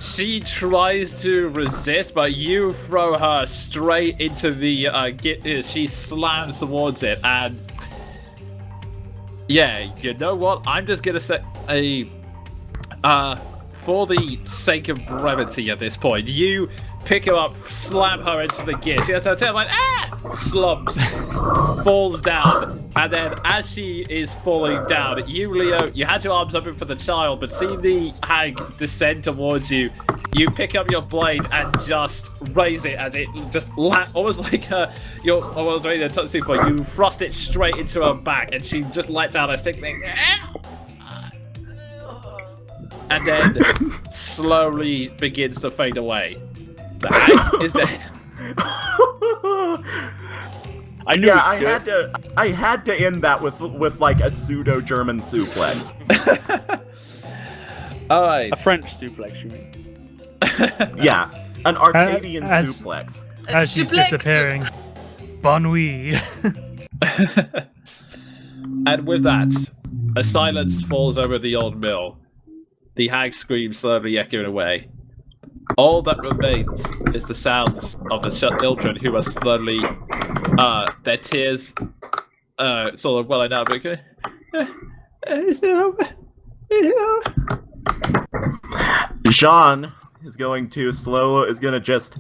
She tries to resist, but you throw her straight into the she slams towards it, and yeah, you know what? I'm just gonna say for the sake of brevity at this point, you pick her up, slam her into the gear. She has her tail, like, slumps, falls down, and then as she is falling down, you, Leo, you had your arms open for the child, but seeing the hag descend towards you, you pick up your blade and just raise it as it just almost like almost ready to touch the floor. You thrust it straight into her back, and she just lets out a sick thing. And then slowly begins to fade away. The hag is dead. I had to end that with like a pseudo German suplex. All right. A French suplex, you mean? Yeah, an Arcadian suplex. As she's disappearing, bon nuit. And with that, a silence falls over the old mill. The hag screams slowly echoing away. All that remains is the sounds of the children who are slowly, their tears, sort of welling out. But Jean is going to just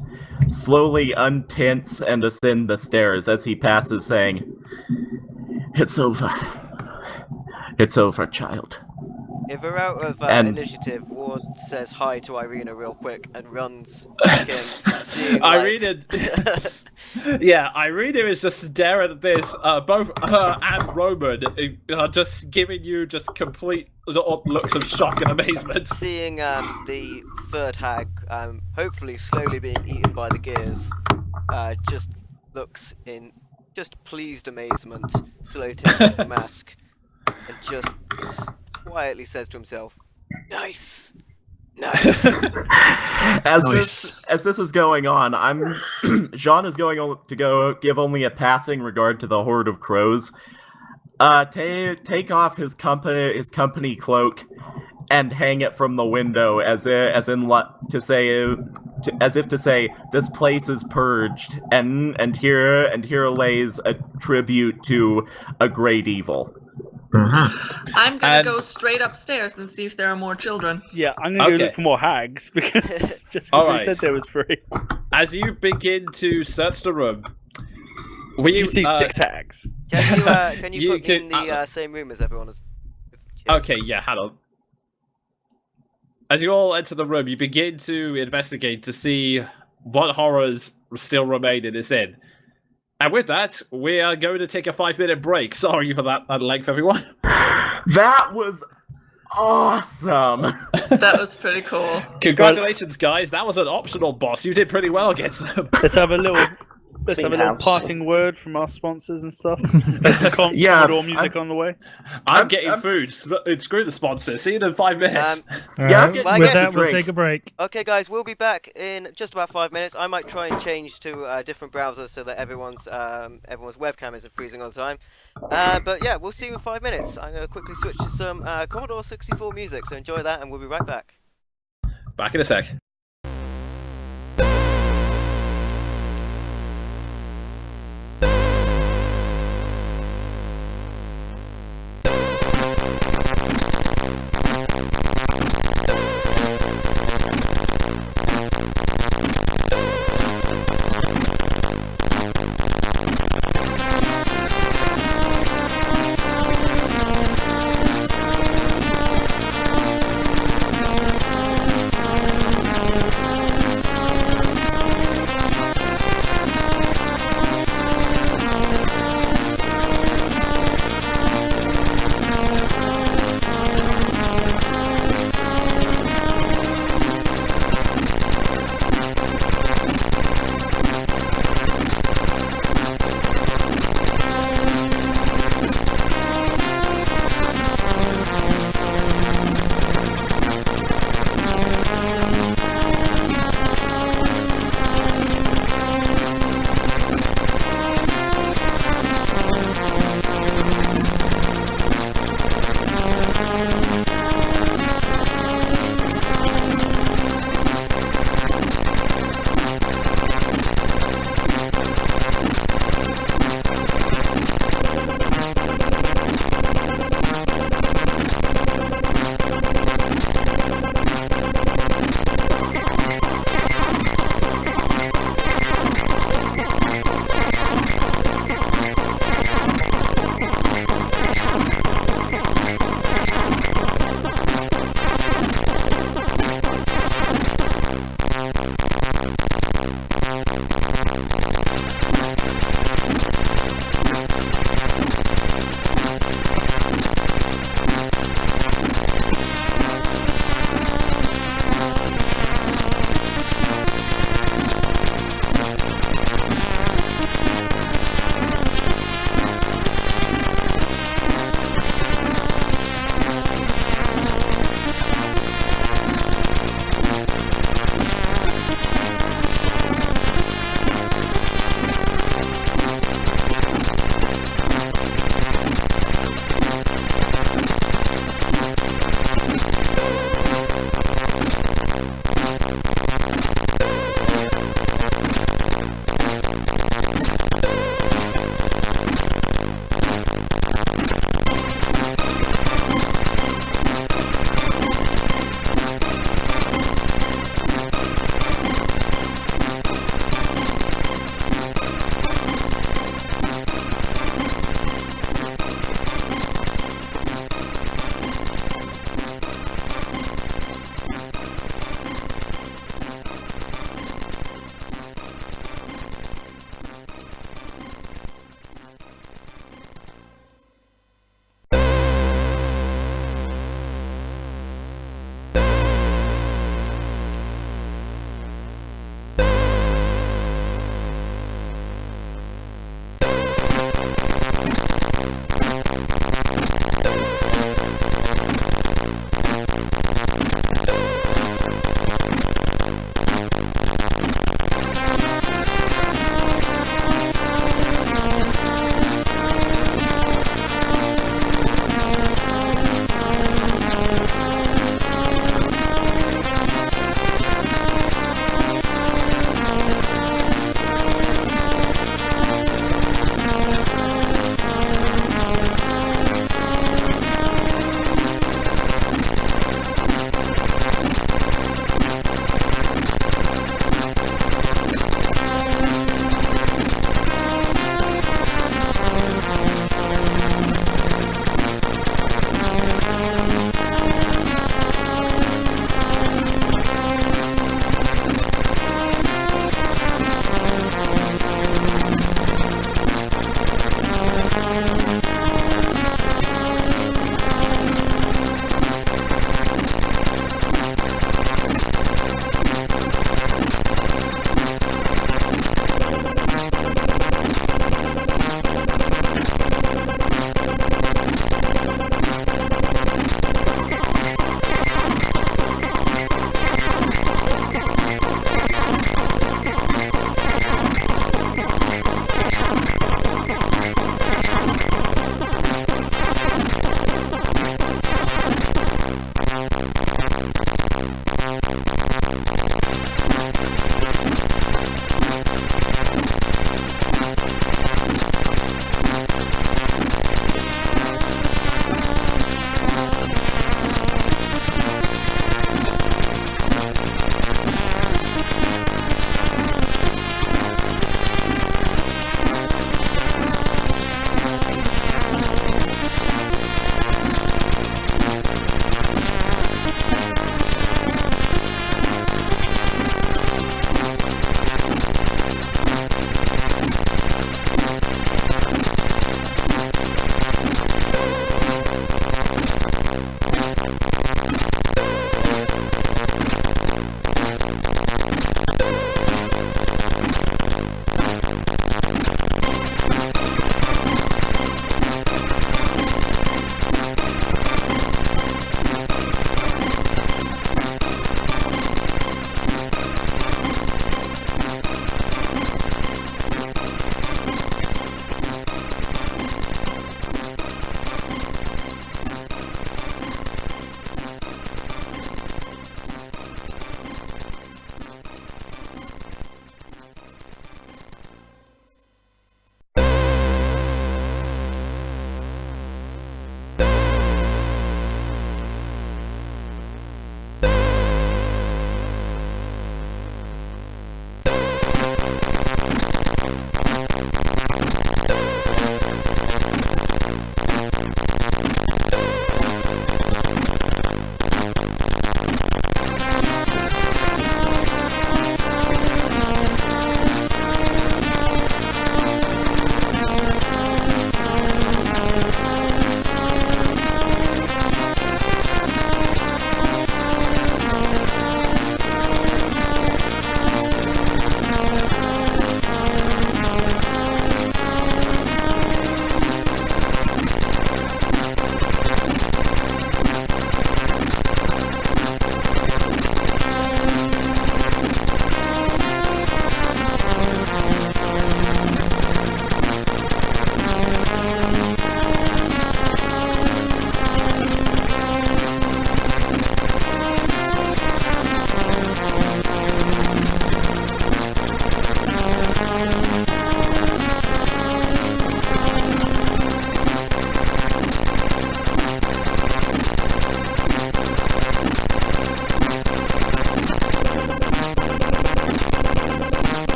slowly untense and ascend the stairs as he passes, saying, "It's over. It's over, child." If we're out of initiative, Ward says hi to Irina real quick and runs back in, seeing Irina is just staring at this. Both her and Roman are just giving you just complete looks of shock and amazement. Seeing the third hag, hopefully slowly being eaten by the gears, just looks in just pleased amazement, slowly takes off the mask, and just quietly says to himself, "Nice, nice." As this is going on, Jean is going to go give only a passing regard to the horde of crows. Take off his company cloak and hang it from the window, as if to say, this place is purged, and here lays a tribute to a great evil. I'm gonna go straight upstairs and see if there are more children. Yeah, I'm gonna go look for more hags because they said there was 3. As you begin to search the room, you see 6 hags. Can you put me in the same room as everyone is? Okay, yeah, hang on. As you all enter the room, you begin to investigate to see what horrors still remain in this inn. And with that, we are going to take a 5-minute break. Sorry for that length, everyone. That was awesome. That was pretty cool. Congratulations, guys. That was an optional boss. You did pretty well against them. Let's have a little parting word from our sponsors and stuff. There's some Commodore music on the way. I'm getting food. Screw the sponsors. See you in 5 minutes. With that, we'll take a break. Okay, guys, we'll be back in just about 5 minutes. I might try and change to a different browser so that everyone's webcam isn't freezing all the time. But yeah, we'll see you in 5 minutes. I'm going to quickly switch to some Commodore 64 music, so enjoy that, and we'll be right back. Back in a sec.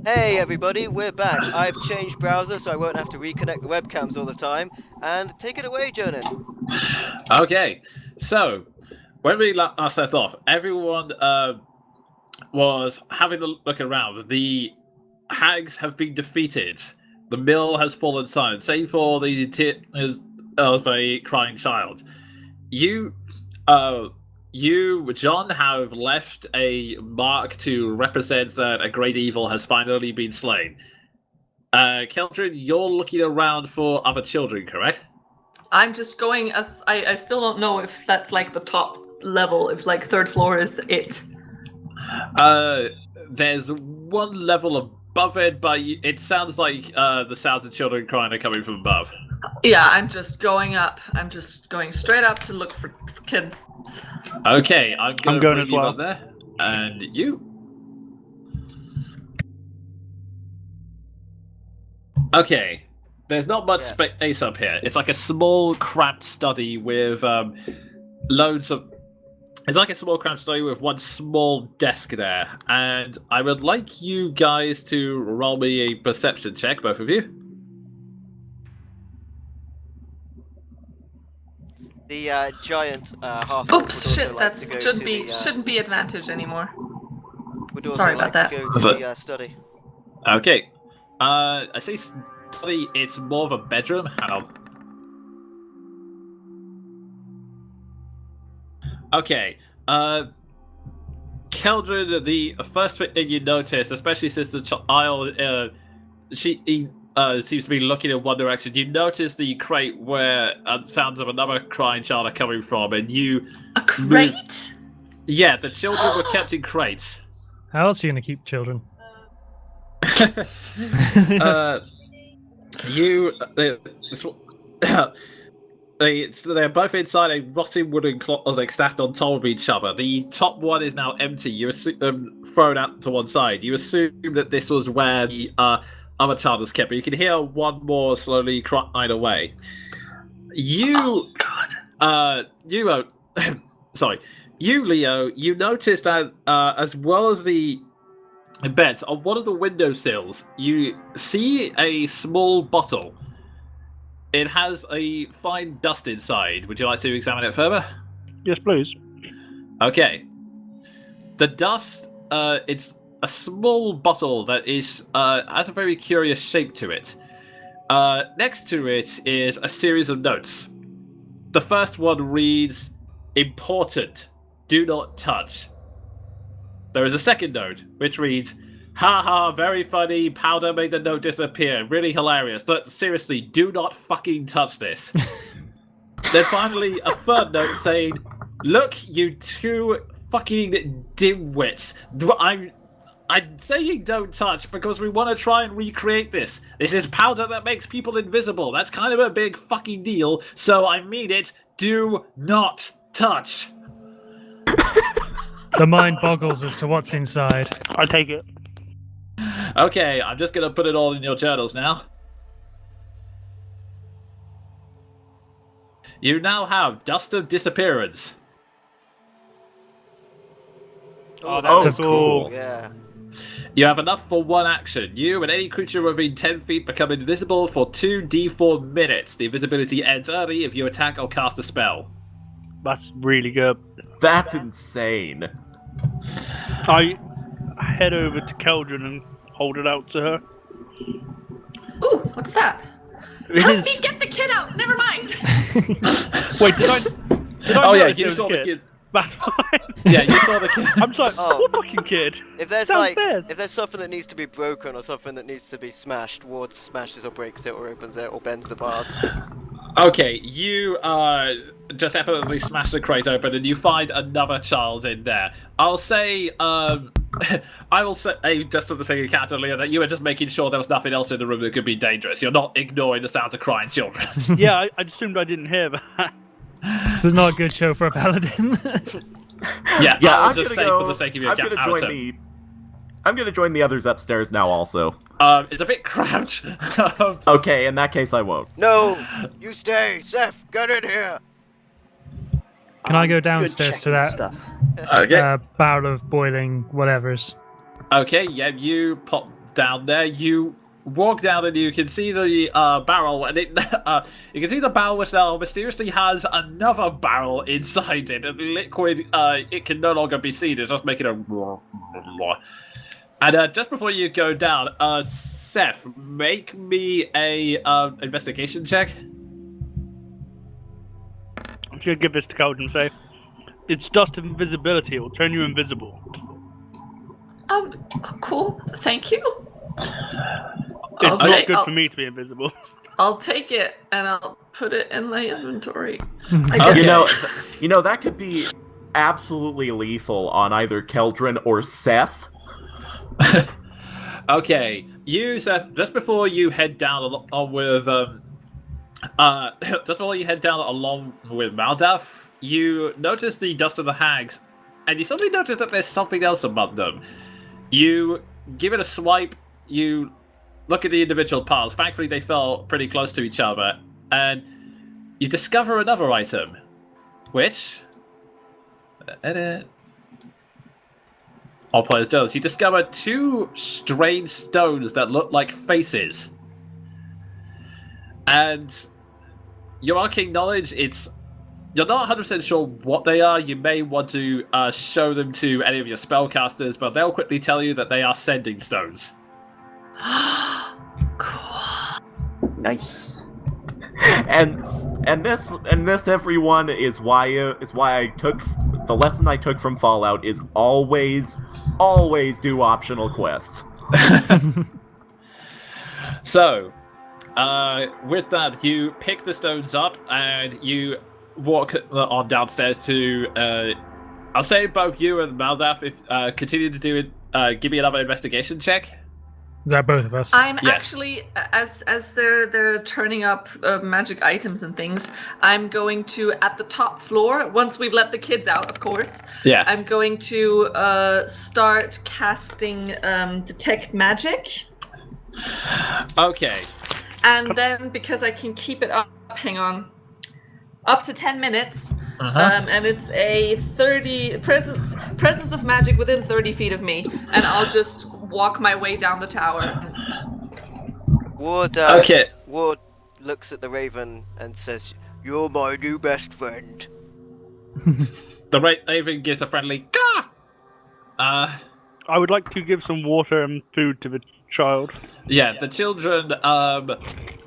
Hey everybody, we're back. I've changed browser so I won't have to reconnect the webcams all the time. And take it away, Jonan. Okay, so when we last left off, everyone was having a look around. The hags have been defeated. The mill has fallen silent, save for the tears of a crying child. You, John, have left a mark to represent that a great evil has finally been slain. Keldrin, you're looking around for other children, correct? I'm just going as I still don't know if that's like the top level, if like third floor is it. There's one level above it, but it sounds like the sounds of children crying are coming from above. Yeah, I'm just going up. I'm just going straight up to look for kids. Okay, I'm going going bring as you well. up there. And you? Okay, there's not much space up here. It's like a small, cramped study with loads of... It's like a small, cramped study with one small desk there. And I would like you guys to roll me a perception check, both of you. The giant half. Oops, shit! That shouldn't be advantage anymore. Sorry about that. Go to the study. Okay. I say study, it's more of a bedroom. Hang on. Okay. Keldrin, the first thing you notice, especially since the child, she seems to be looking in one direction. You notice the crate where sounds of another crying child are coming from, and you... A crate? Yeah, the children were kept in crates. How else are you going to keep children? They're both inside a rotting wooden closet stacked on top of each other. The top one is now empty. You assume thrown out to one side. You assume that this was where the other child was kept, but you can hear one more slowly crying away. You, Leo, you noticed that as well as the bed, on one of the windowsills, you see a small bottle. It has a fine dust inside. Would you like to examine it further? Yes, please. Okay. The dust, it's a small bottle that is has a very curious shape to it. Next to it is a series of notes. The first one reads, "Important. Do not touch." There is a second note, which reads, Haha, very funny. Powder made the note disappear. Really hilarious. But seriously, do not fucking touch this. Then finally, a third note saying, look, you two fucking dimwits. I'm saying don't touch because we want to try and recreate this. This is powder that makes people invisible. That's kind of a big fucking deal. So I mean it. Do not touch. The mind boggles as to what's inside. I take it. Okay, I'm just going to put it all in your journals now. You now have Dust of Disappearance. Oh, that's cool. Yeah. You have enough for one action. You and any creature within 10 feet become invisible for 2d4 minutes. The invisibility ends early if you attack or cast a spell. That's really good. That's insane. I head over to Keldrin and hold it out to her. Ooh, what's that? It Help is. me get the kid out! Never mind! Wait, did I Oh yeah, notice there you was saw a the kid. That's fine. Yeah, you saw the kid. I'm just like, Oh. what fucking kid? If there's Downstairs. if there's something that needs to be broken or something that needs to be smashed, Ward smashes or breaks it or opens it or bends the bars. Okay, you just effortlessly smash the crate open and you find another child in there. I'll say, I will say, just for the sake of character, Leah, that you were just making sure there was nothing else in the room that could be dangerous. You're not ignoring the sounds of crying children. Yeah, I assumed I didn't hear that. This is not a good show for a paladin. Yeah, I'll I'm just gonna say go, for the sake of your I'm gonna character. join the others upstairs now also. It's a bit cramped. Okay, in that case I won't. No! You stay! Seth, get in here! Can I go Good downstairs to checking that stuff. Okay. barrel of boiling whatever's? Okay, yeah, you pop down there. You walk down and you can see the barrel, and it you can see the barrel which now mysteriously has another barrel inside it. And the liquid, it can no longer be seen. It's just making a. And just before you go down, Seth, make me a investigation check. I'm going to give this to Keldrin and say, it's dust of invisibility. It will turn you invisible. Cool. Thank you. It's not take- good I'll- for me to be invisible. I'll take it and I'll put it in my inventory. Okay. You know that could be absolutely lethal on either Keldrin or Seth. Okay, you Seth, just before you head down along with just before you head down along with Maldaf, you notice the dust of the hags, and you suddenly notice that there's something else among them. You give it a swipe, you look at the individual piles. Thankfully, they fell pretty close to each other, and you discover another item, which all players does. You discover two strange stones that look like faces. And your arcane knowledge, you're not 100% sure what they are. You may want to show them to any of your spellcasters, but they'll quickly tell you that they are sending stones. Cool. Nice. And this everyone is why I took the lesson I took from Fallout is always do optional quests. So, with that, you pick the stones up and you walk on downstairs to. I'll say both you and Maldaf, if continue to do it. Give me another investigation check. Is that both of us? I'm Yes. actually, as they're turning up magic items and things, I'm going to, at the top floor, once we've let the kids out, of course, Yeah. I'm going to start casting detect magic. Okay. And then, because I can keep it up, hang on, up to 10 minutes, and it's a 30 presence of magic within 30 feet of me, and I'll just walk my way down the tower. Ward, Okay. Ward looks at the Raven and says, "You're my new best friend." The Raven gives a friendly "Gah!" I would like to give some water and food to the child. Yeah, the children,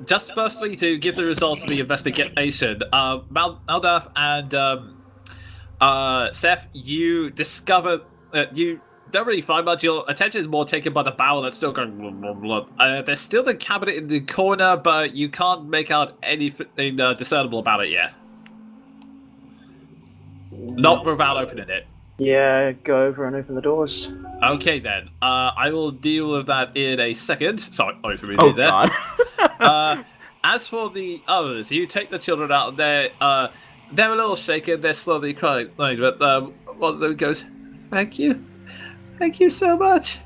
just firstly to give the results of the investigation, Maldaf and Seth, you discover don't really find much. Your attention is more taken by the barrel that's still going. Blah, blah, blah. There's still the cabinet in the corner, but you can't make out anything discernible about it yet. Not without opening it. Yeah, go over and open the doors. Okay then. I will deal with that in a second. Sorry for me Oh there. God. As for the others, you take the children out. They're a little shaken. They're slowly crying. But one of them goes, "Thank you so much."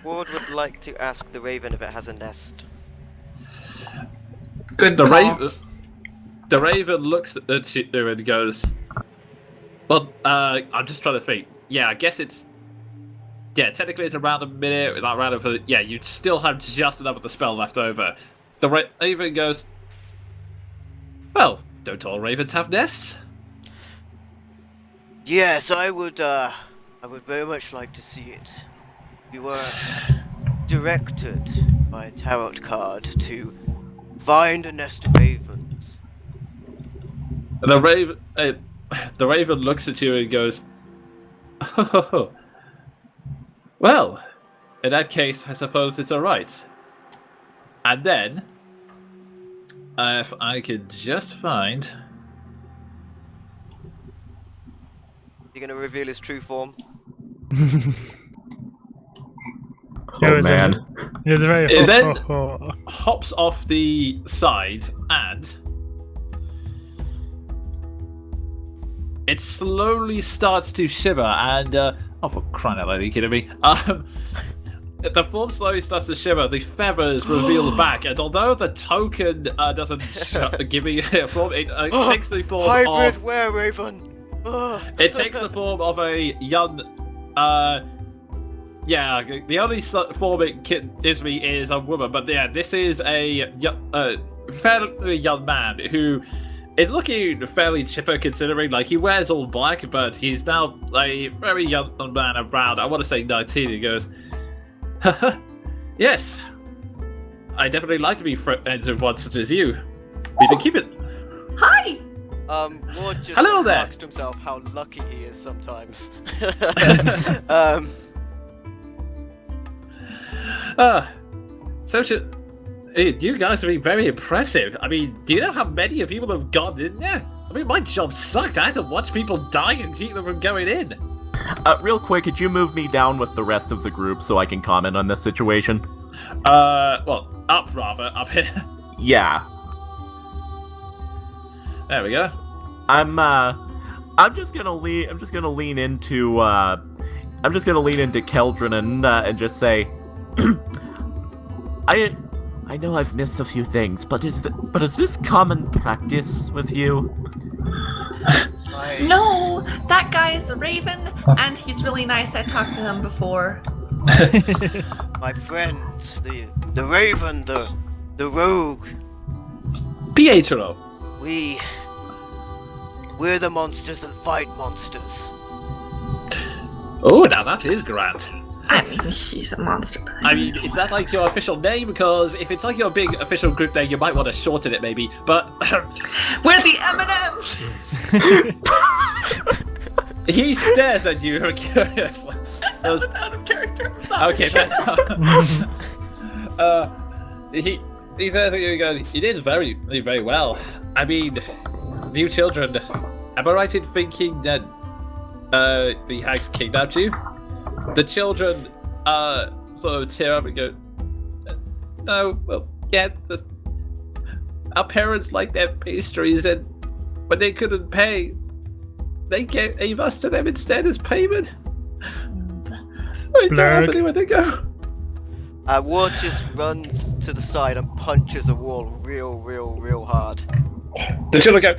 Ward would like to ask the raven if it has a nest. Good. The raven looks at you and goes, "Well, I'm just trying to think. Yeah, I guess it's. Yeah, technically it's around a minute. Not around for. Yeah, you still have just enough of the spell left over." The raven goes, "Well, don't all ravens have nests?" Yes, I would very much like to see it. You were directed by a tarot card to find a nest of ravens. The raven looks at you and goes, "Oh, well, in that case, I suppose it's all right." And then, if I could just find. You're gonna reveal his true form. Oh man. It was a very. It then hops off the side and it slowly starts to shimmer and oh, for crying out loud, are you kidding me? The form slowly starts to shimmer, the feathers reveal back, and although the token doesn't give me a form, it takes the form Hybrid of... were-raven! It takes the form of a young... yeah, the only form it gives me is a woman, but yeah, this is a fairly young man who is looking fairly chipper considering, like, he wears all black, but he's now a very young man around, I want to say 19, he goes... Yes, I definitely like to be friends with one such as you. We can keep it. Hi! Ward just Hello there. asked himself how lucky he is sometimes. You guys have been very impressive. I mean, do you know how many people have gone in there? I mean, my job sucked. I had to watch people die and keep them from going in. Real quick, could you move me down with the rest of the group so I can comment on this situation? Well, up here. Yeah. There we go. I'm just gonna lean into Keldrin and just say, I know I've missed a few things, but is this common practice with you? No, that guy is a raven, and he's really nice. I talked to him before. My friend, the raven, the rogue. Pietro. We're the monsters that fight monsters. Oh, now that is grand. I mean, he's a monster. I mean, is that like your official name? Because if it's like your big official group name, you might want to shorten it maybe, but... We're the M&Ms! He stares at you curiously. That was out of character. Okay, then. He says that you go, you did very, very well. I mean, you children, am I right in thinking that the hags kidnapped you? The children sort of tear up and go, no, well, yeah, our parents like their pastries, and when they couldn't pay, they gave us to them instead as payment. I don't have anywhere to go. Ward just runs to the side and punches a wall real hard. The children go,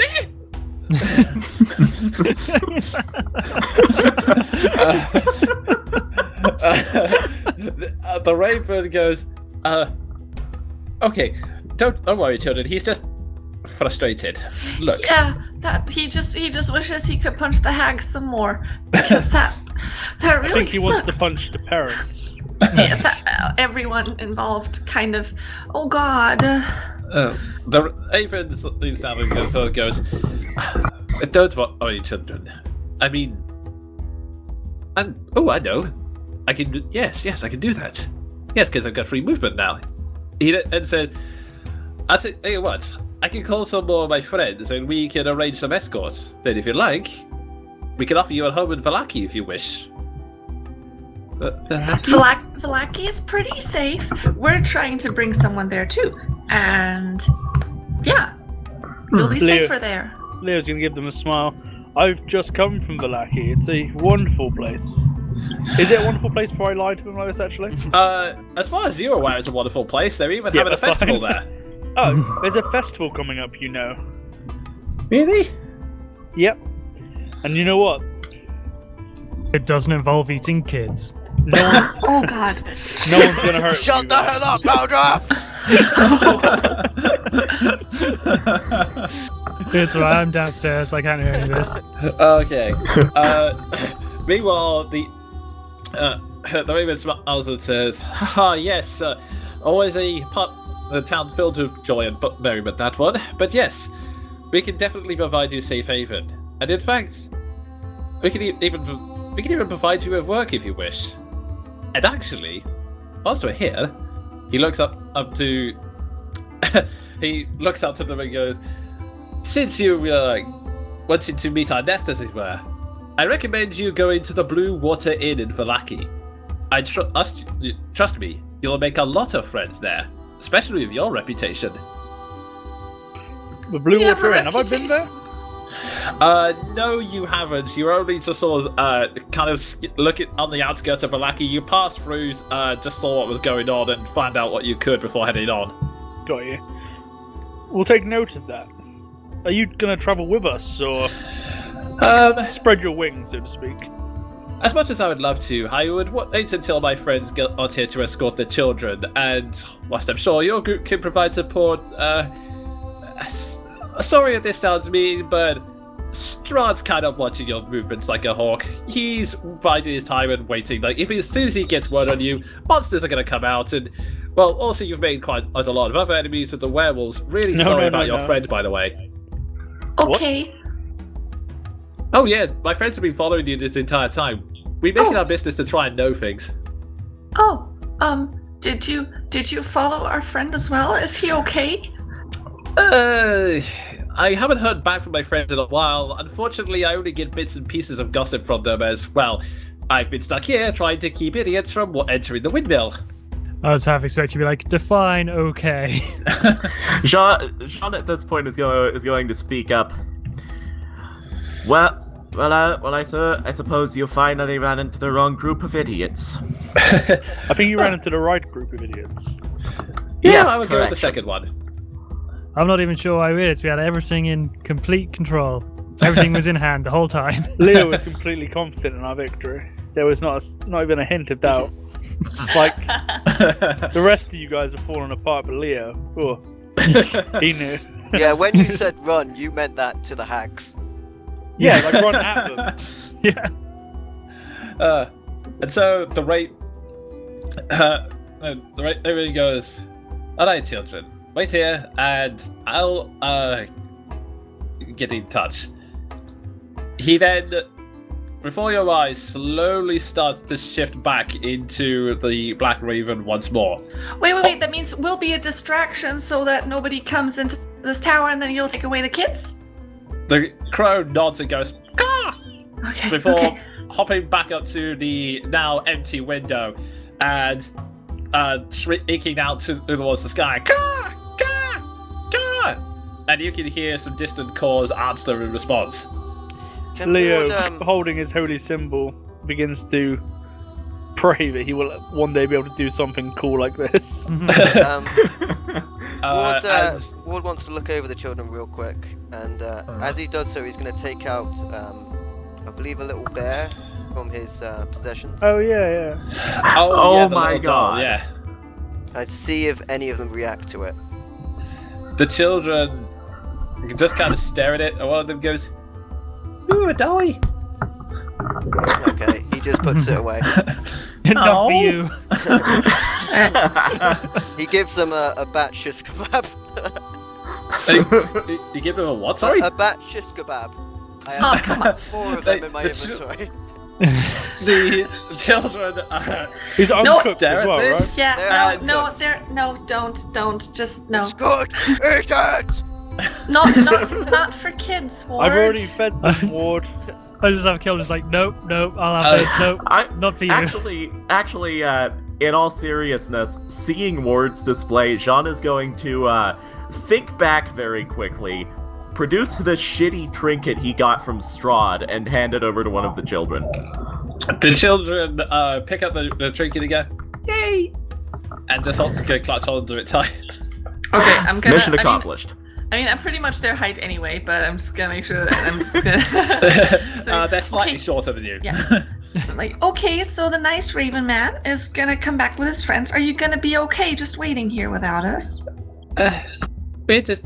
the raven goes, okay, don't worry, children. He's just frustrated. Look. Yeah, that he just wishes he could punch the hag some more, because that really I think he wants sucks. to punch the parents. Yeah, everyone involved kind of. Oh God. The raven leans down and goes, don't worry, children. I mean, And I know. I can. Yes, I can do that. Yes, because I've got free movement now. He then said, "I'll tell you what. I can call some more of my friends, and we can arrange some escorts. Then, if you like, we can offer you a home in Vallaki if you wish." Vallaki is pretty safe. We're trying to bring someone there too, and yeah, you'll be safer there. Leo's gonna give them a smile. I've just come from Vallaki. It's a wonderful place. Is it a wonderful place before I lied to him like this, actually? As far as you're aware, it's a wonderful place. They're even having a festival there. Oh, there's a festival coming up, you know. Really? Yep. And you know what? It doesn't involve eating kids. No one's, Oh God! no one's gonna hurt you. Shut the hell up, Bowdra! It's right, I'm downstairs, I can't hear any of this. Okay. Meanwhile, the Raven smiles and says, "Ah, yes, always a part of the town filled with joy and merriment, that one. But yes, we can definitely provide you safe haven. And in fact, we can even provide you with work if you wish. And actually, whilst we're here," he looks up to he looks out to them and goes, "Since you wanted to meet our nest, as it were, I recommend you going to the Blue Water Inn in Vallaki. Trust me, you'll make a lot of friends there, especially with your reputation." The Blue Water Inn. Have I been there? No, you haven't. You're only just sort of kind of looking on the outskirts of Vallaki. You passed through, just saw what was going on and found out what you could before heading on. Got you. We'll take note of that. Are you gonna travel with us, or spread your wings, so to speak? As much as I would love to, I would wait until my friends got here to escort the children, and whilst I'm sure your group can provide support, sorry if this sounds mean, but Strahd's kind of watching your movements like a hawk. He's biding his time and waiting. Like, as soon as he gets word on you, monsters are going to come out, and, well, also you've made quite a lot of other enemies with the werewolves. Really sorry about your friend, by the way. Okay. Oh yeah, my friends have been following you this entire time. We make it our business to try and know things. Oh, did you follow our friend as well? Is he okay? I haven't heard back from my friends in a while. Unfortunately, I only get bits and pieces of gossip from them as, well, I've been stuck here trying to keep idiots from entering the windmill. I was half expecting you to be like, define okay. Jean at this point is going to speak up. I suppose you finally ran into the wrong group of idiots. I think you ran into the right group of idiots. Yeah, Yes, I would go with the correct. second one. I'm not even sure why we did. We had everything in complete control. Everything was in hand the whole time. Leo was completely confident in our victory. There was not even a hint of doubt. Like, the rest of you guys are falling apart, but Leo, he knew. Yeah, when you said run, you meant that to the hags. Yeah, like run at them. Yeah. And so the everybody goes, "All right, children, wait here, and I'll get in touch." He then, before your eyes, slowly starts to shift back into the Black Raven once more. Wait. That means we'll be a distraction so that nobody comes into this tower, and then you'll take away the kids? The crow nods and goes, "Caw!" Okay. before hopping back up to the now empty window and shrieking out towards the sky, "Caw! Caw! Caw!" And you can hear some distant calls answer in response. Can Leo, we holding his holy symbol, begins to pray that he will one day be able to do something cool like this. Ward wants to look over the children real quick, and as he does so, he's going to take out, I believe, a little bear from his possessions. Oh yeah. Oh the my little doll, God. yeah. I'd see if any of them react to it. The children just kind of stare at it, and one of them goes, "Ooh, a dolly." Okay, he just puts it away. Not for you. He gives them a bat shish kebab. You give them a what? Sorry. A bat shish kebab. I Oh, have come on. 4 of them in my The inventory. The children He's No. uncooked stare as at well, this. right? Yeah, They're no, uncooked. don't, just no. It's good. Eat it. Not for kids, Ward. I've already fed them, Ward. I just have Kel just like, nope, I'll have this, nope, not for you. Actually, in all seriousness, seeing Ward's display, Jean is going to think back very quickly, produce the shitty trinket he got from Strahd, and hand it over to one of the children. The children pick up the trinket and go, yay! And just clutch onto it tight. Okay, I'm gonna. Mission accomplished. I mean, I'm pretty much their height anyway, but I'm just gonna make sure that I'm just gonna. So, They're slightly okay. shorter than you. Yeah. Like, okay, so the nice Raven man is gonna come back with his friends. Are you gonna be okay just waiting here without us? We're just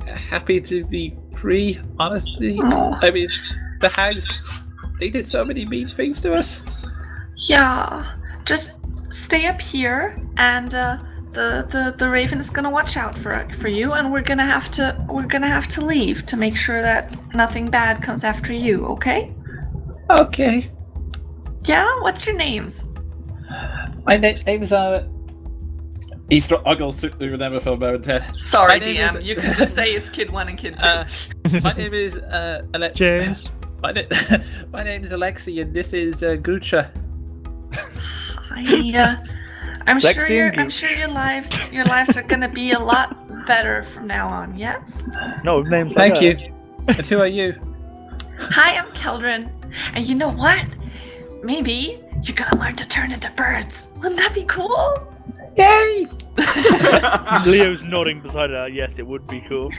happy to be free, honestly. Oh. I mean, the hags, they did so many mean things to us. Yeah. Just stay up here, and the Raven is gonna watch out for you, and we're gonna have to leave to make sure that nothing bad comes after you. Okay? Okay. Yeah. What's your names? My name's he struggles to remember for a moment. Sorry, My name DM. is- You can just say it's Kid 1 and Kid 2. My name is James. My name is Alexi, and this is Gucha. I'm Lexi sure and I'm Gooch. sure your lives are gonna be a lot better from now on. Yes. No, names Thank like you. that. And who are you? Hi, I'm Keldrin, and you know what? Maybe you're gonna learn to turn into birds. Wouldn't that be cool? Yay! Leo's nodding beside her. Yes, it would be cool.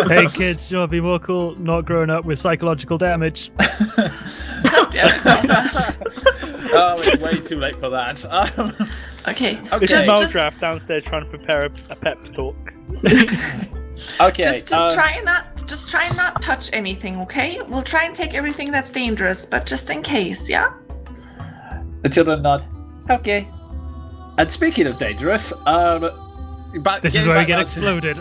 Hey kids, do you know what'd be more cool? Not growing up with psychological damage. God damn it. Oh, it's way too late for that. Okay. Okay. This is Just- Maldraft downstairs trying to prepare a pep talk. Okay. Just try and not touch anything, okay? We'll try and take everything that's dangerous, but just in case, yeah? The children nod. Okay. And speaking of dangerous, This is where we get exploded.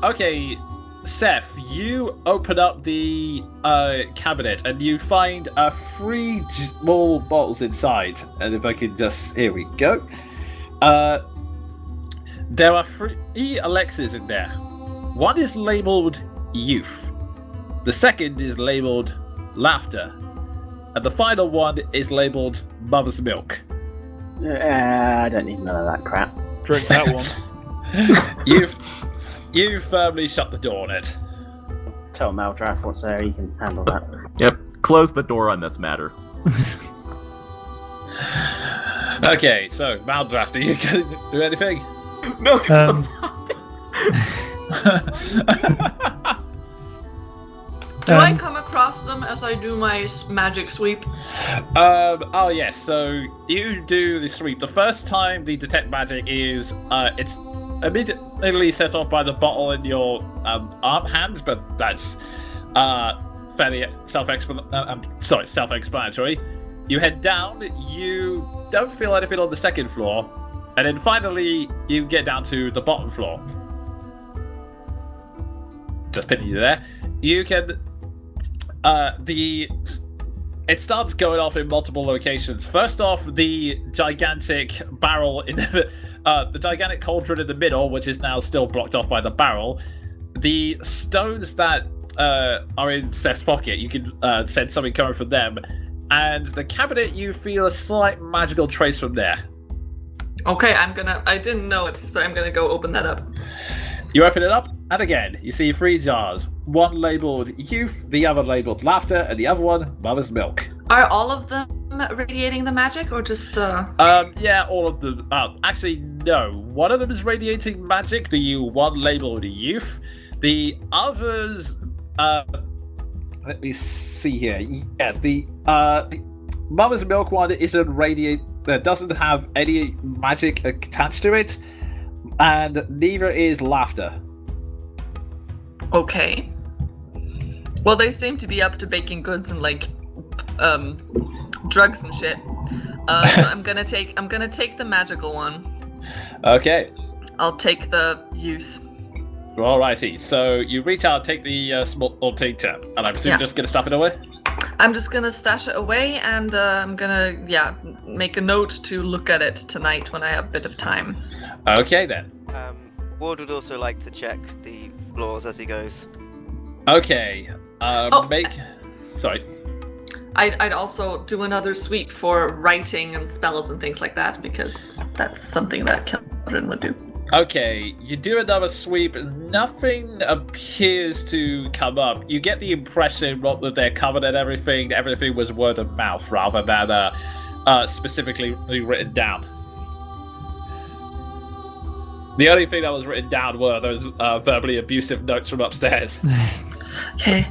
Okay, Seth, you open up the cabinet and you find 3 small bottles inside. And if I could just, here we go. There are 3 Alexis in there. One is labeled youth. The second is labeled laughter. And the final one is labeled mother's milk. I don't need none of that crap. Drink that one. You firmly shut the door on it. Tell Maldraft what's there, he can handle that. Yep. Close the door on this matter. Okay, so Maldraft, are you going to do anything? No. Do I come across them as I do my magic sweep? Oh yes, so you do the sweep. The first time the detect magic is it's immediately set off by the bottle in your arm hands, but that's fairly self-explanatory. You head down, you don't feel anything on the second floor, and then finally you get down to the bottom floor. Just pinning you there. You can it starts going off in multiple locations. First off, the gigantic barrel in the gigantic cauldron in the middle, which is now still blocked off by the barrel. The stones that are in Seth's pocket, you can sense something coming from them. And the cabinet, you feel a slight magical trace from there. Okay, I didn't know it, so I'm gonna go open that up. You open it up, and again, you see 3 jars. One labeled youth, the other labeled laughter, and the other one mother's milk. Are all of them radiating the magic, or just Yeah, all of them. Actually, no. One of them is radiating magic. The one labeled youth. The others. Let me see here. Yeah, the mother's milk one isn't doesn't have any magic attached to it, and neither is laughter. Okay. Well, they seem to be up to baking goods and like drugs and shit. So I'm gonna take the magical one. Okay. I'll take the youth. Alrighty. So you reach out, take the small tincture, and I'm assuming Yeah. just gonna stuff it away. I'm just gonna stash it away, and I'm gonna make a note to look at it tonight when I have a bit of time. Okay then. Ward would also like to check the floors as he goes. Okay. Sorry. I'd also do another sweep for writing and spells and things like that, because that's something that children would do. Okay, you do another sweep, nothing appears to come up. You get the impression that they're covered in everything was word of mouth rather than specifically written down. The only thing that was written down were those verbally abusive notes from upstairs. Okay.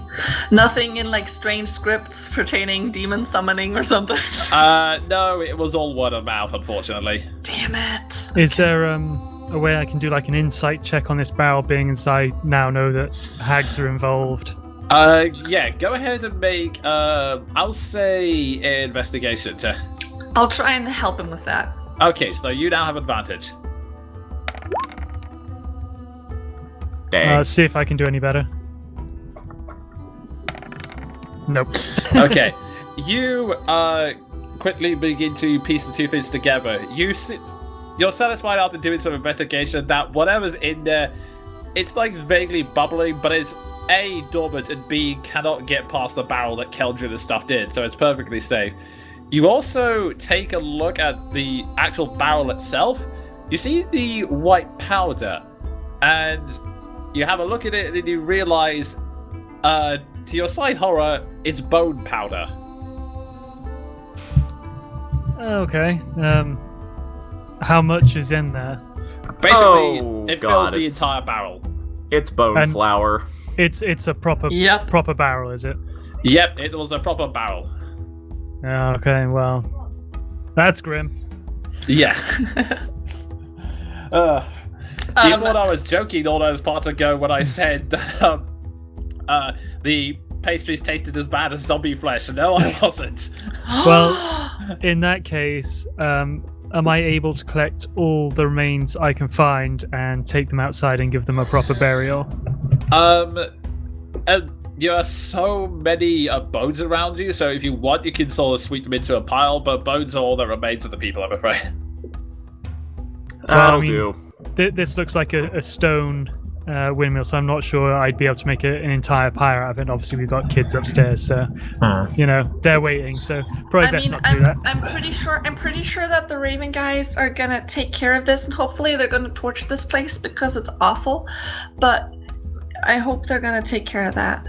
Nothing in like strange scripts pertaining demon summoning or something? No, it was all word of mouth, unfortunately. Damn it. Is there a way I can do like an insight check on this barrel, being as I now know that hags are involved? Yeah, go ahead and make, I'll say an investigation check. I'll try and help him with that. Okay, so you now have advantage. Dang. See if I can do any better. Nope. Okay, you quickly begin to piece the two things together. You're satisfied after doing some investigation that whatever's in there, it's like vaguely bubbling, but it's A, dormant, and B, cannot get past the barrel that Keldrin is stuffed in, so it's perfectly safe. You also take a look at the actual barrel itself. You see the white powder, and you have a look at it and you realize, to your slight horror, it's bone powder. Okay. How much is in there? Basically, Oh, it God, fills the it's- entire barrel. It's bone And- flour. It's a proper Yep. proper barrel, is it? Yep, it was a proper barrel. Okay, well, that's grim. Yeah. You thought I was joking all those parts ago when I said that the pastries tasted as bad as zombie flesh. No, I wasn't. Well, in that case, am I able to collect all the remains I can find and take them outside and give them a proper burial? There are so many bones around you, so if you want, you can sort of sweep them into a pile, but bones are all that remains of the people, I'm afraid. That'll I mean, do. This looks like a stone windmill, so I'm not sure I'd be able to make an entire pyre out of it. Obviously, we've got kids upstairs, so you know they're waiting. So probably best not to do that. I'm pretty sure that the Raven guys are gonna take care of this, and hopefully they're gonna torch this place because it's awful. But I hope they're gonna take care of that.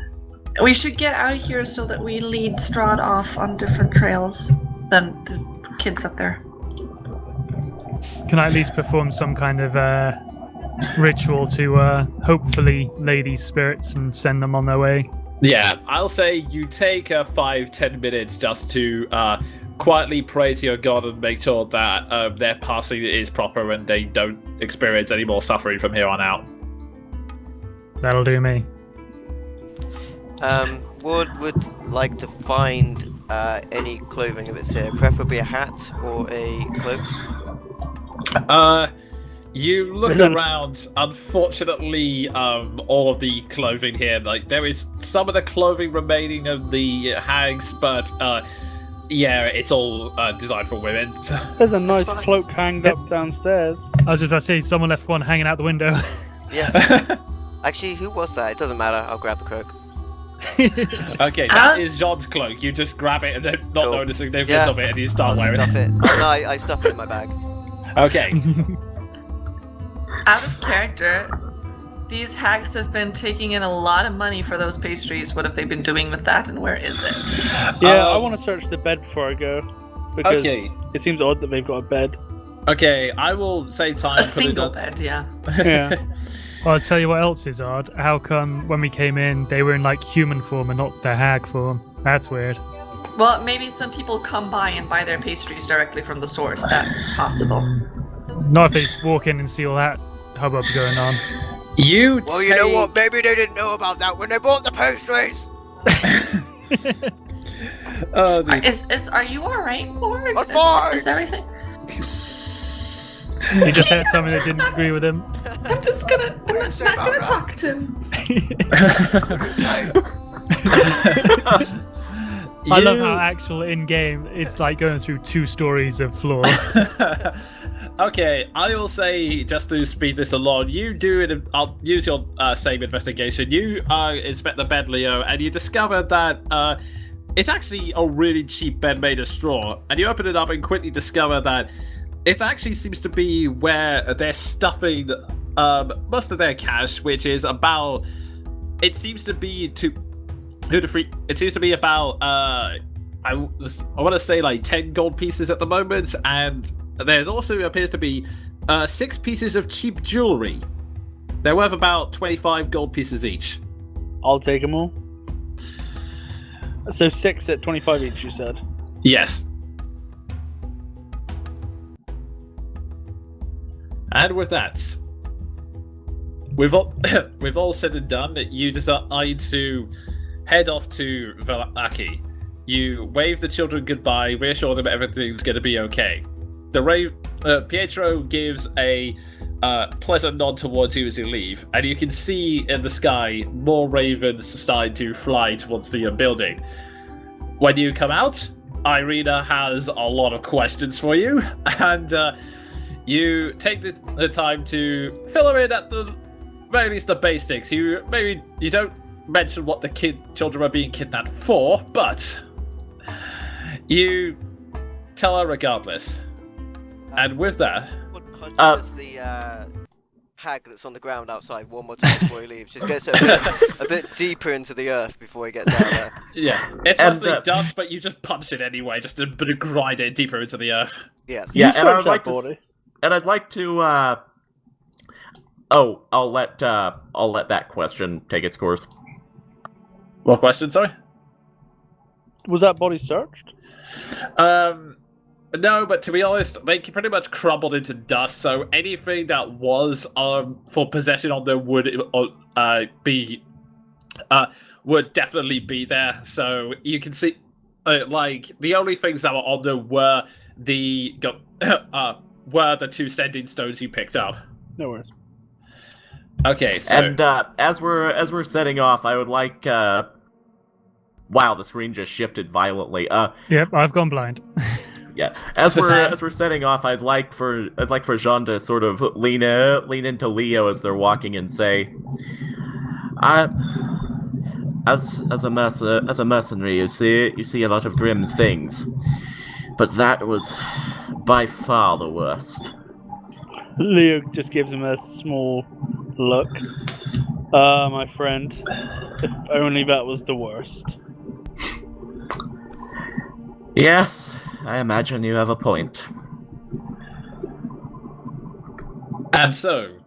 We should get out of here so that we lead Strahd off on different trails than the kids up there. Can I at least perform some kind of ritual to hopefully lay these spirits and send them on their way? Yeah, I'll say you take 5-10 minutes just to quietly pray to your god and make sure that their passing is proper and they don't experience any more suffering from here on out. That'll do me. Ward would like to find any clothing if it's here, preferably a hat or a cloak. You look around. Unfortunately, all of the clothing here, like there is some of the clothing remaining of the hags, but yeah, it's all designed for women. So. There's a nice fine. cloak hanged up downstairs. I was just about to say someone left one hanging out the window. Yeah. Actually, who was that? It doesn't matter. I'll grab the cloak. Okay, that is Jean's cloak. You just grab it and then not Cool. know the significance of it, and you start I'll wearing stuff it. it. Oh, no, I stuff it in my bag. Okay. Out of character, these hags have been taking in a lot of money for those pastries. What have they been doing with that, and where is it? Yeah, I want to search the bed before I go. Because Okay. it seems odd that they've got a bed. Okay, I will save time. A for the single bed, yeah. Yeah. Well, I'll tell you what else is odd. How come when we came in, they were in like human form and not their hag form? That's weird. Well, maybe some people come by and buy their pastries directly from the source. That's possible. Not if they just walk in and see all that hubbub going on. You. Well, you know what? Maybe they didn't know about that when they bought the pastries. Are you all right, Ward? I'm fine. Is everything? He just said something that didn't agree with him. I'm just gonna. I'm What not, say not about gonna that? talk to him. I love how actual in-game it's like going through 2 stories of floor. Okay, I will say, just to speed this along, you do it. I'll use your same investigation. You inspect the bed, Leo, and you discover that it's actually a really cheap bed made of straw. And you open it up and quickly discover that it actually seems to be where they're stuffing most of their cash, which is about. It seems to be It seems to be about I want to say like 10 gold pieces at the moment, and there's also appears to be 6 pieces of cheap jewelry. They're worth about 25 gold pieces each. I'll take them all. So 6 at 25 each, you said? Yes. And with that, we've all said and done, you decide to head off to Vallaki. You wave the children goodbye, reassure them everything's going to be okay. Pietro gives a pleasant nod towards you as you leave, and you can see in the sky more ravens starting to fly towards the building. When you come out, Irina has a lot of questions for you, and you take the time to fill her in at the very least the basics. You don't mention what the children are being kidnapped for, but you tell her regardless. And with that, punches the hag that's on the ground outside one more time before he leaves. Just gets a bit deeper into the earth before he gets out of there. Yeah, it's mostly dust, but you just punch it anyway, just to grind it deeper into the earth. Yes. Yeah, and I'd like to. I'll let that question take its course. What question? Sorry. Was that body searched? No, but to be honest, they pretty much crumbled into dust. So anything that was for possession on them would would definitely be there. So you can see, like the only things that were on them were the 2 sending stones you picked up. No worries. Okay, so and as we're setting off, I would like. Wow, the screen just shifted violently. Yep, I've gone blind. Yeah, as we're setting off, I'd like for Jean to sort of lean into Leo as they're walking and say, as a mercenary, you see a lot of grim things, but that was by far the worst. Leo just gives him a small look. My friend, if only that was the worst. Yes, I imagine you have a point. And so,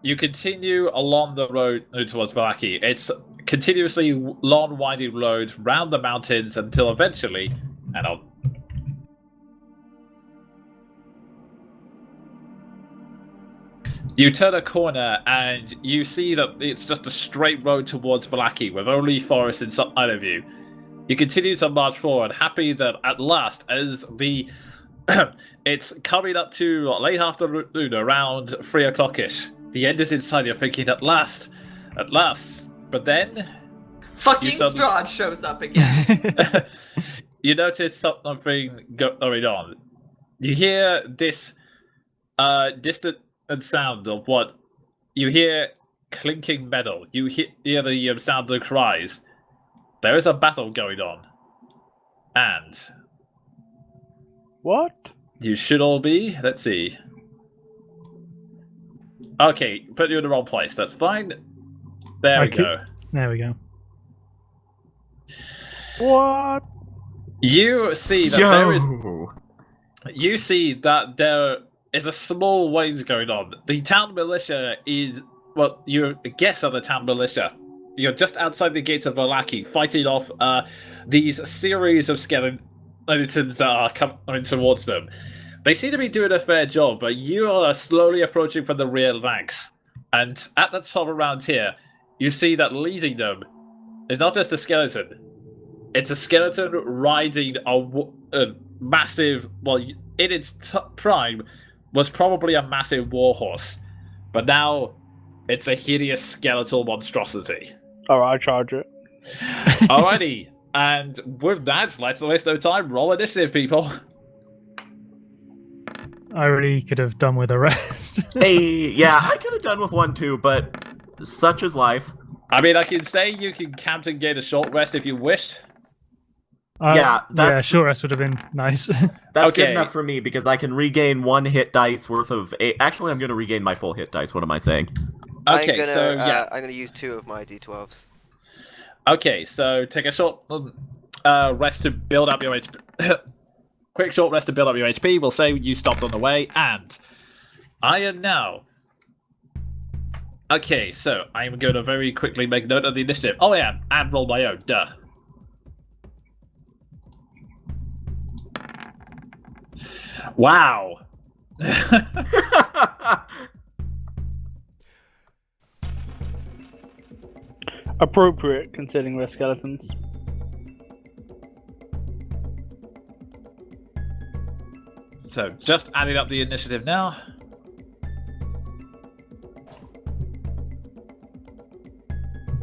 you continue along the road towards Vallaki. It's continuously long, winding road round the mountains until eventually, you turn a corner and you see that it's just a straight road towards Vallaki with only forest inside of you. You continue to march forward, happy that at last, as the it's coming up to late afternoon, around 3 o'clock-ish. The end is inside. You're thinking, at last. But then, fucking Strahd shows up again. You notice something going on. You hear this distant sound of what you hear clinking metal. You hear the sound of cries. There is a battle going on. And what? You should all be. Let's see. Okay, put you in the wrong place. That's fine. There we go. There we go. What? You see that You see that there is a small wage going on. The town militia is, well, you guess are the town militia. You're just outside the gates of Vallaki, fighting off these series of skeletons that are coming towards them. They seem to be doing a fair job, but you are slowly approaching from the rear ranks. And at the top around here, you see that leading them is not just a skeleton. It's a skeleton riding a massive, well, in its prime, was probably a massive warhorse. But now, it's a hideous skeletal monstrosity. Alright, I charge it. Alrighty. And with that, let's waste no time. Roll initiative, people. I really could have done with a rest. Hey, yeah, I could have done with one too, but such is life. I mean, I can say you can count and gain a short rest if you wished. Yeah, that's- short rest would have been nice. That's Okay. good enough for me because I can regain 1 hit dice worth of. Actually, I'm going to regain my full hit dice. What am I saying? Okay, so yeah. I'm gonna use 2 of my d12s. Okay, so take a short rest to build up your HP. Quick short rest to build up your HP. We'll say you stopped on the way, and I am now. Okay, so I'm going to very quickly make note of the initiative. Oh yeah, and roll my own. Duh. Wow. Appropriate, considering we're skeletons. So just adding up the initiative now.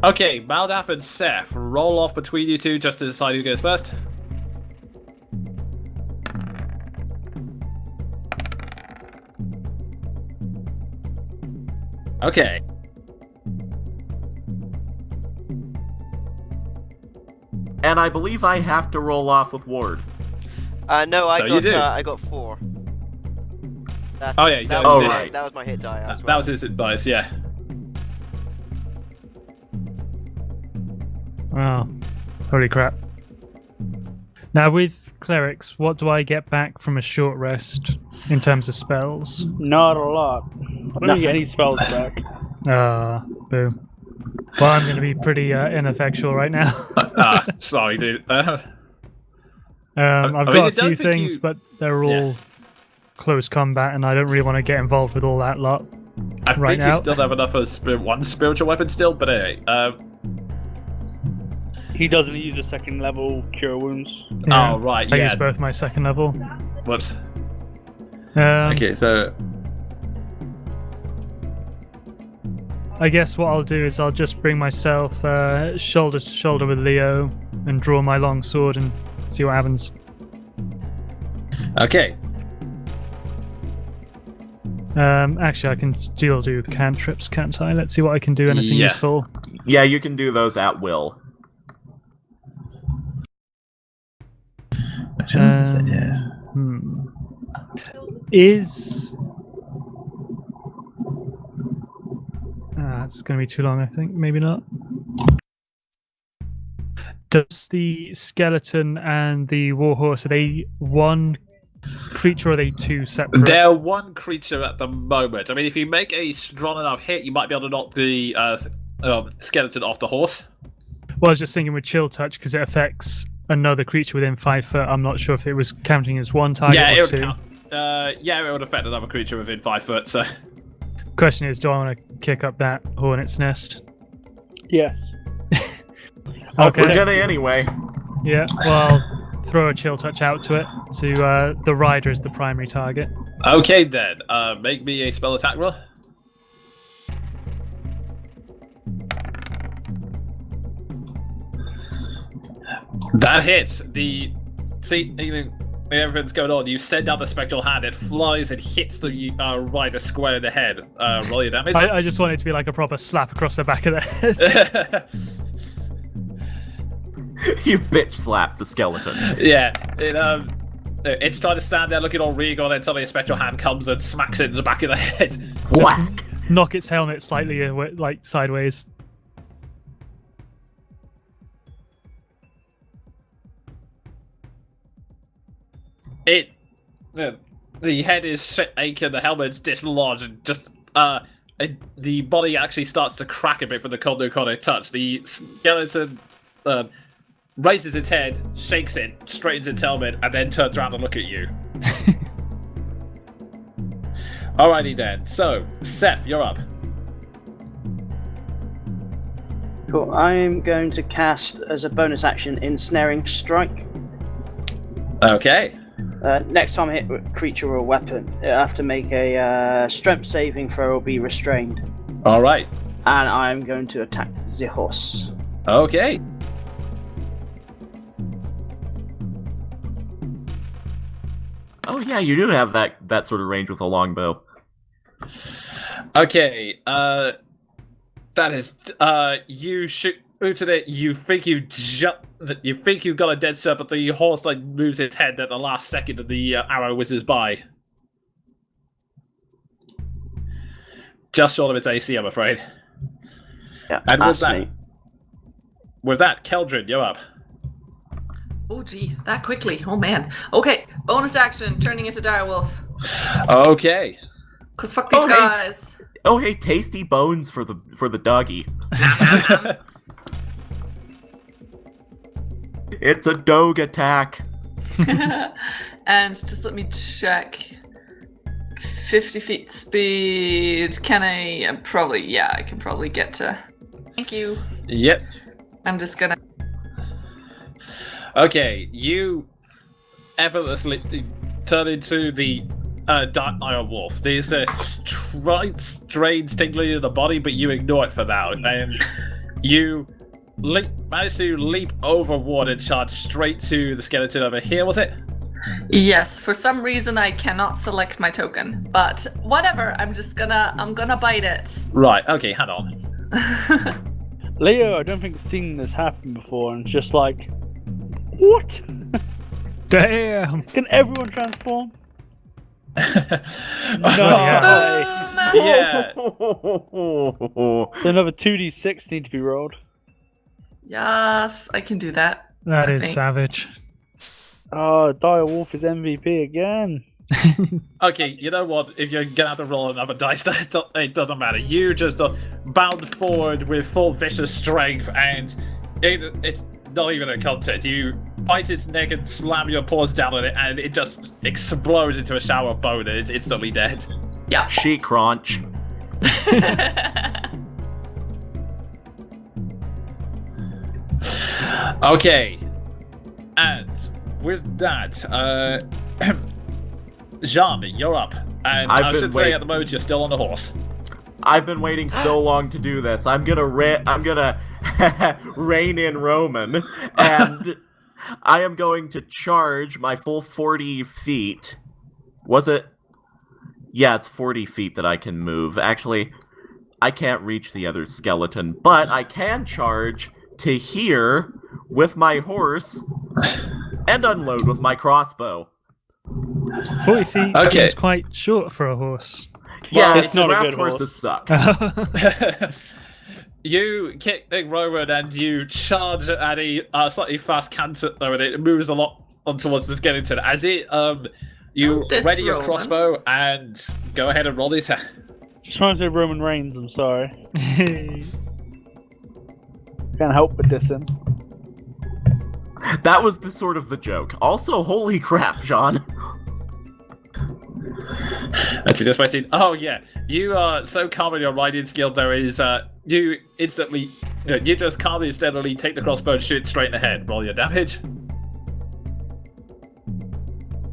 Okay, Maldaf and Seth, roll off between you two just to decide who goes first. Okay. And I believe I have to roll off with Ward. No, So you do. I got 4. Oh, yeah, you that don't- was Oh, my, right. that was my hit die as That well. was his advice, yeah. Oh, holy crap. Now, with clerics, what do I get back from a short rest in terms of spells? Not a lot. I don't get any spells back. Boom. Well, I'm going to be pretty ineffectual right now. Sorry, dude. I've I mean, got I a don't few think things, you- but they're all close combat, and I don't really want to get involved with all that lot. I Right think you now. still have enough of one spiritual weapon still, but anyway. He doesn't use a second level cure wounds. Yeah, Oh, right, I yeah. use both my second level. Whoops. Um, Okay, so I guess what I'll do is I'll just bring myself shoulder to shoulder with Leo and draw my long sword and see what happens. okay. Actually, I can still do cantrips, can't I? Let's see what I can do. Anything Yeah. useful? Yeah, you can do those at will. Is it's going to be too long, I think. Maybe not. Does the skeleton and the warhorse, are they one creature or are they two separate? They're one creature at the moment. I mean, if you make a strong enough hit, you might be able to knock the skeleton off the horse. Well, I was just thinking with chill touch because it affects another creature within 5 foot. I'm not sure if it was counting as one target Yeah, or it would two. count. Yeah, it would affect another creature within 5 foot. So, Question is, do I want to kick up that hornet's nest? Yes. Okay. We're gonna anyway. Yeah, well, I'll throw a chill touch out to it. To the rider as the primary target. okay then. Make me a spell attack roll. That hits. Everything's going on. You send out the spectral hand. It flies and hits the rider square in the head. Roll your damage. I just want it to be like a proper slap across the back of the head. You bitch slap the skeleton. Yeah, it's trying to stand there looking all regal, and then suddenly a spectral hand comes and smacks it in the back of the head. Whack! Knock its helmet slightly like sideways. The head is aching, the helmet's dislodged, and just the body actually starts to crack a bit from the cold narcotic touch. The skeleton raises its head, shakes it, straightens its helmet, and then turns around to look at you. Alrighty then. So, Seth, you're up. Cool. I'm going to cast as a bonus action Ensnaring Strike. Okay. Next time I hit a creature or a weapon, I have to make a strength saving throw or be restrained. Alright. And I'm going to attack the horse. Okay. Oh yeah, you do have that sort of range with a longbow. Okay, that is, you shoot at it. You think you think you've got a dead serpent, but the horse like moves its head at the last second, and the arrow whizzes by. Just short of its AC, I'm afraid. Yeah, And that's me. with that, Keldrin, you're up. Oh gee, that quickly. Oh man. Okay, bonus action, turning into direwolf. Okay. Cause fuck these Oh, hey. guys. Oh hey, tasty bones for the doggy. It's a dog attack. And just let me check. 50 feet speed. Can I? I can probably get to. Thank you. Yep. I'm just gonna. Okay, you effortlessly turn into the Dark Iron Wolf. There's a strange tingling in the body, but you ignore it for now. And you manage to leap overboard and charge straight to the skeleton over here, was it? Yes, for some reason I cannot select my token, but whatever. I'm gonna bite it. Right, okay, hang on. Leo, I don't think I've seen this happen before, and it's just like, what? Damn. Can everyone transform? No. Yeah. Yeah. So another 2d6 need to be rolled. Yes, I can do that. That I is think. savage. Oh, Dire Wolf is MVP again. Okay, you know what? If you're gonna have to roll another dice, it doesn't matter. You just bound forward with full vicious strength, and it's not even a contest. You bite its neck and slam your paws down on it, and it just explodes into a shower of bone, and it's instantly dead. Yeah. She crunch. Okay, and with that, Jean, you're up. And I should say at the moment you're still on the horse. I've been waiting so long to do this. I'm gonna rein in Roman, and I am going to charge my full 40 feet. Was it? Yeah, it's 40 feet that I can move. Actually, I can't reach the other skeleton, but I can charge to here with my horse and unload with my crossbow. 40 feet Okay. seems quite short for a horse. Yeah, it's it's not a draft good horses suck. You kick the Roman and you charge at a slightly fast canter, and it moves a lot on towards the skeleton. As it, you This ready your Roman. crossbow and go ahead and roll it. Just trying to say Roman Reigns, I'm sorry. Can't help but diss him. That was the sort of the joke. Also, holy crap, John. As you just waiting. Oh yeah, you are so calm in your riding skill. There is you instantly, you just calmly and steadily take the crossbow and shoot straight in the head. Roll your damage.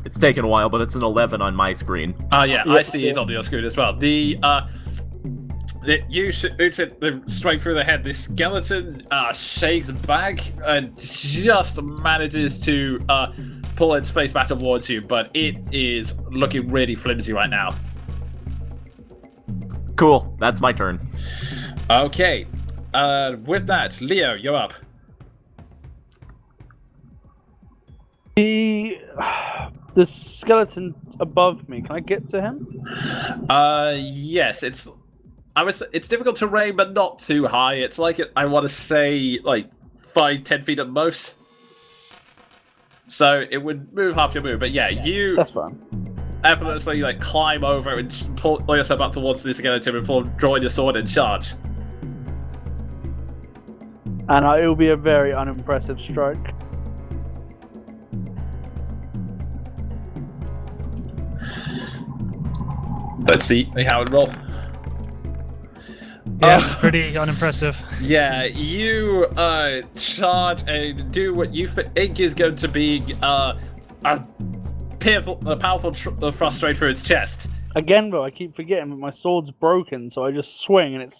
It's taken a while, but it's an 11 on my screen. Yeah, Yep, I see it same. on your screen as well. You shoot it straight through the head. The skeleton shakes back and just manages to pull its face back towards you, but it is looking really flimsy right now. Cool, that's my turn. Okay, with that, Leo, you're up. The skeleton above me, can I get to him? Yes, it's difficult terrain, but not too high. It's like I want to say like 5-10 feet at most. So it would move half your move, but yeah, you That's fine. effortlessly like climb over and pull yourself up towards the skeleton before drawing your sword and charge. And it will be a very unimpressive strike. Let's see how it roll. Yeah, it's pretty unimpressive. Yeah, you charge and do what you think is going to be a powerful thrust straight through its chest. Again, though, I keep forgetting that my sword's broken, so I just swing and it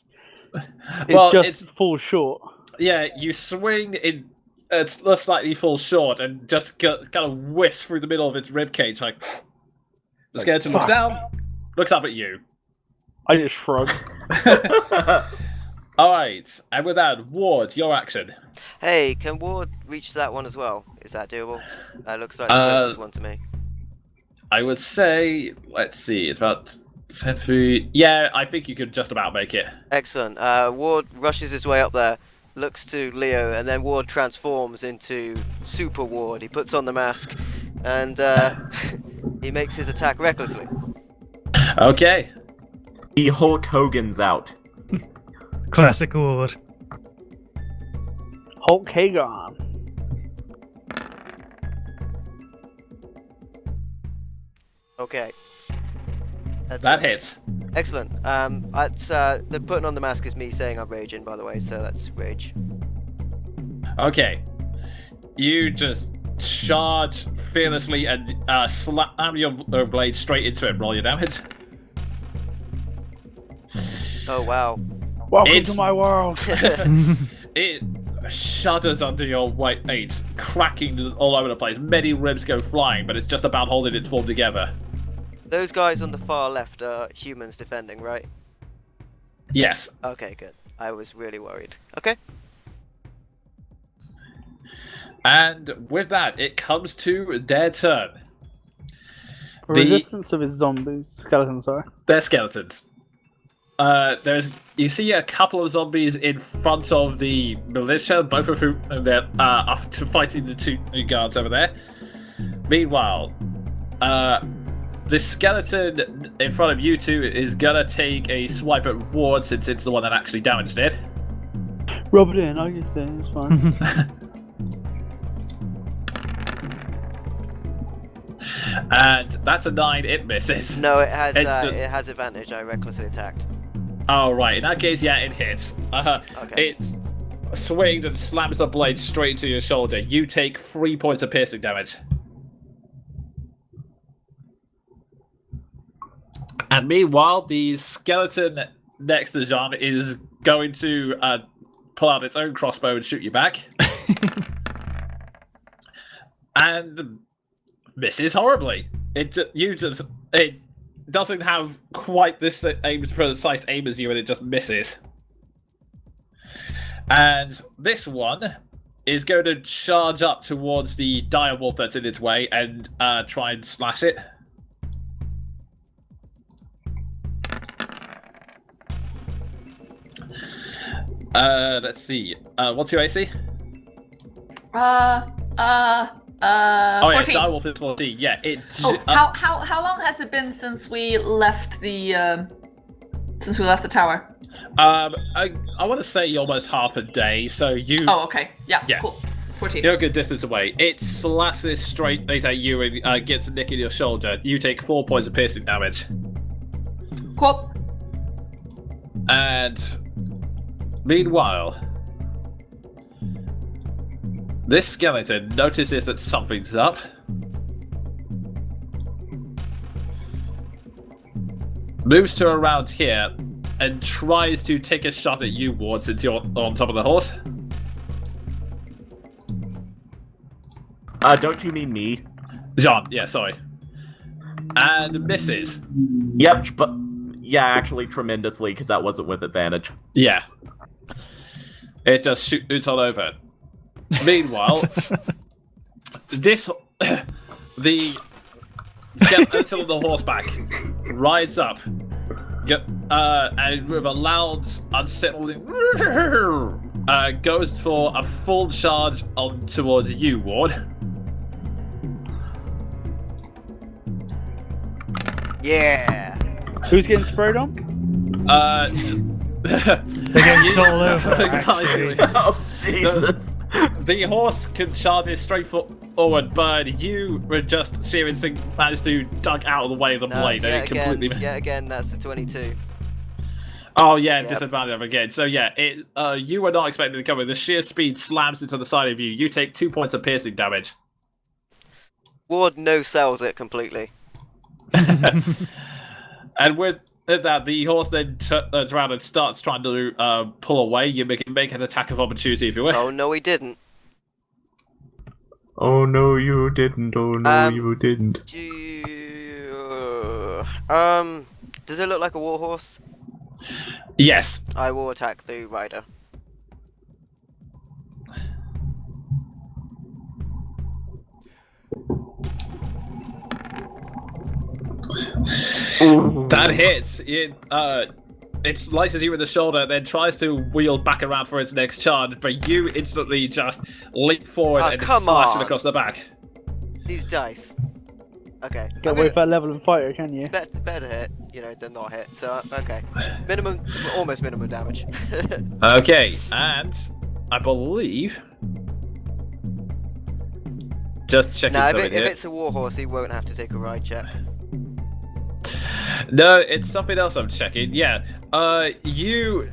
Well, just falls short. Yeah, you swing it. It's slightly falls short and just kind of whiffs through the middle of its ribcage, like The skeleton looks down, looks up at you. I just shrug. Alright, and with that, Ward, your action. Hey, can Ward reach that one as well? Is that doable? That looks like the closest one to me. I would say, let's see, it's about 10 feet. Yeah, I think you could just about make it. Excellent. Ward rushes his way up there, looks to Leo, and then Ward transforms into Super Ward. He puts on the mask, and he makes his attack recklessly. Okay. He Hulk Hogan's out. Classic Ward. Hulk Hagon. Okay. That hits. Excellent. The putting on the mask is me saying I'm raging, by the way, so that's rage. Okay. You just charge fearlessly and slam your blade straight into it. Roll your damage. Oh, wow. Welcome to my world. It shudders under your weight, cracking all over the place. Many ribs go flying, but it's just about holding its form together. Those guys on the far left are humans defending, right? Yes. Okay, good. I was really worried. Okay. And with that, it comes to their turn. Resistance of his zombies. Skeletons, sorry. They're skeletons. You see a couple of zombies in front of the militia, both of whom they're up to fighting the two guards over there. Meanwhile, the skeleton in front of you two is gonna take a swipe at Ward since it's the one that actually damaged it. Rub it in, I guess it's fine. And that's a 9, it misses. No, it has advantage. I recklessly attacked. Oh, right. In that case, yeah, it hits. Okay. It swings and slams the blade straight into your shoulder. You take 3 points of piercing damage. And meanwhile, the skeleton next to Jean is going to pull out its own crossbow and shoot you back. And misses horribly. It doesn't have quite this precise aim as you, and it just misses. And this one is going to charge up towards the direwolf that's in its way and try and slash it. Let's see. What's your AC? Oh yeah, 14. Direwolf is 14. Yeah, how long has it been since we left the tower? I want to say almost half a day. So you. Oh, okay. Yeah. Cool. 14. You're a good distance away. It slashes straight at you and gets a nick in your shoulder. You take 4 points of piercing damage. Cool. And meanwhile, this skeleton notices that something's up. Moves to around here and tries to take a shot at you, Ward, since you're on top of the horse. Don't you mean me? Jean, yeah, sorry. And misses. Yep, but yeah, actually tremendously, because that wasn't with advantage. Yeah. It just shoots on over. Meanwhile, the skeleton on the horseback rides up, and with a loud, unsettling, goes for a full charge on towards you, Ward. Yeah. Who's getting sprayed on? They're getting shot all over. Actually. Oh, Jesus. The horse can charge it straight forward, but you were just seriously managed to duck out of the way of the blade. Yeah, again, that's the 22. Oh yeah, Yep. disadvantage again. So yeah, you were not expecting to come in. The sheer speed slams into the side of you. You take 2 points of piercing damage. Ward no-sells it completely. And with that, the horse then turns around and starts trying to pull away. You make an attack of opportunity if you wish. Oh no, he didn't. Oh no, you didn't. Oh no, you didn't. Does it look like a warhorse? Yes. I will attack the rider. That hits. It slices you in the shoulder, then tries to wheel back around for its next charge, but you instantly just leap forward and slash it across the back. These dice. Okay. Get away with that level and fighter, can you? It's better hit, than not hit. So okay, almost minimum damage. Okay, and I believe. Just checking something here. If it's a warhorse, he won't have to take a ride check. No, it's something else I'm checking. Yeah. You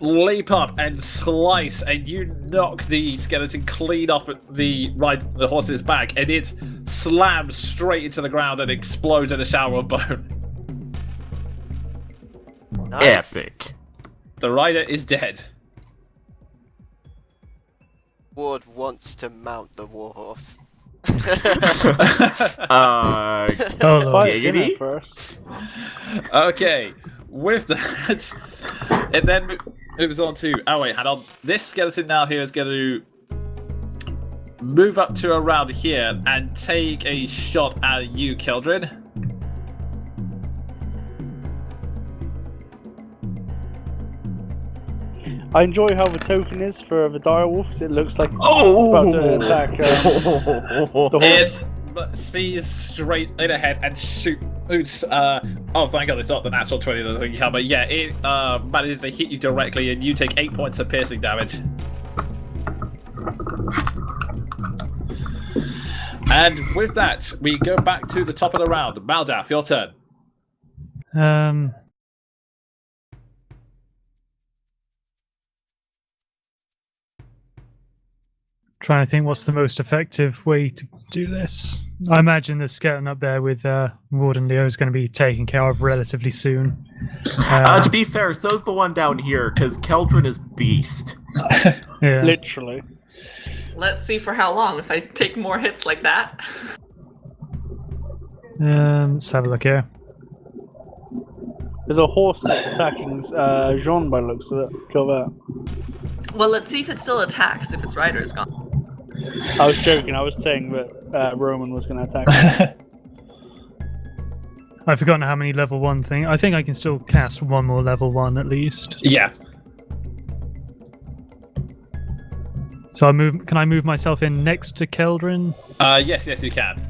leap up and slice, and you knock the skeleton clean off the horse's back, and it slams straight into the ground and explodes in a shower of bone. Nice. Epic. The rider is dead. Ward wants to mount the warhorse. Giggity? First. Okay, with that, it then moves on to. Oh wait, hang on. This skeleton now here is going to move up to around here and take a shot at you, Keldrin. I enjoy how the token is for the direwolf because it looks like it's about to attack the horse. It sees straight in ahead and shoots. Oh, thank God, it's not the natural 20 that you have, but yeah, it manages to hit you directly, and you take 8 points of piercing damage. And with that, we go back to the top of the round. Maldaf, your turn. Trying to think what's the most effective way to do this. I imagine the skeleton up there with Ward and Leo is going to be taken care of relatively soon. To be fair, so's the one down here, because Keldrin is beast. Yeah. Literally. Let's see for how long if I take more hits like that. Let's have a look here. There's a horse that's attacking Jean by the looks of it. Kill that. Well, let's see if it still attacks if its rider is gone. I was joking. I was saying that Roman was going to attack me. I've forgotten how many level 1 thing. I think I can still cast one more level 1 at least. Yeah. So can I move myself in next to Keldrin? Yes, you can.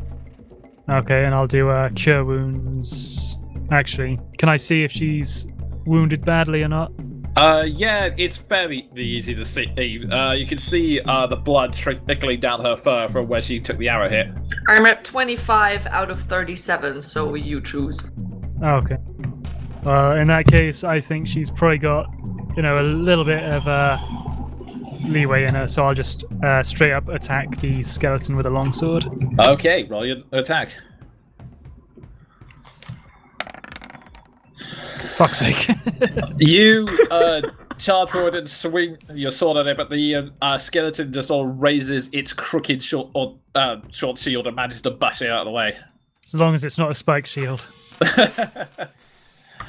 Okay, and I'll do cure wounds. Actually, can I see if she's wounded badly or not? Yeah, it's fairly easy to see. You can see the blood trickling down her fur from where she took the arrow hit. I'm at 25 out of 37, so you choose. Okay. Well, in that case, I think she's probably got, a little bit of leeway in her, so I'll just straight up attack the skeleton with a longsword. Okay, roll your attack. Fuck's sake. You charge forward and swing your sword at it, but the skeleton just sort of raises its crooked short shield and manages to bash it out of the way. As long as it's not a spike shield.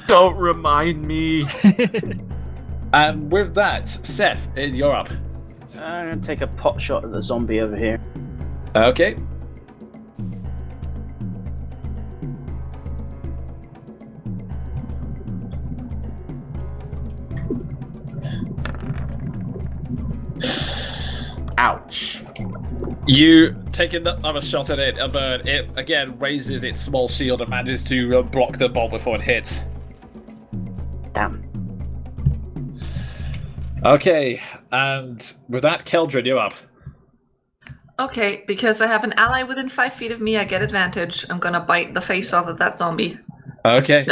Don't remind me. And with that, Seth, you're up. I'm going to take a pot shot at the zombie over here. Okay. Ouch. You take another shot at it, but it again raises its small shield and manages to block the ball before it hits. Damn. Okay, and with that, Keldrin, you're up. Okay, because I have an ally within 5 feet of me, I get advantage. I'm gonna bite the face off of that zombie. Okay.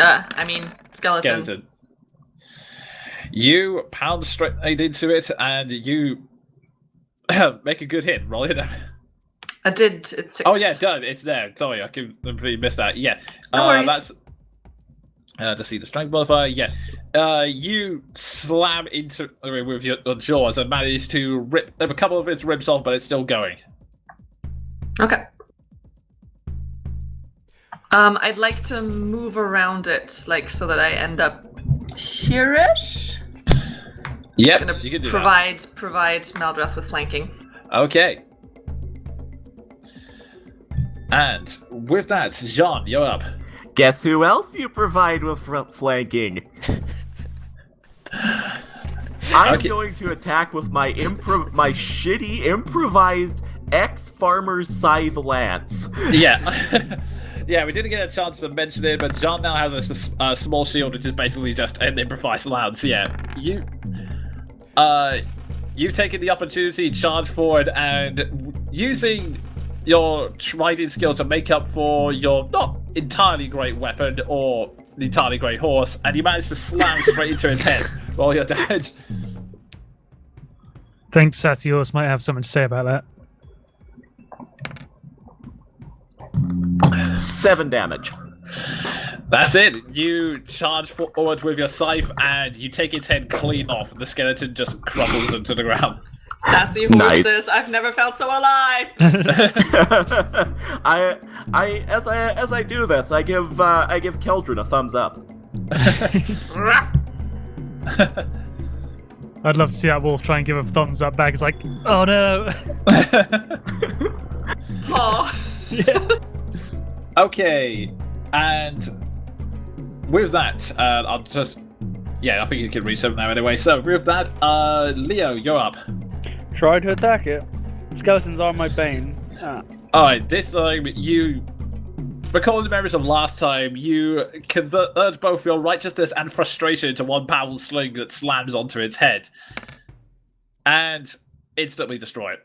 Skeleton. You pound straight into it, and you make a good hit. Roll it. I did. It's 6. Oh yeah, done. It's there. Sorry, I completely missed that. Yeah. No worries. That's to see the strength modifier. Yeah. You slam into with your jaws and manage to rip a couple of its ribs off, but it's still going. Okay. I'd like to move around it, like, so that I end up here-ish. Yep, Gonna you can do provide Maldreth with flanking. that. Okay. And with that, Jean, you're up. Guess who else you provide with flanking? I'm going to attack with my shitty improvised ex-farmer's scythe lance. Yeah. Yeah, we didn't get a chance to mention it, but John now has a small shield, which is basically just an improvised lance. Yeah, you've taken the opportunity, charge forward, and using your trident skill to make up for your not entirely great weapon or the entirely great horse, and you manage to slam straight into its head while you're dead. Think Sassy Horse might have something to say about that. 7 damage. That's it. You charge forward with your scythe, and you take its head clean off. The skeleton just crumbles into the ground. Sassy horses, Nice. I've never felt so alive. As I do this, I give Keldrin a thumbs up. I'd love to see that wolf try and give a thumbs up back. It's like, oh no. Oh. Yeah. Okay, and with that, I'll just... Yeah, I think you can reset now anyway. So with that, Leo, you're up. Try to attack it. Skeletons are my bane. Alright, this time you... Recalling the memories of last time, you convert both your righteousness and frustration into one powerful sling that slams onto its head. And instantly destroy it.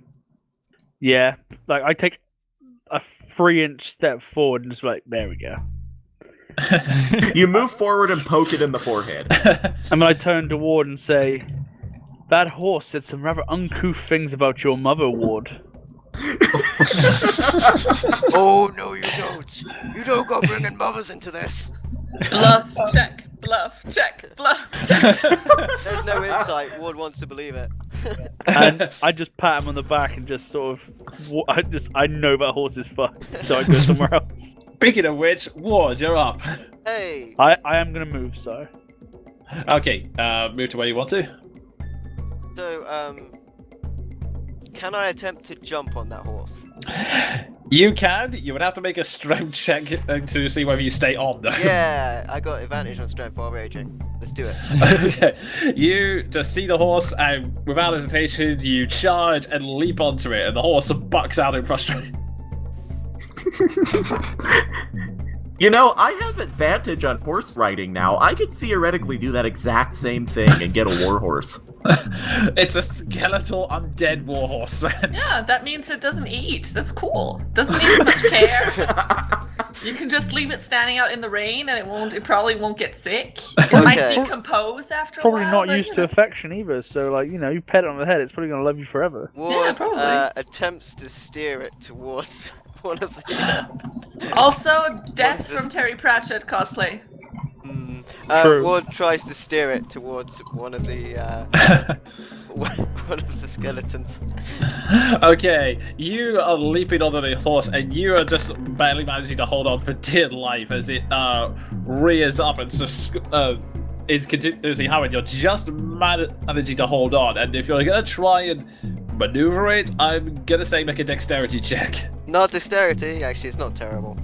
Yeah, like I take a 3-inch step forward and just like, there we go. You move forward and poke it in the forehead. And then I turn to Ward and say, that horse said some rather uncouth things about your mother, Ward. Oh no, you don't! You don't go bringing mothers into this. Bluff check, bluff check, bluff check. There's no insight. Ward wants to believe it. And I just pat him on the back and just sort of, I know that horse is fucked, so I go somewhere else. Speaking of which, Ward, you're up. Hey. I am gonna move, so. Okay, move to where you want to. So, can I attempt to jump on that horse? You can. You would have to make a strength check to see whether you stay on, though. Yeah, I got advantage on strength while raging. Let's do it. Okay. You just see the horse, and without hesitation, you charge and leap onto it, and the horse bucks out in frustration. You know, I have advantage on horse riding now. I could theoretically do that exact same thing and get a warhorse. It's a skeletal undead warhorse, man. Yeah, that means it doesn't eat. That's cool. Doesn't need much care. You can just leave it standing out in the rain, and it probably won't get sick. It might Okay. decompose after Probably a while. not but, used you to know. affection either, so like, you know, you pet it on the head, it's probably gonna love you forever. Ward probably. attempts to steer it towards one of the. Also, Death is this? from Terry Pratchett cosplay. True. Ward tries to steer it towards one of the one of the skeletons. Okay, you are leaping onto the horse, and you are just barely managing to hold on for dear life as it rears up and is continuously howling. You're just managing to hold on, and if you're gonna try and maneuver it, I'm gonna say make a dexterity check. Not dexterity, actually, it's not terrible.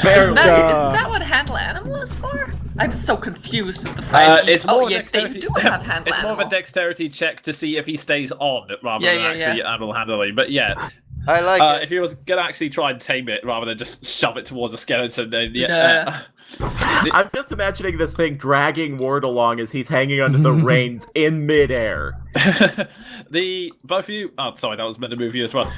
Isn't that what handle animal is for? I'm so confused with the fight. It's more of a yeah, dexterity. they do have handle It's more of animal. a dexterity check to see if he stays on rather Yeah, than yeah, actually animal handling. But yeah, I like it. if you was gonna actually try and tame it rather than just shove it towards a skeleton, then I'm just imagining this thing dragging Ward along as he's hanging onto the reins in midair. Both of you. Oh, sorry, that was meant to move you as well.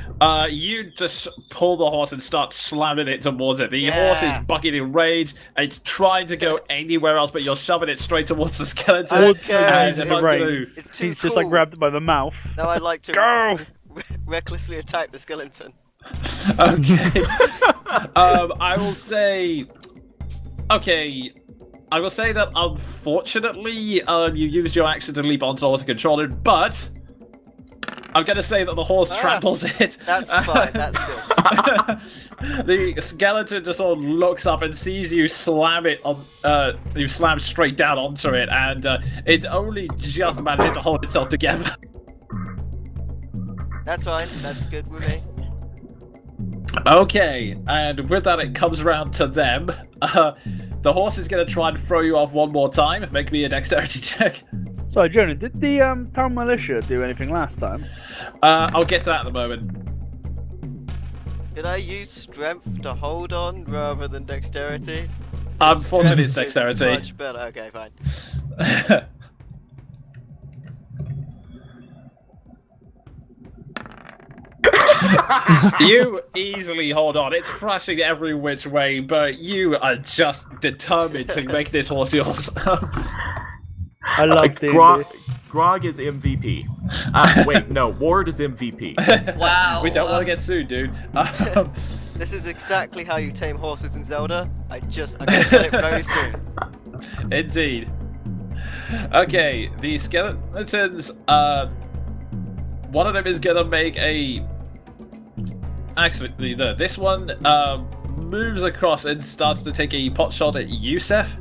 You just pull the horse and start slamming it towards it. The horse is bucking in rage. And it's trying to go anywhere else, but you're shoving it straight towards the skeleton. Okay. And In if the I'm gonna- reins. It's too He's just like cool. grabbed it by the mouth. Now I'd like to Go! recklessly attack the skeleton. Okay. I will say. Okay. I will say that unfortunately, you used your action to leap onto the horse and control it, but I'm going to say that the horse tramples it. That's fine. That's good. The skeleton just sort of looks up and sees you slam it on. You slam straight down onto it, and it only just manages to hold itself together. That's fine. That's good with me. Okay, and with that, it comes round to them. The horse is going to try and throw you off one more time. Make me a dexterity check. Sorry, Jonah, did the town militia do anything last time? I'll get to that in a moment. Did I use strength to hold on rather than dexterity? Unfortunately, it's Strength is dexterity. Much better. Okay, fine. You easily hold on. It's thrashing every which way, but you are just determined to make this horse yours. I love D&D. Grog is MVP. Wait, no, Ward is MVP. Wow. We don't want to get sued, dude. This is exactly how you tame horses in Zelda. I'm gonna get it very soon. Indeed. Okay, the skeletons, one of them is gonna make a... Actually, no, this one moves across and starts to take a pot shot at Yusef.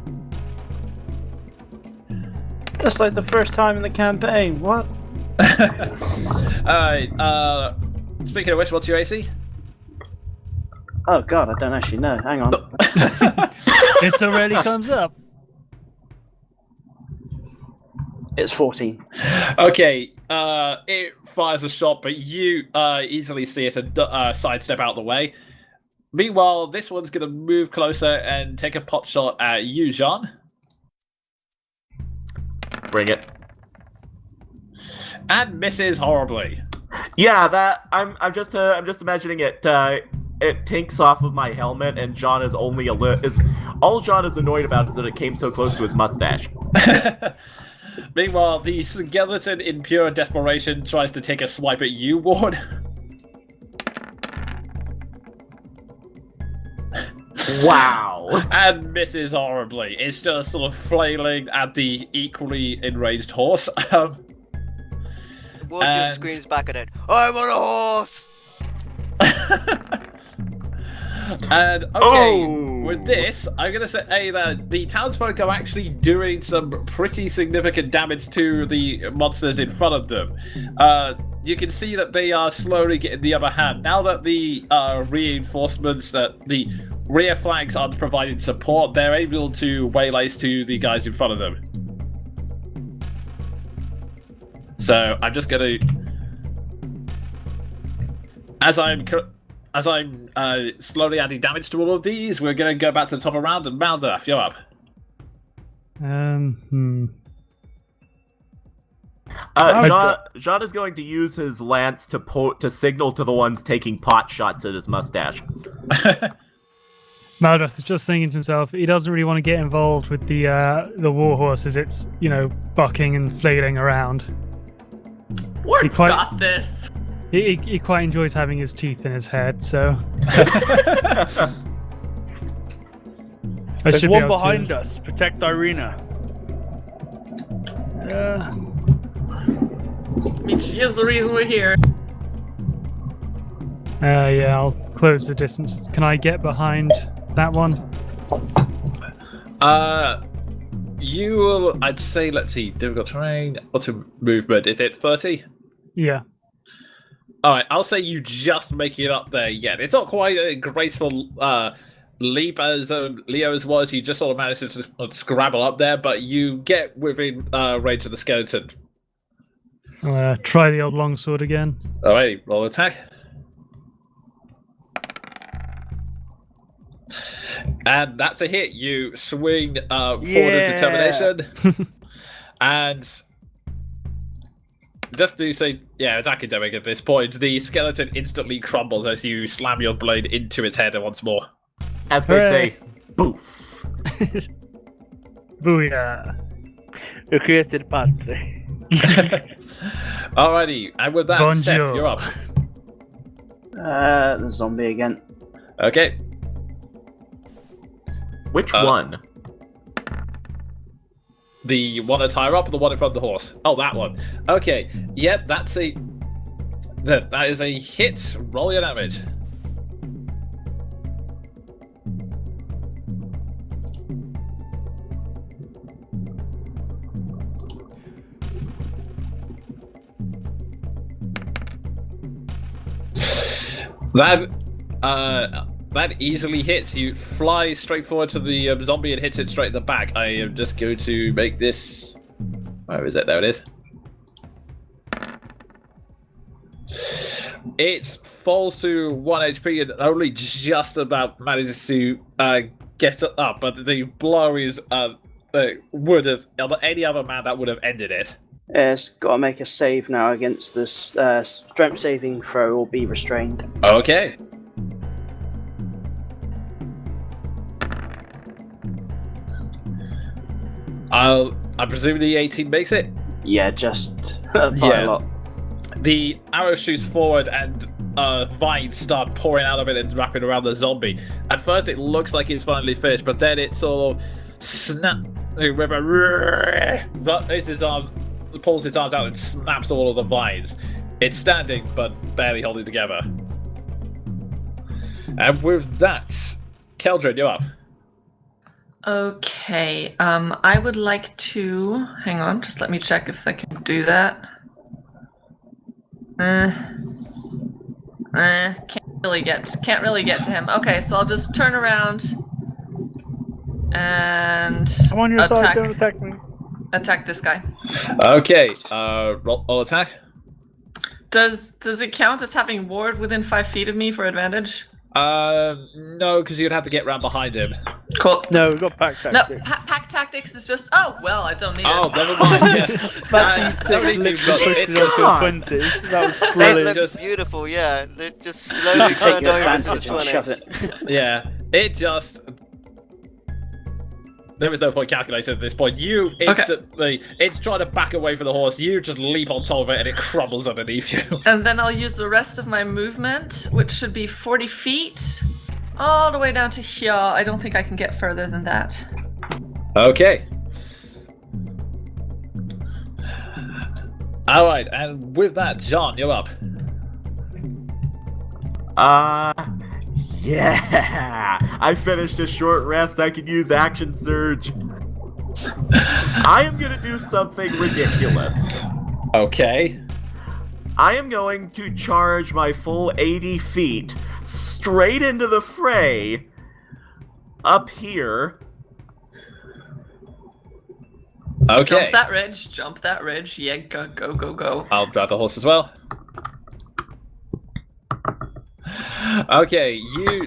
Just like the first time in the campaign. What? Alright, speaking of which, what's your AC? Oh god, I don't actually know. Hang on. It already comes up. It's 14. Okay, it fires a shot, but you easily see it and sidestep out of the way. Meanwhile, this one's going to move closer and take a pot shot at you, Jean. Bring it. And misses horribly. Yeah, that I'm just imagining it. It tinks off of my helmet, and John is only all John is annoyed about is that it came so close to his mustache. Meanwhile, the skeleton, in pure desperation, tries to take a swipe at you, Ward. Wow. And misses horribly. It's just sort of flailing at the equally enraged horse. The wolf just screams back at it. I want a horse! And okay, with this, I'm gonna say that the townsfolk are actually doing some pretty significant damage to the monsters in front of them. You can see that they are slowly getting the upper hand now that the reinforcements, that the rear flanks aren't providing support. They're able to waylay to the guys in front of them. So I'm just gonna, as I'm slowly adding damage to all of these, we're going to go back to the top of the round, and Maldorf, you're up. Jean is going to use his lance to signal to the ones taking pot shots at his mustache. Maldorf is just thinking to himself, he doesn't really want to get involved with the warhorse as it's, bucking and flailing around. Ward's got this. He quite enjoys having his teeth in his head, so... There's one behind us. Protect Irina. Yeah. I mean, she is the reason we're here. Yeah, I'll close the distance. Can I get behind that one? You will, I'd say, let's see, difficult terrain, auto movement, is it 30? Yeah. Alright, I'll say you just make it up there yet. It's not quite a graceful leap as Leo's was. You just sort of managed to scrabble up there, but you get within range of the skeleton. I'll try the old longsword again. Alright, roll attack. And that's a hit. You swing forward in determination. And... just to say, yeah, it's academic at this point. The skeleton instantly crumbles as you slam your blade into its head once more. As they say, boof. Booyah. Requested parte. Alrighty, and with that, Bonjour. Seth, you're up. The zombie again. Okay. Which one? The one that's higher up or the one in front of the horse? Oh, that one. Okay. Yep, that's a... That is a hit. Roll your damage. That easily hits. You fly straight forward to the zombie and hits it straight in the back. I am just going to make this. Where is it? There it is. It falls to 1 HP and only just about manages to get it up, but the blow is would have any other man that would have ended it. It's got to make a save now against this strength saving throw or be restrained. Okay. I presume the 18 makes it? Yeah, just by a lot. The arrow shoots forward and vines start pouring out of it and wrapping around the zombie. At first it looks like he's finally finished, but then it sort of raises his arms, pulls his arms out and snaps all of the vines. It's standing but barely holding together. And with that, Keldrin, you're up. Okay, I would like to... Hang on, just let me check if I can do that. Can't really get to him. Okay, so I'll just turn around and I'm on your side, don't attack me. Attack this guy. Okay, roll attack. Does it count as having ward within 5 feet of me for advantage? No, because you'd have to get round behind him. Cool. No, we've got pack tactics. No, pack tactics is just. Oh well, I don't need Oh, it. never mind. Yeah. That D6 literally pushed it up to a 20. That was brilliant. That's beautiful, yeah. They just slowly Take turned your over into the advantage and 20. shove it. Yeah, it just. There is no point calculating at this point. You instantly, it's trying to back away from the horse. You just leap on top of it and it crumbles underneath you. And then I'll use the rest of my movement, which should be 40 feet, all the way down to here. I don't think I can get further than that. Okay. All right, and with that, John, you're up. Yeah! I finished a short rest. I can use Action Surge. I am gonna do something ridiculous. Okay. I am going to charge my full 80 feet straight into the fray up here. Okay. Jump that ridge. Yeah, go. I'll grab the horse as well. Okay, you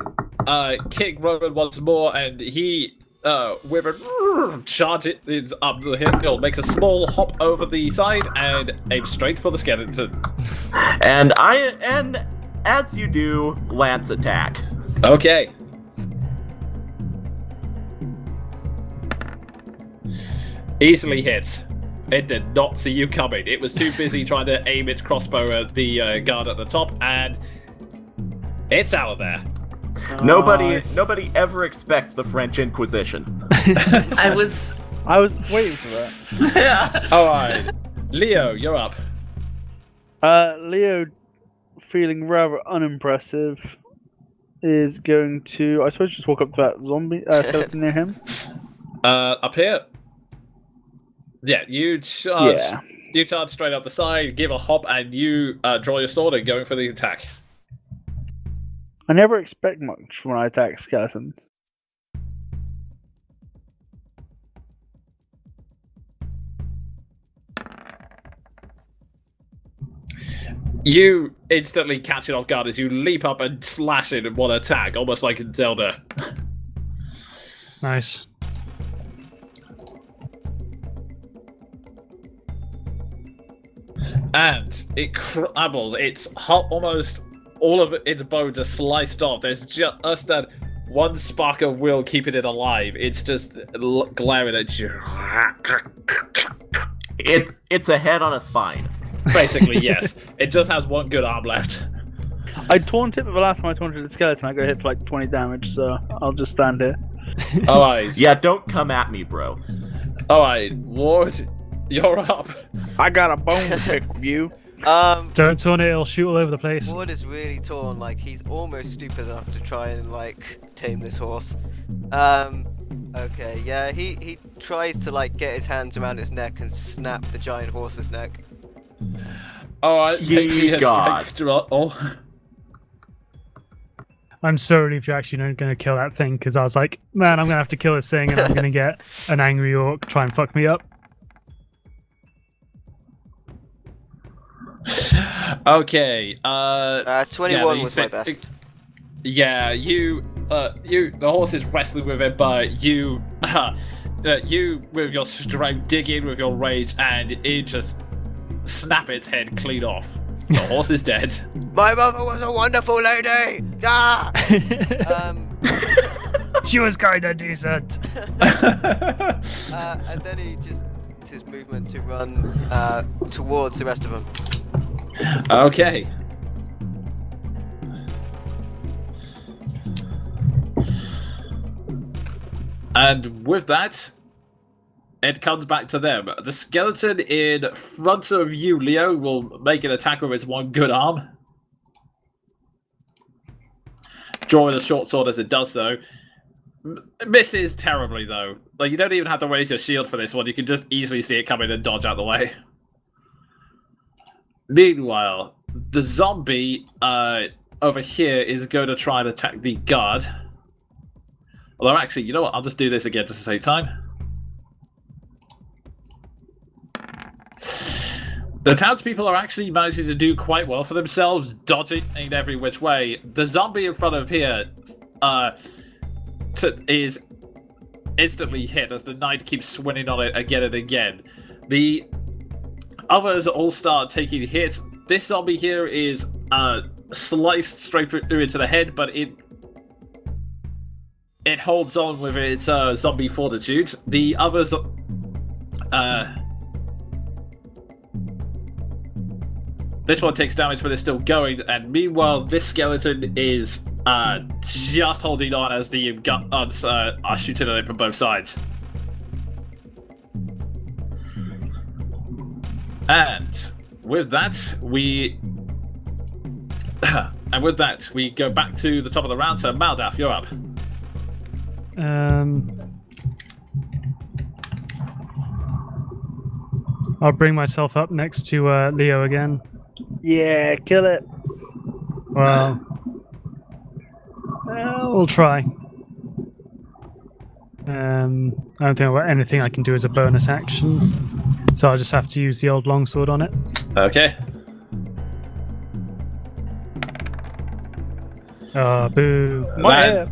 kick Roman once more, and he with a charge it up the hill, makes a small hop over the side and aims straight for the skeleton. And as you do, lance attack. Okay. Easily hits. It did not see you coming. It was too busy trying to aim its crossbow at the guard at the top, and it's out of there. Nobody ever expects the French Inquisition. I was waiting for that. yeah. All right, Leo, you're up. Leo, feeling rather unimpressive, is going to, I suppose, just walk up to that zombie skeleton near him. Up here. Yeah, you charge. Yeah. You charge straight up the side, give a hop, and you draw your sword and going for the attack. I never expect much when I attack skeletons. You instantly catch it off guard as you leap up and slash it in one attack, almost like in Zelda. Nice. And it crumbles. It's almost all of its bones are sliced off. There's just that one spark of will keeping it alive. It's just glaring at you. It's a head on a spine. Basically, yes. It just has one good arm left. I taunt it, but the last time I taunted the skeleton, I got hit for like 20 damage, so I'll just stand here. Alright. Yeah, don't come at me, bro. Alright, Ward, you're up. I got a bone to pick with you. Don't taunt it, it'll shoot all over the place. Ward is really torn. Like he's almost stupid enough to try and like tame this horse. Okay, yeah, he tries to like get his hands around its neck and snap the giant horse's neck. Alright, Ye gods. I'm so relieved you're actually not going to kill that thing, because I was like, man, I'm going to have to kill this thing and I'm going to get an angry orc try and fuck me up. Okay, 21 was my best. Yeah, the horse is wrestling with it, but you with your strength dig in with your rage, and it just snap its head clean off. The horse is dead. My mother was a wonderful lady! Ah! She was kinda decent. And then he just it's his movement to run towards the rest of them. Okay. And with that, it comes back to them. The skeleton in front of you, Leo, will make an attack with its one good arm. Drawing a short sword as it does so. Misses terribly, though. Like, you don't even have to raise your shield for this one. You can just easily see it coming and dodge out the way. Meanwhile, the zombie over here is going to try and attack the guard. Although, actually, you know what? I'll just do this again just to save time. The townspeople are actually managing to do quite well for themselves, dodging in every which way. The zombie in front of here is instantly hit as the knight keeps swinging on it again and again. The others all start taking hits. This zombie here is sliced straight through into the head, but it holds on with its zombie fortitude. The others... this one takes damage, but it's still going, and meanwhile, this skeleton is just holding on as the guns are shooting at it from both sides. And with that, we go back to the top of the round. So, Maldaf, you're up. I'll bring myself up next to Leo again. Yeah, kill it. Well, we'll try. I don't think I've got anything I can do as a bonus action, so I'll just have to use the old longsword on it. Okay. Boo. That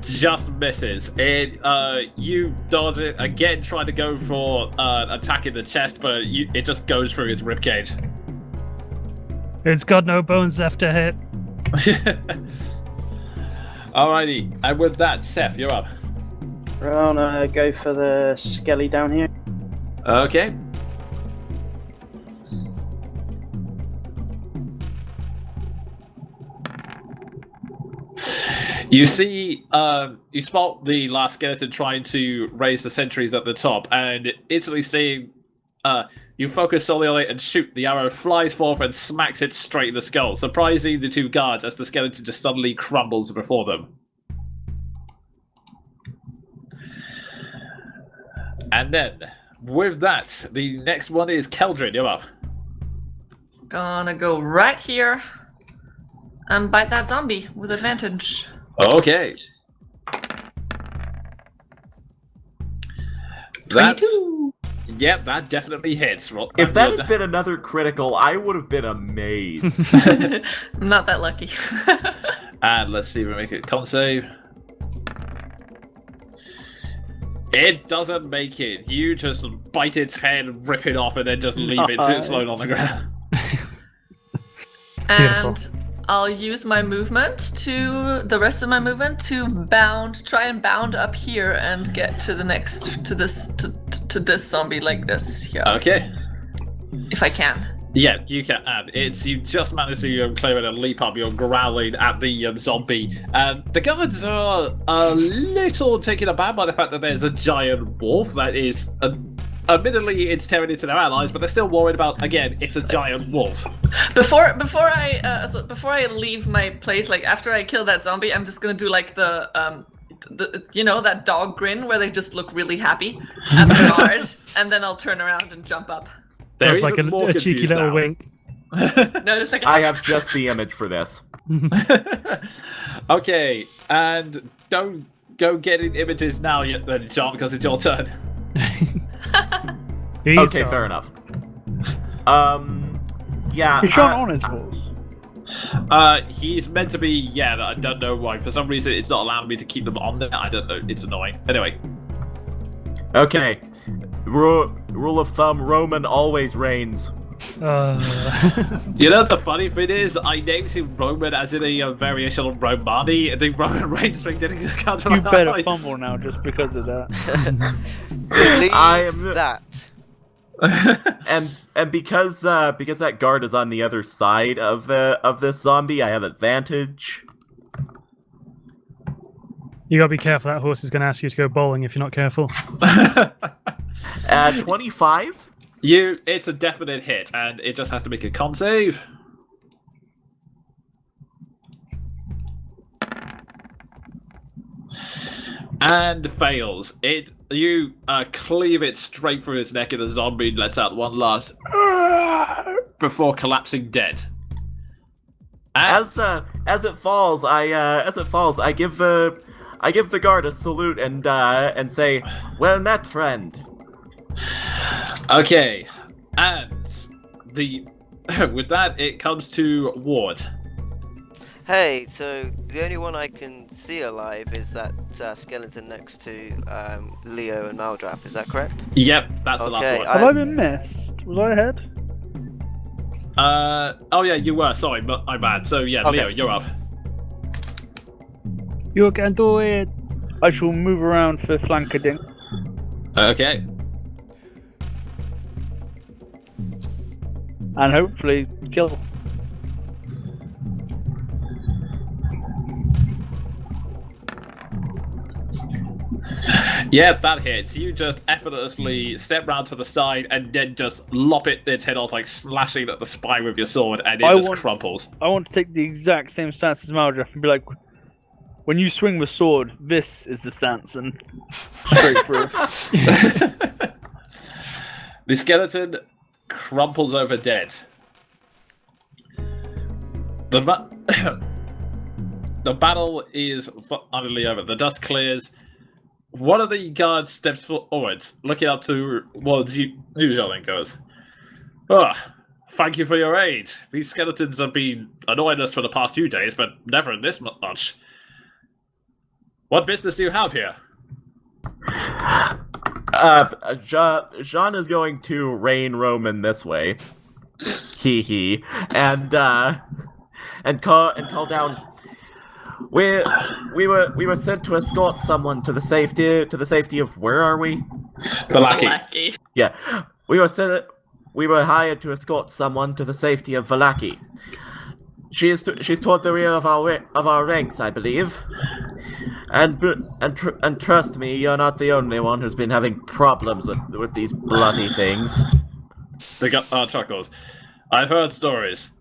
just misses. You dodge it again, trying to go for attack in the chest, but it just goes through its ribcage. It's got no bones left to hit. Alrighty, and with that, Seth, you're up. I'm gonna go for the skelly down here. Okay. You see, you spot the last skeleton trying to raise the sentries at the top, and instantly seeing, you focus solely on it and shoot. The arrow flies forth and smacks it straight in the skull, surprising the two guards as the skeleton just suddenly crumbles before them. And then, with that, the next one is Keldrin. You're up. Gonna go right here and bite that zombie with advantage. Okay. 22. Yep, that definitely hits. Well, If that had been another critical, I would have been amazed. I'm not that lucky. And let's see if we make it con save. It doesn't make it. You just bite its head, rip it off, and then just leave it sit alone on the ground. And I'll use my movement the rest of my movement to try and bound up here and get to the next, to this zombie like this here. Okay. If I can. Yeah, you can. And you just managed to clear it and leap up. You're growling at the zombie, and the guards are a little taken aback by the fact that there's a giant wolf that is admittedly, it's tearing into their allies, but they're still worried about, again, it's a giant wolf. Before I leave my place, like after I kill that zombie, I'm just gonna do like the that dog grin where they just look really happy at the guard, and then I'll turn around and jump up. That's like a cheeky little wink. No, just like I have just the image for this. Okay, and don't go getting images now yet then, John, because it's your turn. Okay, fair enough. Yeah. Is Sean on his horse? He's meant to be, yeah, I don't know why. For some reason, it's not allowing me to keep them on there. I don't know, it's annoying. Anyway. Okay. Rule of thumb, Roman always reigns. You know, the funny thing is, I named him Roman as in a variation on Romani, and the Roman Reigns thing didn't come to You my better mind. fumble now just because of that. Believe I am- that. and because that guard is on the other side of this zombie, I have advantage. You gotta be careful. That horse is gonna ask you to go bowling if you're not careful. 25. It's a definite hit, and it just has to make a con save. And fails. You cleave it straight through his neck, and the zombie lets out one last before collapsing dead. And As it falls, I give the guard a salute and say, "Well met, friend." okay, and with that, it comes to Ward. Hey, so the only one I can see alive is that skeleton next to Leo and Maldrap. Is that correct? Yep, that's the last Okay, one. Have I been missed? Was I ahead? Oh yeah, you were. Sorry, but my bad. So yeah, Okay. Leo, you're up. You can do it. I shall move around for flanking. Okay. And hopefully kill. Yeah, that hits. You just effortlessly step round to the side and then just lop its head off, like slashing at the spine with your sword, and it crumples. I want to take the exact same stance as Maldraff and be like, when you swing the sword, this is the stance, and straight through. The skeleton crumples over dead. The battle is utterly over. The dust clears. One of the guards steps forward, looking up towards you, John, and goes, "Oh, thank you for your aid. These skeletons have been annoying us for the past few days, but never this much. What business do you have here?" Jean is going to rein Roman this way. Hee hee. And call down. We were sent to escort someone to the safety of where are we? Vallaki. Yeah. We were hired to escort someone to the safety of Vallaki. She's toward the rear of our ranks, I believe. And trust me, you're not the only one who's been having problems with these bloody things. The guard chuckles. I've heard stories.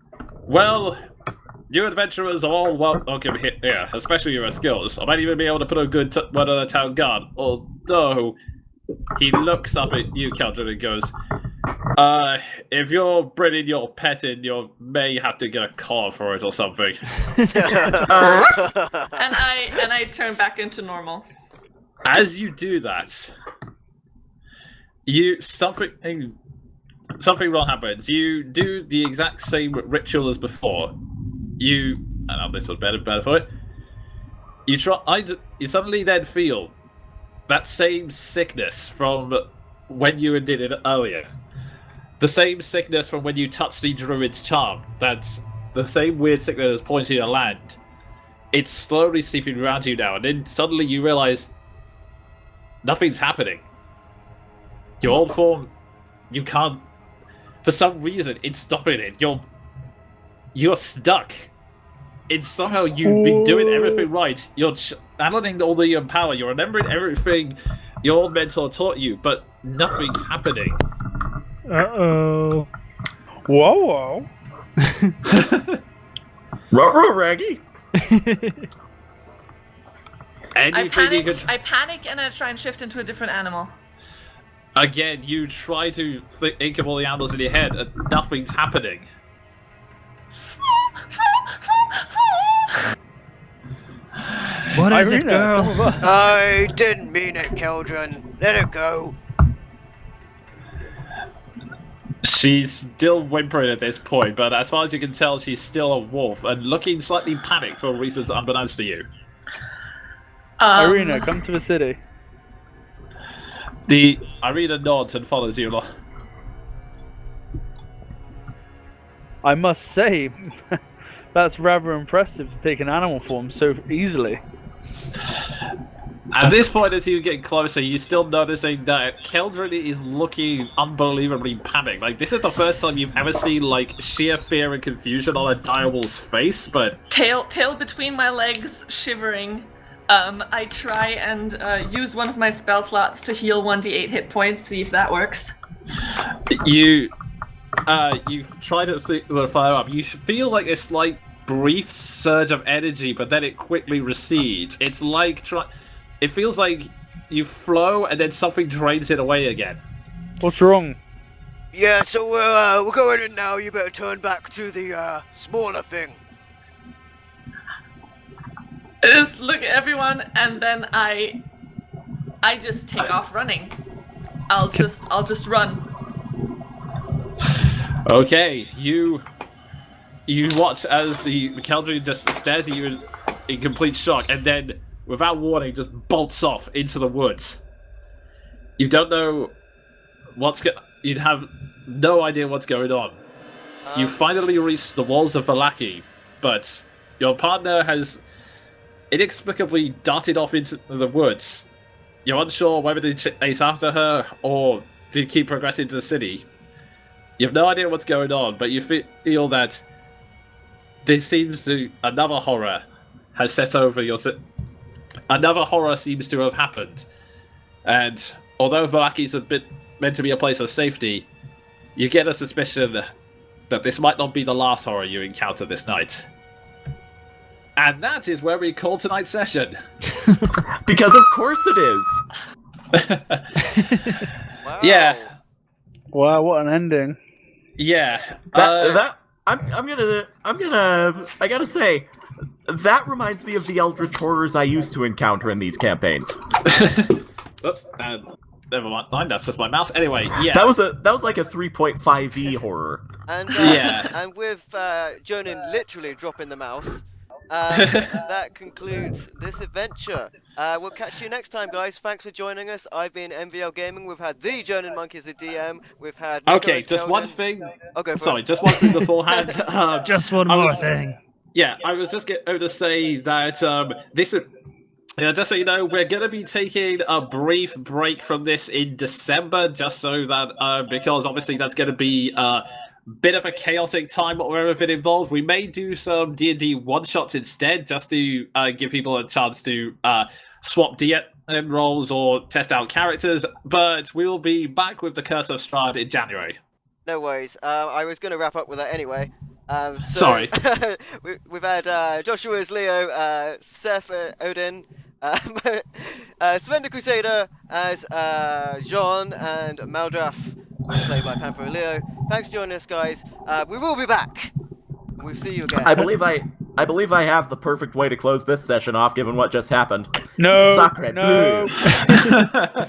Well, you adventurers are all welcome here, especially your skills. I might even be able to put a good word on the town guard. Although, he looks up at you, Keldrin, and goes, if you're bringing your pet in, you may have to get a collar for it or something. And I turn back into normal. As you do that, something wrong happens. You do the exact same ritual as before. This was better for it. You suddenly then feel that same sickness from when you did it earlier. The same sickness from when you touched the druid's charm. That's the same weird sickness that's pointing to your land. It's slowly seeping around you now, and then suddenly you realize nothing's happening. Your old form, you can't. For some reason, it's stopping it. You're stuck. It's somehow you've been doing everything right. You're channeling all the power. You're remembering everything your old mentor taught you, but nothing's happening. Uh-oh. Whoa, whoa. Ruh-roh, Raggy. Anything you could... I panic and I try and shift into a different animal. Again, you try to think of all the animals in your head, and nothing's happening. What is it, Irina, girl? come with us. I didn't mean it, children. Let it go. She's still whimpering at this point, but as far as you can tell, she's still a wolf and looking slightly panicked for reasons unbeknownst to you. Irina, come to the city. The Irina nods and follows you along. I must say, that's rather impressive to take an animal form so easily. At this point, as you get closer, you're still noticing that Keldrin is looking unbelievably panicked. Like, this is the first time you've ever seen, like, sheer fear and confusion on a direwolf's face, but... Tail between my legs, shivering. I try and use one of my spell slots to heal 1d8 hit points, see if that works. You try to fire up. You feel like a slight brief surge of energy, but then it quickly recedes. It's like it feels like you flow and then something drains it away again. What's wrong? Yeah, so we're going in now. You better turn back to the smaller thing. Just look at everyone, and then I just take off running. I'll just run. Okay, you watch as the Keldrin just stares at you in complete shock, and then, without warning, just bolts off into the woods. You don't know you'd have no idea what's going on. You finally reach the walls of Vallaki, but your partner has inexplicably darted off into the woods. You're unsure whether to chase after her or to keep progressing to the city. You have no idea what's going on, but you feel that another horror has set over your another horror seems to have happened. And although Vallaki's a bit meant to be a place of safety, you get a suspicion that this might not be the last horror you encounter this night. And that is where we call tonight's session. Because of course it is. Wow. Yeah. Wow, what an ending. Yeah. I gotta say, that reminds me of the eldritch horrors I used to encounter in these campaigns. Oops. Never mind. That's just my mouse. Anyway, yeah. That was like a 3.5e horror. And Yeah. and with Jonan literally dropping the mouse, that concludes this adventure. We'll catch you next time, guys. Thanks for joining us. I've been MVL Gaming. We've had the Jonan Monkey as a DM. We've had Okay, Nicholas just Keldon. one thing. Okay, Sorry, just one thing beforehand. Just one more thing. Yeah, I was just going to say that this is. Just so you know, we're going to be taking a brief break from this in December, just so that because obviously that's going to be a bit of a chaotic time wherever it involves. We may do some D&D one-shots instead, just to give people a chance to swap DM roles or test out characters. But we will be back with the Curse of Strahd in January. No worries. I was going to wrap up with that anyway. Sorry. We've had Joshua as Leo, Seth Odin, Sven the Crusader as Jean, and Maldraff, played by Panther Leo. Thanks for joining us, guys. We will be back. We'll see you again. I believe I have the perfect way to close this session off, given what just happened. No, Sacre no. bleu.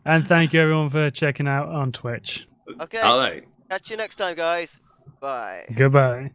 And thank you everyone for checking out on Twitch. Okay. All right. Catch you next time, guys. Bye. Goodbye.